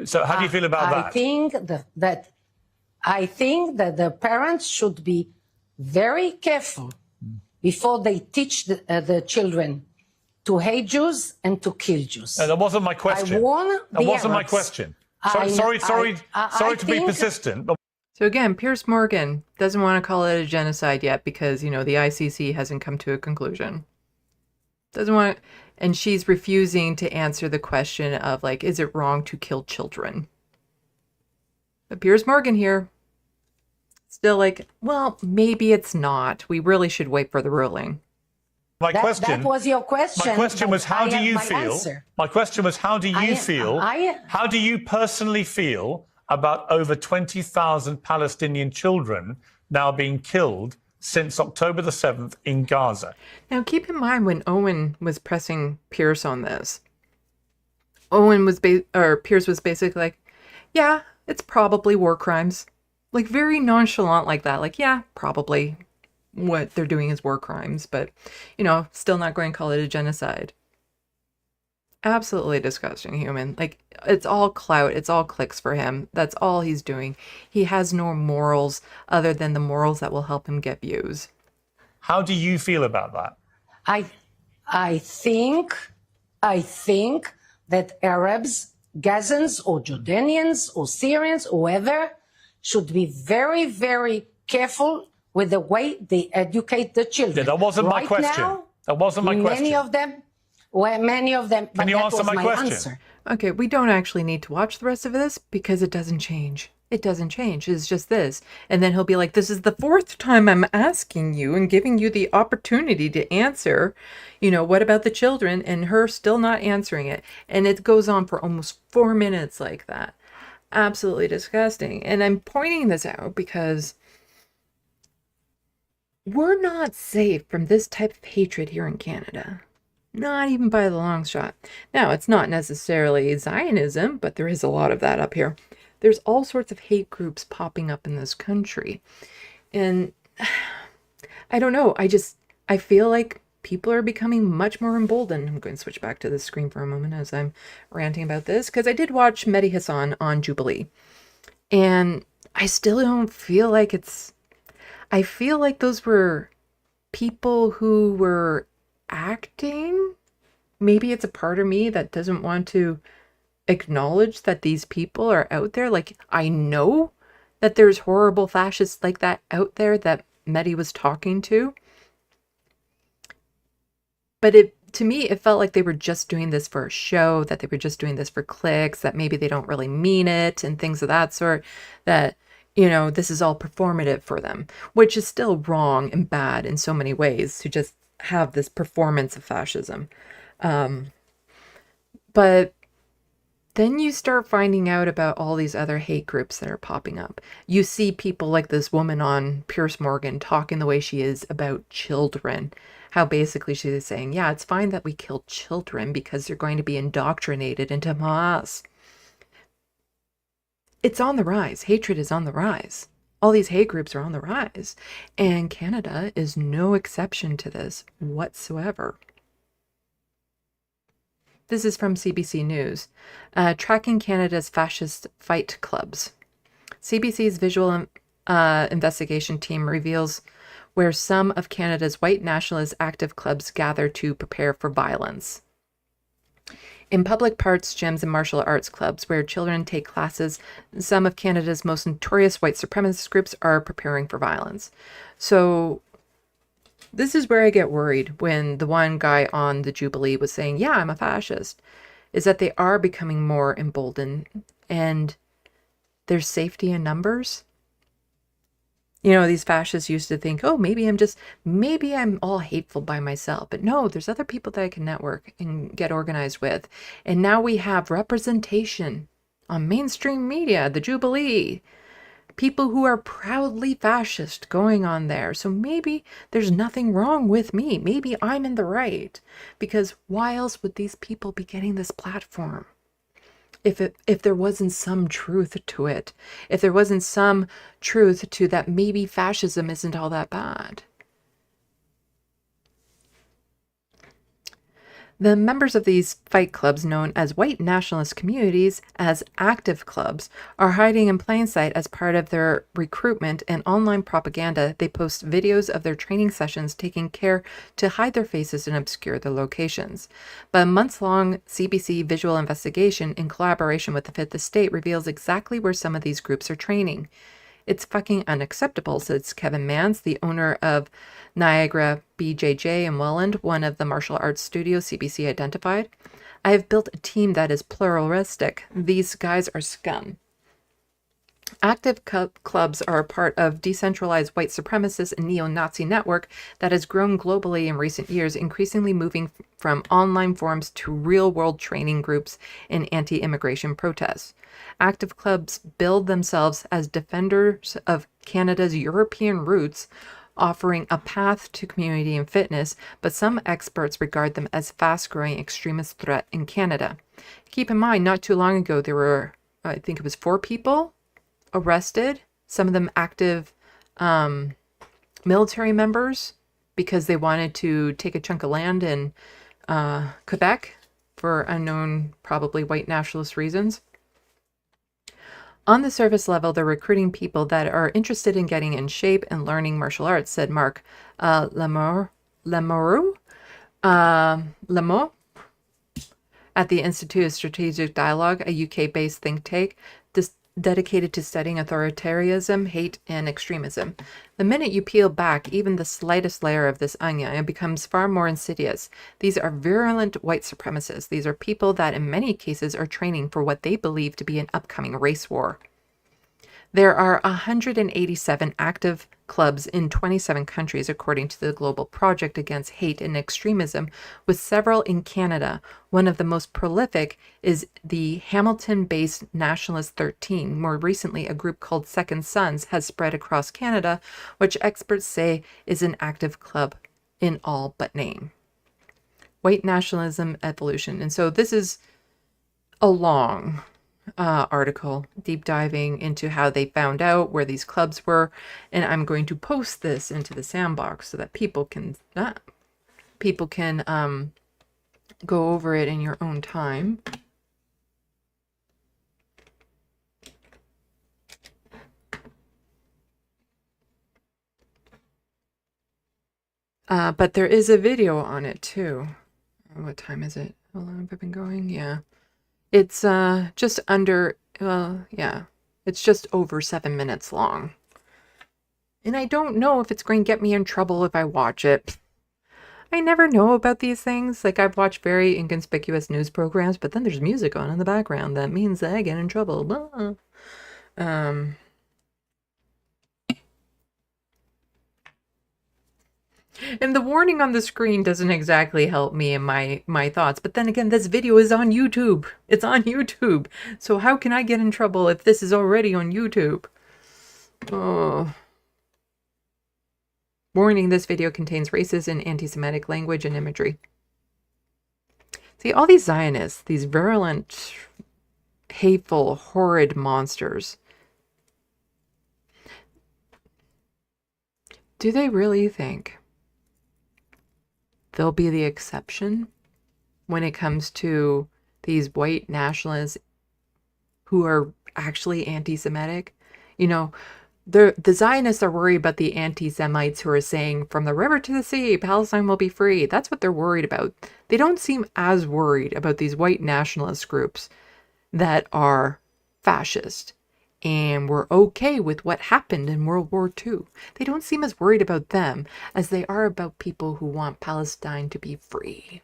So how do you feel about that? I think that the parents should be very careful before they teach the children to hate Jews and to kill Jews. No, that wasn't my question. I warn That the wasn't my Arabs. question. I- Sorry I to be think- persistent. But So again, Piers Morgan doesn't want to call it a genocide yet because, you know, the ICC hasn't come to a conclusion. Doesn't want, and she's refusing to answer the question of, like, is it wrong to kill children? But Piers Morgan here, still like, well, maybe it's not. We really should wait for the ruling. My question. That was your question. My question was, how I do have you my feel? answer. My question was, how do you feel? How do you personally feel about over 20,000 Palestinian children now being killed since October the 7th in Gaza? Now, keep in mind when Owen was pressing Pierce on this, Pierce was basically like, yeah, it's probably war crimes. Like, very nonchalant like that. Like, yeah, probably what they're doing is war crimes, but, you know, still not going to call it a genocide. Absolutely disgusting human. Like, it's all clout. It's all clicks for him. That's all he's doing. He has no morals other than the morals that will help him get views. How do you feel about that? I think that Arabs, Gazans or Jordanians or Syrians, whoever, should be very, very careful with the way they educate the children. Yeah, that wasn't my question. Now, that wasn't my question. Many of them. Can you answer my question? Answer. Okay, we don't actually need to watch the rest of this because it doesn't change. It doesn't change. It's just this. And then he'll be like, this is the 4th time I'm asking you and giving you the opportunity to answer. You know, what about the children? And her still not answering it. And it goes on for almost 4 minutes like that. Absolutely disgusting. And I'm pointing this out because we're not safe from this type of hatred here in Canada. Not even by the long shot. Now, it's not necessarily Zionism, but there is a lot of that up here. There's all sorts of hate groups popping up in this country. And I don't know. I feel like people are becoming much more emboldened. I'm going to switch back to the screen for a moment as I'm ranting about this, because I did watch Mehdi Hassan on Jubilee. And I still don't feel like I feel like those were people who were acting. Maybe it's a part of me that doesn't want to acknowledge that these people are out there. Like, I know that there's horrible fascists like that out there that Mehdi was talking to. But to me, it felt like they were just doing this for a show, that they were just doing this for clicks, that maybe they don't really mean it and things of that sort, that, you know, this is all performative for them, which is still wrong and bad in so many ways to just have this performance of fascism. But then you start finding out about all these other hate groups that are popping up. You see people like this woman on Piers Morgan talking the way she is about children. How basically she is saying, yeah, it's fine that we kill children because they're going to be indoctrinated into Hamas. It's on the rise. Hatred is on the rise. All these hate groups are on the rise. And Canada is no exception to this whatsoever. This is from CBC News. Tracking Canada's fascist fight clubs. CBC's visual investigation team reveals where some of Canada's white nationalist active clubs gather to prepare for violence. In public parks, gyms, and martial arts clubs where children take classes, some of Canada's most notorious white supremacist groups are preparing for violence. So this is where I get worried when the one guy on the Jubilee was saying, yeah, I'm a fascist, is that they are becoming more emboldened and there's safety in numbers. You know, these fascists used to think, oh, maybe I'm all hateful by myself. But no, there's other people that I can network and get organized with. And now we have representation on mainstream media, the Jubilee, people who are proudly fascist going on there. So maybe there's nothing wrong with me. Maybe I'm in the right. Because why else would these people be getting this platform? If there wasn't some truth to it, if there wasn't some truth to that maybe fascism isn't all that bad. The members of these fight clubs, known as white nationalist communities as active clubs, are hiding in plain sight as part of their recruitment and online propaganda. They post videos of their training sessions, taking care to hide their faces and obscure their locations. But a months-long CBC visual investigation in collaboration with the Fifth Estate reveals exactly where some of these groups are training. It's fucking unacceptable, says Kevin Mans, the owner of Niagara BJJ in Welland, one of the martial arts studios CBC identified. I have built a team that is pluralistic. These guys are scum. Active clubs are a part of decentralized white supremacist and neo-Nazi network that has grown globally in recent years, increasingly moving from online forums to real-world training groups in anti-immigration protests. Active clubs build themselves as defenders of Canada's European roots, offering a path to community and fitness, but some experts regard them as fast-growing extremist threat in Canada. Keep in mind, not too long ago, there were, I think it was 4 people arrested, some of them active military members, because they wanted to take a chunk of land in Quebec for unknown, probably white nationalist reasons. On the surface level, they're recruiting people that are interested in getting in shape and learning martial arts, said Mark Lamoureux at the Institute of Strategic Dialogue, a UK-based think tank dedicated to studying authoritarianism, hate, and extremism. The minute you peel back even the slightest layer of this onion, it becomes far more insidious. These are virulent white supremacists. These are people that in many cases are training for what they believe to be an upcoming race war. There are 187 active clubs in 27 countries, according to the Global Project Against Hate and Extremism, with several in Canada. One of the most prolific is the Hamilton-based Nationalist 13. More recently, a group called Second Sons has spread across Canada, which experts say is an active club in all but name. White nationalism evolution. And so this is a long article deep diving into how they found out where these clubs were, and I'm going to post this into the SandBox so that people can go over it in your own time. But there is a video on it too. What time is it? How long have I been going? Yeah. It's just under, well, yeah, it's just over 7 minutes long. And I don't know if it's going to get me in trouble if I watch it. I never know about these things. Like, I've watched very inconspicuous news programs, but then there's music on in the background. That means that I get in trouble. And the warning on the screen doesn't exactly help me in my thoughts. But then again, this video is on YouTube. It's on YouTube. So how can I get in trouble if this is already on YouTube? Oh. Warning, this video contains racist and anti-Semitic language and imagery. See, all these Zionists, these virulent, hateful, horrid monsters. Do they really think they'll be the exception when it comes to these white nationalists who are actually anti-Semitic? You know, the Zionists are worried about the anti-Semites who are saying, from the river to the sea, Palestine will be free. That's what they're worried about. They don't seem as worried about these white nationalist groups that are fascist and were okay with what happened in World War II. They don't seem as worried about them as they are about people who want Palestine to be free.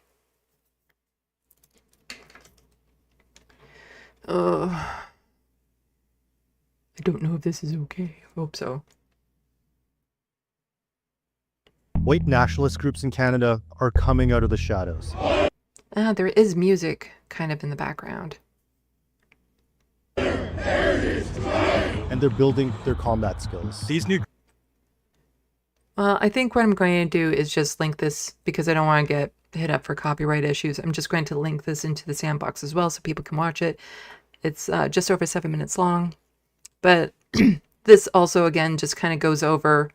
I don't know if this is okay. I hope so. White nationalist groups in Canada are coming out of the shadows. There is music kind of in the background. And they're building their combat skills. These new... Well, I think what I'm going to do is just link this because I don't want to get hit up for copyright issues. I'm just going to link this into the SandBox as well so people can watch it. It's just over 7 minutes long. But this also, again, just kind of goes over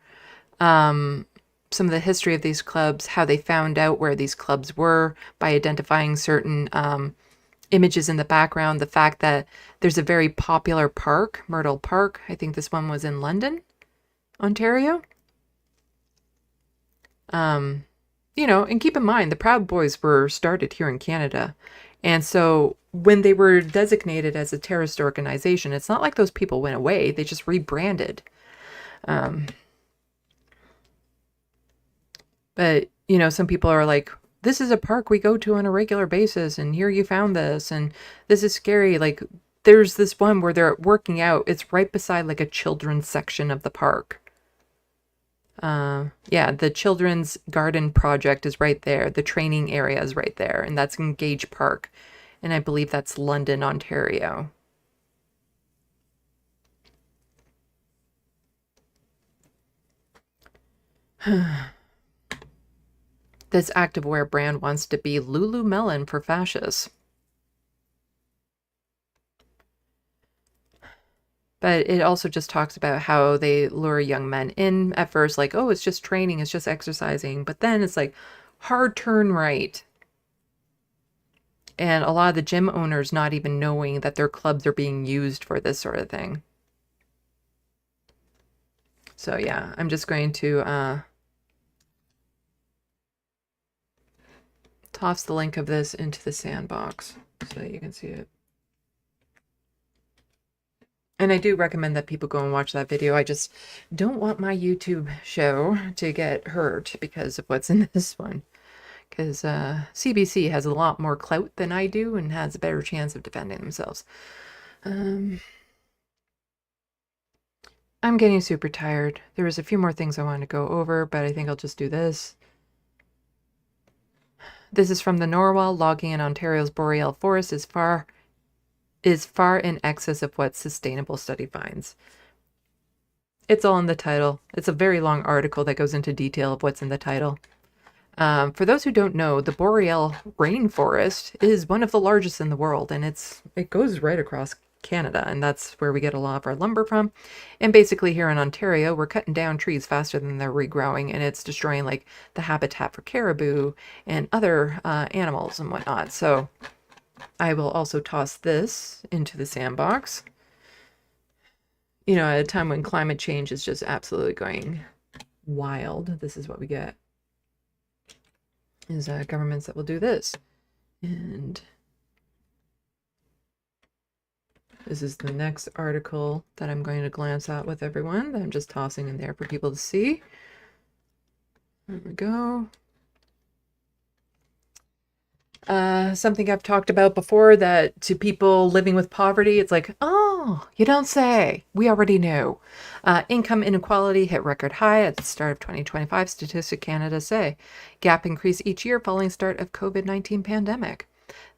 some of the history of these clubs, how they found out where these clubs were by identifying certain images in the background, the fact that there's a very popular park, Myrtle Park. I think this one was in London, Ontario. You know, and keep in mind, the Proud Boys were started here in Canada. And so when they were designated as a terrorist organization, it's not like those people went away. They just rebranded. But, you know, some people are like, this is a park we go to on a regular basis, and here you found this, and this is scary. Like, there's this one where they're working out. It's right beside like a children's section of the park. Yeah, the Children's Garden Project is right there. The training area is right there, and that's in Gage Park. And I believe that's London, Ontario. This activewear brand wants to be Lululemon for fascists. But it also just talks about how they lure young men in at first, like, oh, it's just training, it's just exercising. But then it's like hard turn right. And a lot of the gym owners not even knowing that their clubs are being used for this sort of thing. So yeah, I'm just going to toss the link of this into the SandBox so that you can see it. And I do recommend that people go and watch that video. I just don't want my YouTube show to get hurt because of what's in this one. Because CBC has a lot more clout than I do and has a better chance of defending themselves. I'm getting super tired. There was a few more things I wanted to go over, but I think I'll just do this. This is from the Norwell. Logging in Ontario's boreal forest is far in excess of what sustainable study finds. It's all in the title. It's a very long article that goes into detail of what's in the title. For those who don't know, the boreal rainforest is one of the largest in the world, and it goes right across Canada, and that's where we get a lot of our lumber from. And basically here in Ontario, we're cutting down trees faster than they're regrowing, and it's destroying like the habitat for caribou and other animals and whatnot. So I will also toss this into the SandBox. You know, at a time when climate change is just absolutely going wild, this is what we get. Is governments that will do this. And this is the next article that I'm going to glance at with everyone that I'm just tossing in there for people to see. There we go. Something I've talked about before, that to people living with poverty, it's like, oh, you don't say. We already know. Income inequality hit record high at the start of 2025, Statistics Canada say. Gap increase each year following start of COVID-19 pandemic.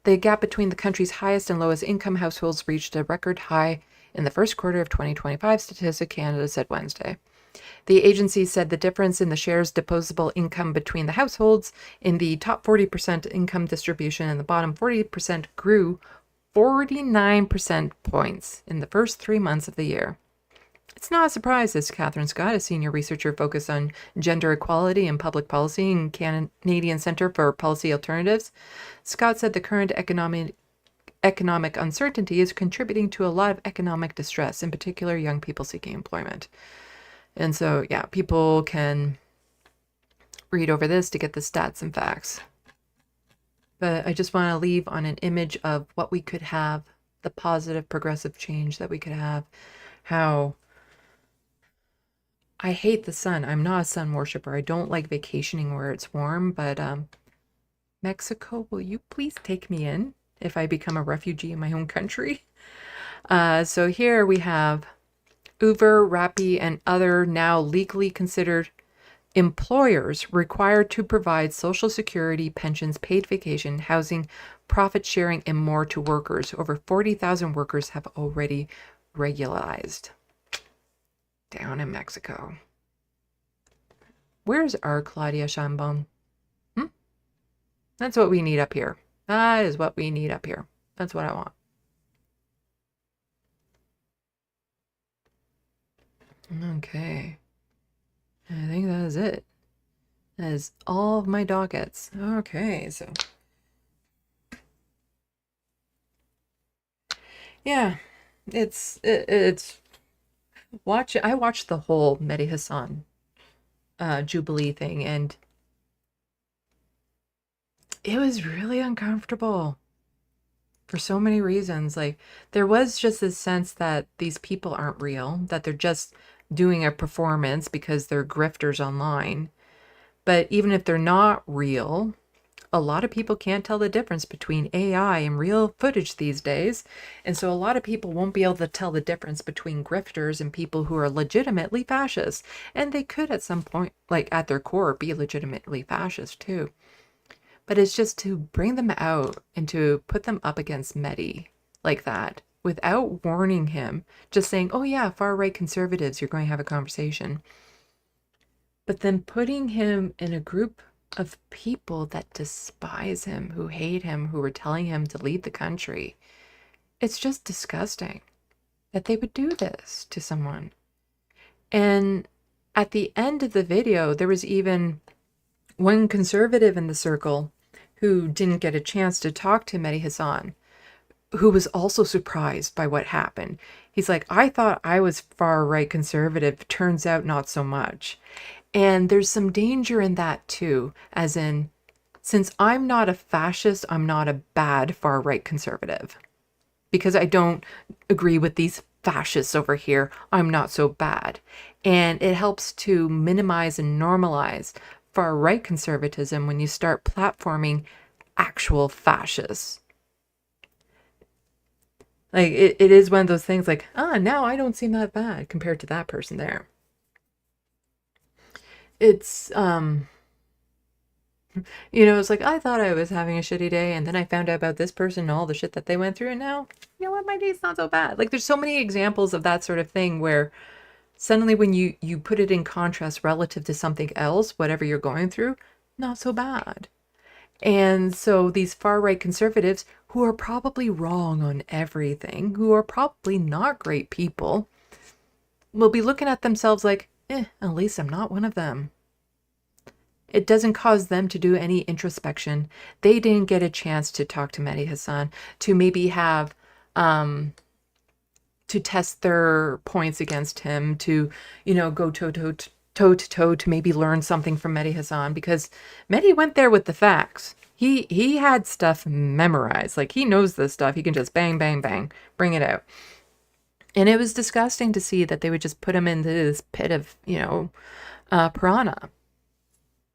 The gap between the country's highest and lowest income households reached a record high in the first quarter of 2025, Statistics Canada said Wednesday. The agency said the difference in the share's disposable income between the households in the top 40% income distribution and the bottom 40% grew 49% points in the first 3 months of the year. It's not a surprise, says Catherine Scott, a senior researcher focused on gender equality and public policy in Canadian Centre for Policy Alternatives. Scott said the current economic uncertainty is contributing to a lot of economic distress, in particular young people seeking employment. And so, yeah, people can read over this to get the stats and facts. But I just want to leave on an image of what we could have, the positive progressive change that we could have, how I hate the sun. I'm not a sun worshiper. I don't like vacationing where it's warm, but Mexico, will you please take me in if I become a refugee in my own country? So here we have Uber, Rappi, and other now legally considered employers required to provide Social Security, pensions, paid vacation, housing, profit sharing, and more to workers. Over 40,000 workers have already regularized down in Mexico. Where's our Claudia Sheinbaum? That's what we need up here. That is what we need up here. That's what I want. Okay. I think that is it. as all of my dockets. Okay, so yeah, it's I watched the whole Mehdi Hassan Jubilee thing, and it was really uncomfortable for so many reasons. Like, there was just this sense that these people aren't real, that they're just doing a performance because they're grifters online. But even if they're not real, a lot of people can't tell the difference between AI and real footage these days. And so a lot of people won't be able to tell the difference between grifters and people who are legitimately fascist. And they could at some point, like at their core, be legitimately fascist too. But it's just to bring them out and to put them up against Mehdi like that without warning him, just saying, oh yeah, far-right conservatives, you're going to have a conversation. But then putting him in a group of people that despise him, who hate him, who are telling him to leave the country. It's just disgusting that they would do this to someone. And at the end of the video, there was even one conservative in the circle who didn't get a chance to talk to Mehdi Hassan, who was also surprised by what happened. He's like, I thought I was far-right conservative. Turns out not so much. And there's some danger in that too, as in, since I'm not a fascist, I'm not a bad far-right conservative. Because I don't agree with these fascists over here, I'm not so bad. And it helps to minimize and normalize far-right conservatism when you start platforming actual fascists. Like, it is one of those things like, now I don't seem that bad compared to that person there. It's, it's like, I thought I was having a shitty day, and then I found out about this person and all the shit that they went through, and now, you know what, my day's not so bad. Like, there's so many examples of that sort of thing where suddenly when you put it in contrast relative to something else, whatever you're going through, not so bad. And so these far-right conservatives who are probably wrong on everything, who are probably not great people, will be looking at themselves like, at least I'm not one of them. It doesn't cause them to do any introspection. They didn't get a chance to talk to Mehdi Hassan, to maybe have, to test their points against him, to, go toe-to-toe to maybe learn something from Mehdi Hassan, because Mehdi went there with the facts. He had stuff memorized. Like, he knows this stuff. He can just bang, bang, bang, bring it out. And it was disgusting to see that they would just put him into this pit of, piranha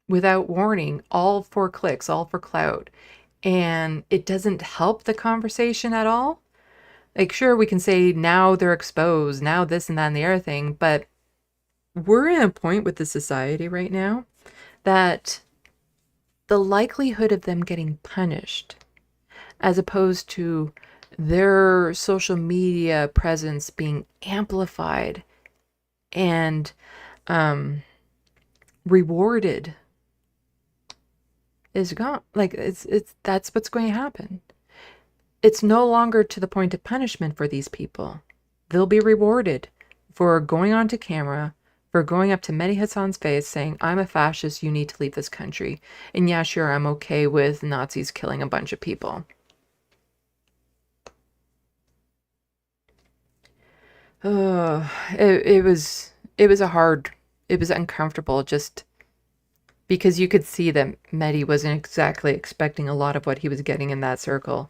without warning, all for clicks, all for clout. And it doesn't help the conversation at all. Like, sure, we can say now they're exposed, now this and that and the other thing, but we're in a point with the society right now that the likelihood of them getting punished, as opposed to their social media presence being amplified and rewarded, is gone. Like, that's what's going to happen. It's no longer to the point of punishment for these people. They'll be rewarded for going onto camera, for going up to Mehdi Hassan's face saying, I'm a fascist, you need to leave this country. And yeah, sure, I'm okay with Nazis killing a bunch of people. It was uncomfortable, just because you could see that Mehdi wasn't exactly expecting a lot of what he was getting in that circle.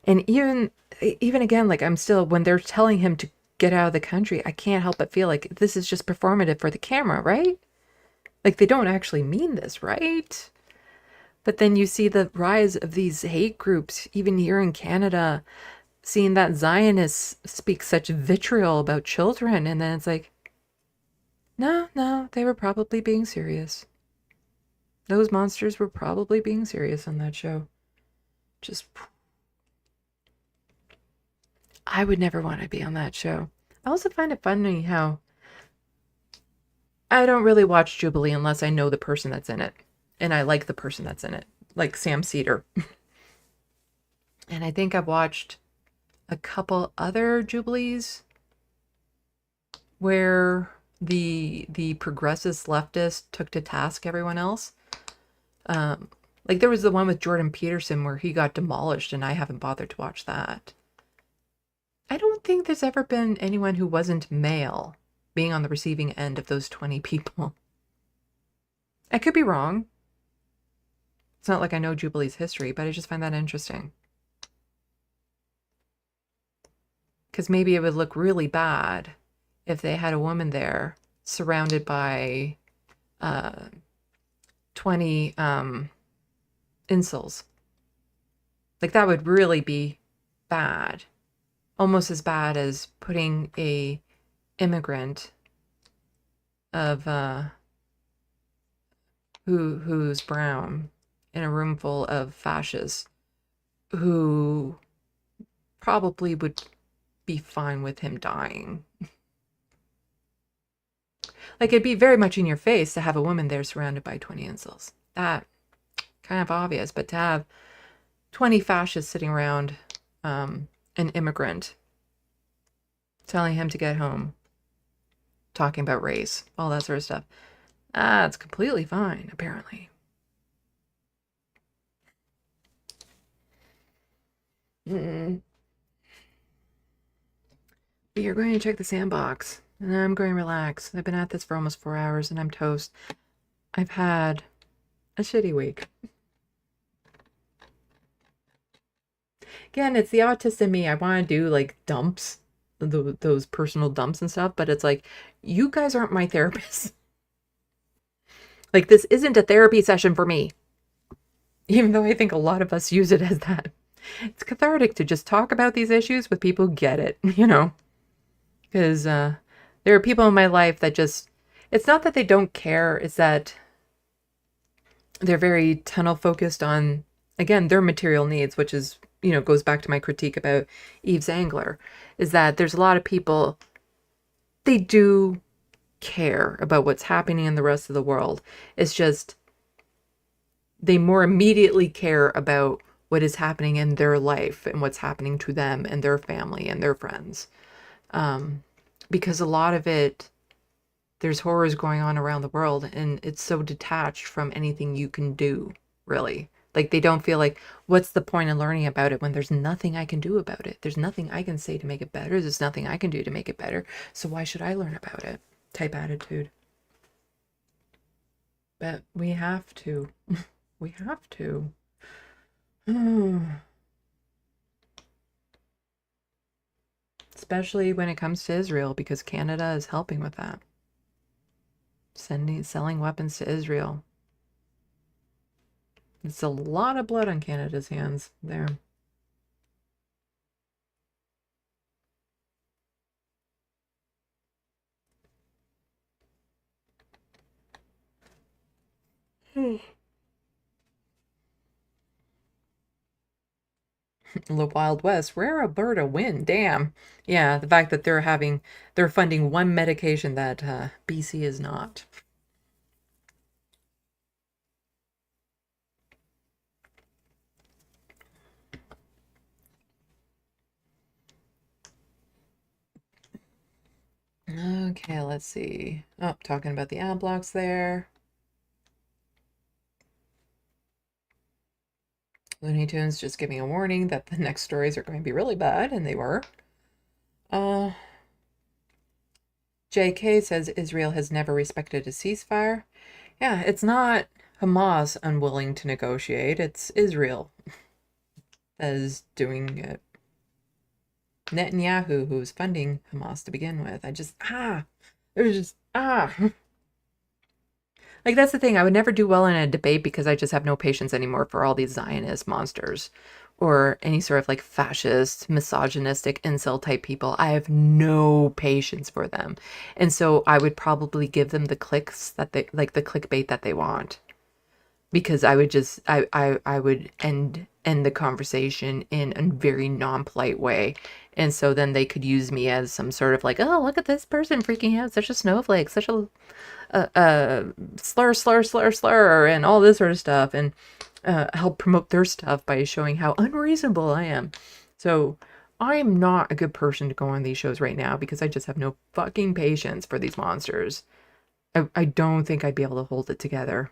And even again, like, I'm still, when they're telling him to get out of the country, I can't help but feel like this is just performative for the camera, right? Like, they don't actually mean this, right? But then you see the rise of these hate groups, even here in Canada, seeing that Zionists speak such vitriol about children, and then it's like, no, they were probably being serious. Those monsters were probably being serious on that show. Just, I would never want to be on that show. I also find it funny how I don't really watch Jubilee unless I know the person that's in it. And I like the person that's in it. Like Sam Cedar. And I think I've watched a couple other Jubilees where the progressist leftist took to task everyone else. Like there was the one with Jordan Peterson where he got demolished, and I haven't bothered to watch that. I don't think there's ever been anyone who wasn't male being on the receiving end of those 20 people. I could be wrong. It's not like I know Jubilee's history, but I just find that interesting. Because maybe it would look really bad if they had a woman there surrounded by 20 incels. Like that would really be bad. Almost as bad as putting a immigrant of who's brown in a room full of fascists who probably would be fine with him dying. Like it'd be very much in your face to have a woman there surrounded by 20 incels. That kind of obvious, but to have 20 fascists sitting around an immigrant telling him to get home, talking about race, all that sort of stuff. It's completely fine, apparently. But you're going to check the SandBox, and I'm going to relax. I've been at this for almost 4 hours, and I'm toast. I've had a shitty week. Again, it's the autist in me. I want to do like dumps, those personal dumps and stuff, but it's like, you guys aren't my therapists. Like, this isn't a therapy session for me. Even though I think a lot of us use it as that. It's cathartic to just talk about these issues with people who get it, you know? Because there are people in my life that just, it's not that they don't care, it's that they're very tunnel focused on, again, their material needs, which is, you know, goes back to my critique about Eve's Angler, is that there's a lot of people, they do care about what's happening in the rest of the world. It's just, they more immediately care about what is happening in their life and what's happening to them and their family and their friends. Because a lot of it, there's horrors going on around the world, and it's so detached from anything you can do, really. Like, they don't feel like, what's the point in learning about it when there's nothing I can do about it? There's nothing I can say to make it better. There's nothing I can do to make it better. So why should I learn about it? Type attitude. But we have to. We have to. Especially when it comes to Israel, because Canada is helping with that. Selling weapons to Israel. It's a lot of blood on Canada's hands there. The Wild West, rare Alberta win. Damn. Yeah, the fact that they're funding one medication that BC is not. Okay, let's see. Oh, talking about the ad blocks there. Looney Tunes just giving a warning that the next stories are going to be really bad, and they were. JK says Israel has never respected a ceasefire. Yeah, it's not Hamas unwilling to negotiate, it's Israel that is doing it. Netanyahu, who's funding Hamas to begin with. Like, that's the thing. I would never do well in a debate because I just have no patience anymore for all these Zionist monsters or any sort of like fascist, misogynistic, incel type people. I have no patience for them. And so I would probably give them the clicks that they like, the clickbait that they want, because I would just, I would end the conversation in a very non-polite way. And so then they could use me as some sort of like, oh, look at this person freaking out, such a snowflake, such a slur, and all this sort of stuff, and help promote their stuff by showing how unreasonable I am. So I'm not a good person to go on these shows right now because I just have no fucking patience for these monsters. I don't think I'd be able to hold it together.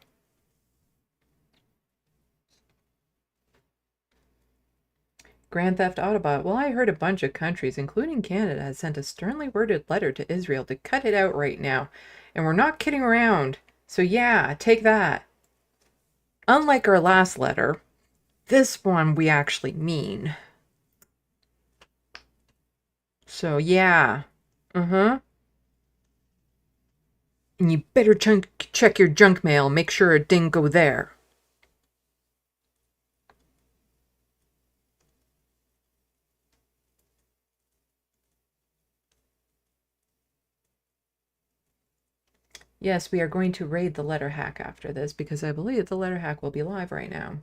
Grand Theft Autobot. Well, I heard a bunch of countries, including Canada, has sent a sternly worded letter to Israel to cut it out right now. And we're not kidding around. So yeah, take that. Unlike our last letter, this one we actually mean. So yeah. And you better check your junk mail. Make sure it didn't go there. Yes, we are going to raid the letter hack after this because I believe the letter hack will be live right now.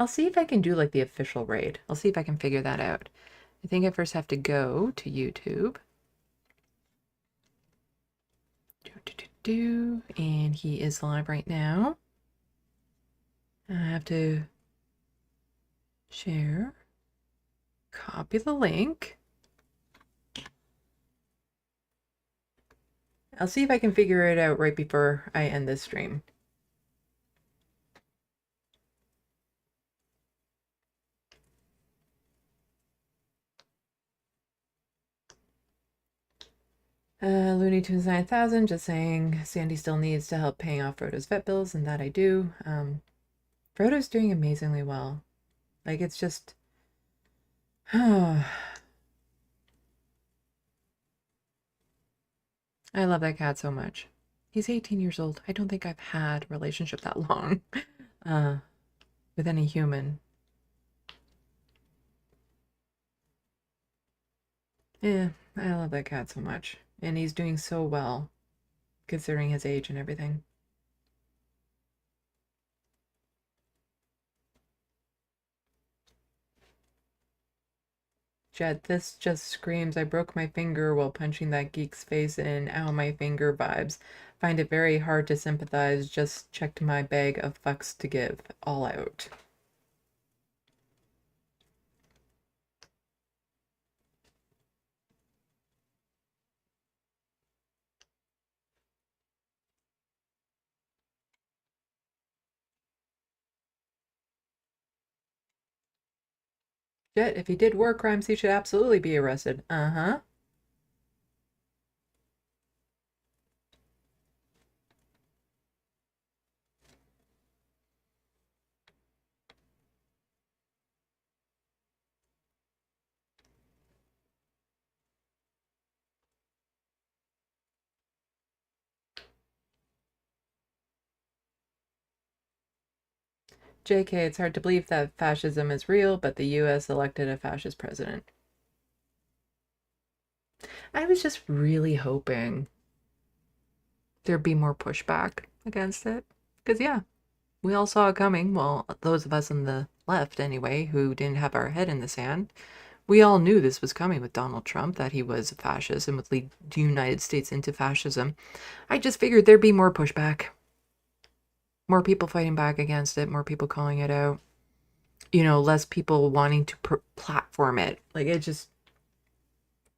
I'll see if I can do like the official raid. I'll see if I can figure that out. I think I first have to go to YouTube. And he is live right now. I have to share, copy the link. I'll see if I can figure it out right before I end this stream. Looney Tunes 9000 just saying Sandy still needs to help paying off Frodo's vet bills, and that I do. Frodo's doing amazingly well. Like, it's just... I love that cat so much. He's 18 years old. I don't think I've had a relationship that long with any human. Yeah, I love that cat so much. And he's doing so well, considering his age and everything. Jet, this just screams, I broke my finger while punching that geek's face in. Ow, my finger vibes. Find it very hard to sympathize. Just checked my bag of fucks to give. All out. Jet, if he did war crimes, he should absolutely be arrested. Uh-huh. JK, it's hard to believe that fascism is real, but the US elected a fascist president. I was just really hoping there'd be more pushback against it. Because, yeah, we all saw it coming. Well, those of us on the left, anyway, who didn't have our head in the sand, we all knew this was coming with Donald Trump, that he was a fascist and would lead the United States into fascism. I just figured there'd be more pushback. More people fighting back against it, more people calling it out. You know, less people wanting to platform it. Like, it just...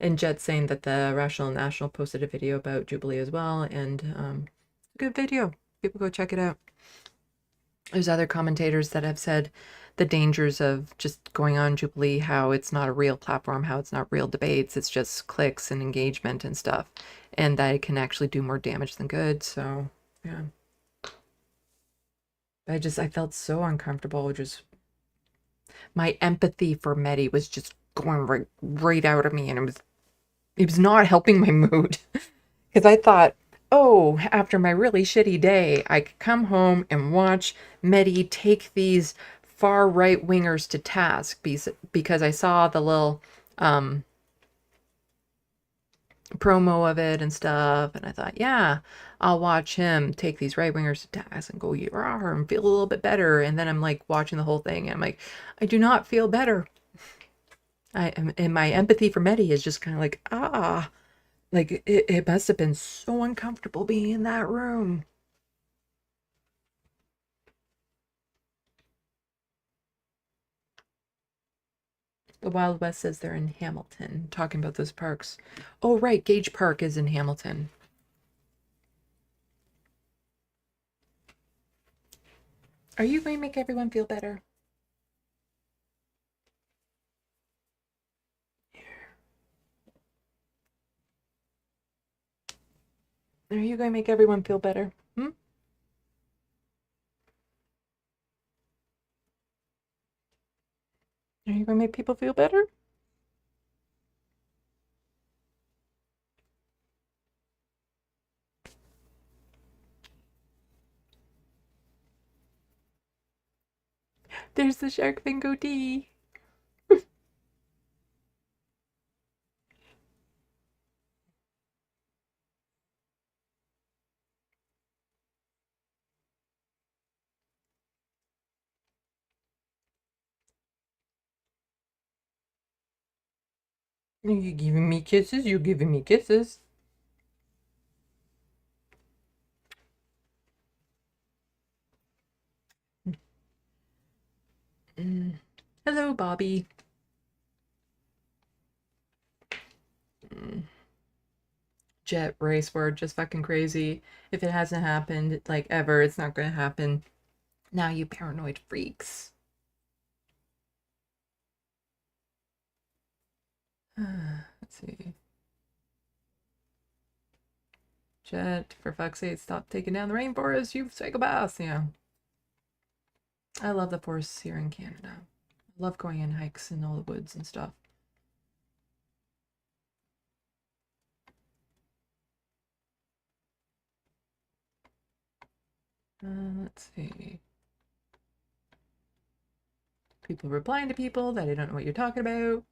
And Jet saying that the Rational National posted a video about Jubilee as well, and good video. People go check it out. There's other commentators that have said the dangers of just going on Jubilee, how it's not a real platform, how it's not real debates, it's just clicks and engagement and stuff, and that it can actually do more damage than good. So, yeah. I felt so uncomfortable. Just my empathy for Medi was just going right out of me, and it was not helping my mood. Because I thought, oh, after my really shitty day, I could come home and watch Medi take these far right wingers to task, because I saw the little promo of it and stuff, and I thought, yeah, I'll watch him take these right wingers to task and go and feel a little bit better. And then I'm like watching the whole thing, and I'm like, I do not feel better. And my empathy for Medi is just kind of like, like it must have been so uncomfortable being in that room. The Wild West says they're in Hamilton, talking about those parks. Oh, right, Gage Park is in Hamilton. Are you going to make everyone feel better? Are you going to make everyone feel better? Hmm? Are you going to make people feel better? There's the shark fin goatee. You giving me kisses? You giving me kisses? Hello, Bobby. Jet race word, just fucking crazy. If it hasn't happened, like, ever, it's not gonna happen. Now, you paranoid freaks. Let's see. Jet, for fuck's sake, stop taking down the rainforest, you psychopaths. Yeah. I love the forests here in Canada. I love going on hikes in all the woods and stuff. Let's see. People replying to people that I don't know what you're talking about.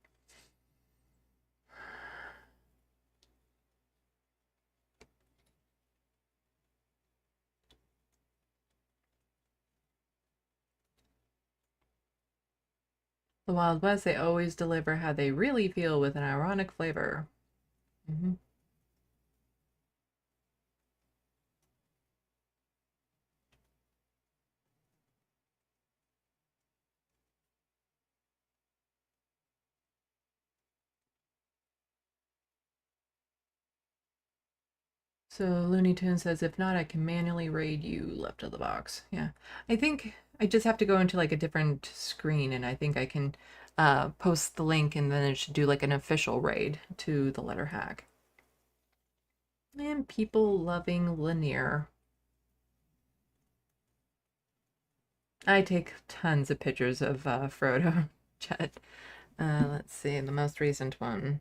The Wild West, they always deliver how they really feel with an ironic flavor. So Looney Tunes says, if not, I can manually raid you, left of the box. Yeah. I think I just have to go into like a different screen, and I think I can post the link, and then it should do like an official raid to the letter hack. And people loving Lanier. I take tons of pictures of Frodo. Chet. Let's see, the most recent one.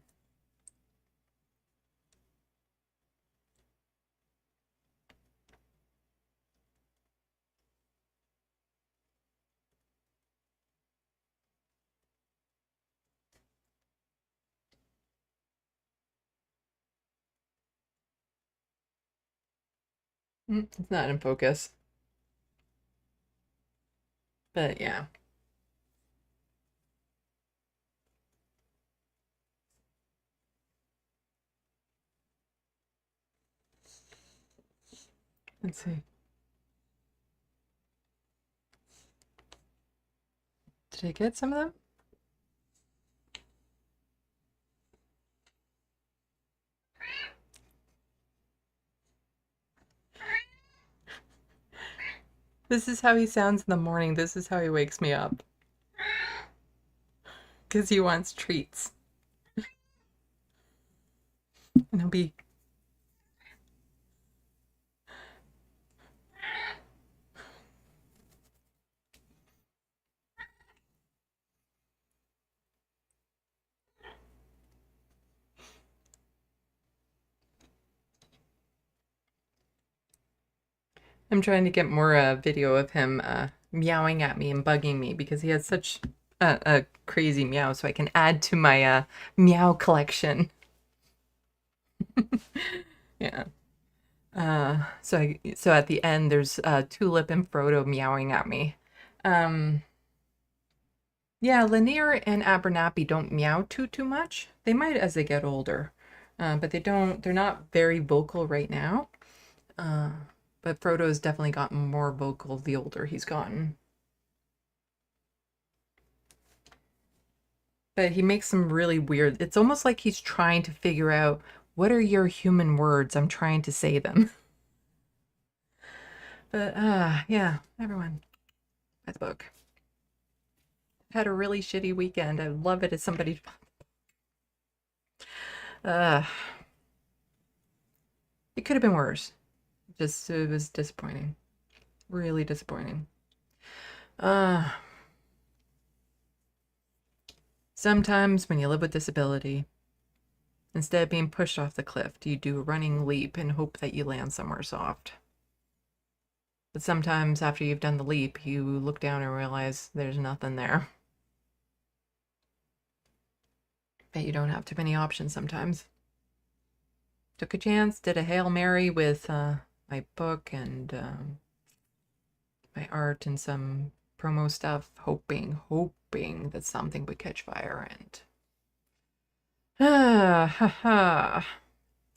It's not in focus. But yeah. Let's see. Did I get some of them? This is how he sounds in the morning. This is how he wakes me up. Because he wants treats. And he'll be... I'm trying to get more video of him meowing at me and bugging me because he has such a crazy meow, so I can add to my meow collection. Yeah. So at the end, there's Tulip and Frodo meowing at me. Yeah, Lanier and Abernathy don't meow too much. They might as they get older, but they're not very vocal right now. But Frodo's definitely gotten more vocal the older he's gotten. But he makes some really weird... It's almost like he's trying to figure out, what are your human words? I'm trying to say them. But, yeah, everyone, buy the book. I've had a really shitty weekend. I'd love it if somebody... It could have been worse. Just, it was disappointing. Really disappointing. Sometimes when you live with disability, instead of being pushed off the cliff, you do a running leap and hope that you land somewhere soft. But sometimes after you've done the leap, you look down and realize there's nothing there. But you don't have too many options sometimes. Took a chance, did a Hail Mary with my book and my art and some promo stuff, hoping that something would catch fire. And it's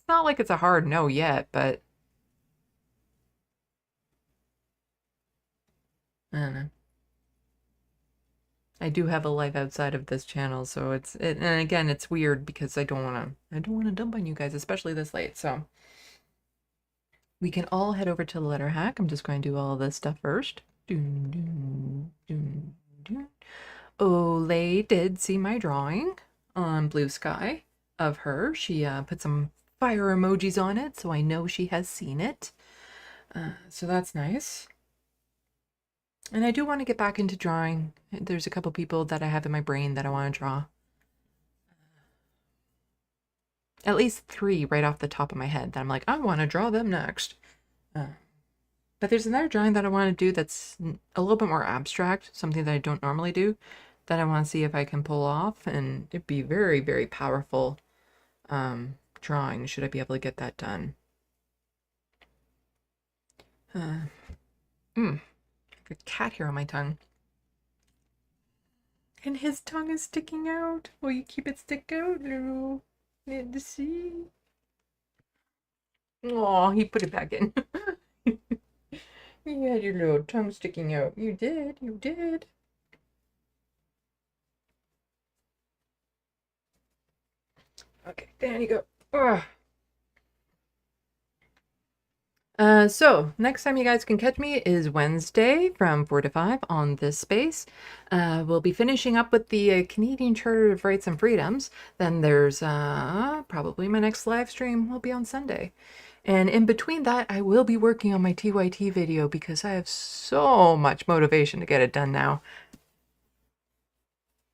not like it's a hard no yet, but I don't know. I do have a life outside of this channel, so and again, it's weird because I don't want to dump on you guys, especially this late. So we can all head over to the letter hack. I'm just going to do all this stuff first. Olay did see my drawing on Blue Sky of her. She put some fire emojis on it, so I know she has seen it. So that's nice. And I do want to get back into drawing. There's a couple people that I have in my brain that I want to draw. At least 3 right off the top of my head that I'm like, I want to draw them next. But there's another drawing that I want to do that's a little bit more abstract, something that I don't normally do, that I want to see if I can pull off. And it'd be very, very powerful drawing, should I be able to get that done. A cat hair on my tongue. And his tongue is sticking out. Will you keep it stick out? No. Need to see. Oh, he put it back in. You had your little tongue sticking out. You did. You did. Okay, there you go. Ugh. So next time you guys can catch me is Wednesday from 4 to 5 on this space. We'll be finishing up with the Canadian Charter of Rights and Freedoms. Then there's probably my next live stream will be on Sunday. And in between that, I will be working on my TYT video because I have so much motivation to get it done now.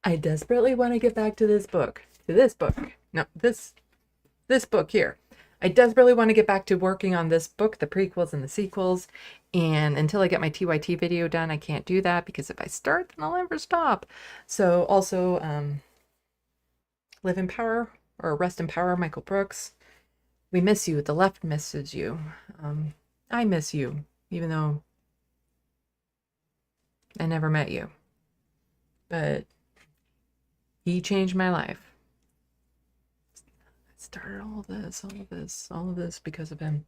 I desperately want to get back to this book. This book here. I desperately want to get back to working on this book, the prequels and the sequels, and until I get my TYT video done, I can't do that because if I start, then I'll never stop. So also, Live in Power or Rest in Power, Michael Brooks. We miss you. The left misses you. I miss you, even though I never met you. But he changed my life. Started all of this because of him.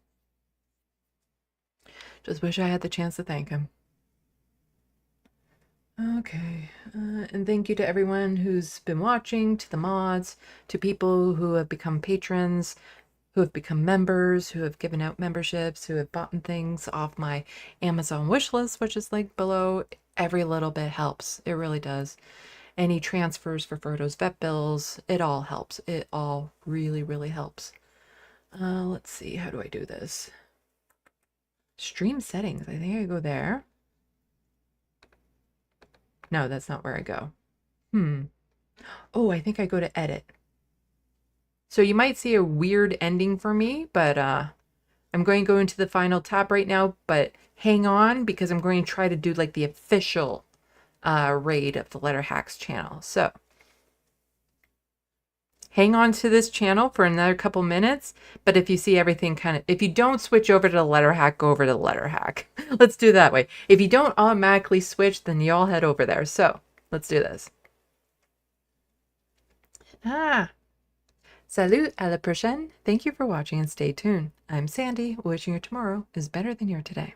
Just wish I had the chance to thank him. Okay, and thank you to everyone who's been watching, to the mods, to people who have become patrons, who have become members, who have given out memberships, who have bought things off my Amazon wish list, which is linked below. Every little bit helps. It really does. Any transfers for Frodo's vet bills, it all helps. It all really, really helps. Let's see, how do I do this? Stream settings, I think I go there. No, that's not where I go. Oh, I think I go to edit. So you might see a weird ending for me, but I'm going to go into the final tab right now, but hang on because I'm going to try to do like the official raid of the Letter Hacks channel. So hang on to this channel for another couple minutes, but if you see everything if you don't switch over to the Letter Hack, go over to the Letter Hack. Let's do it that way. If you don't automatically switch, then you all head over there. So let's do this. Salut, à la prochaine. Thank you for watching and stay tuned. I'm Sandy, wishing your tomorrow is better than your today.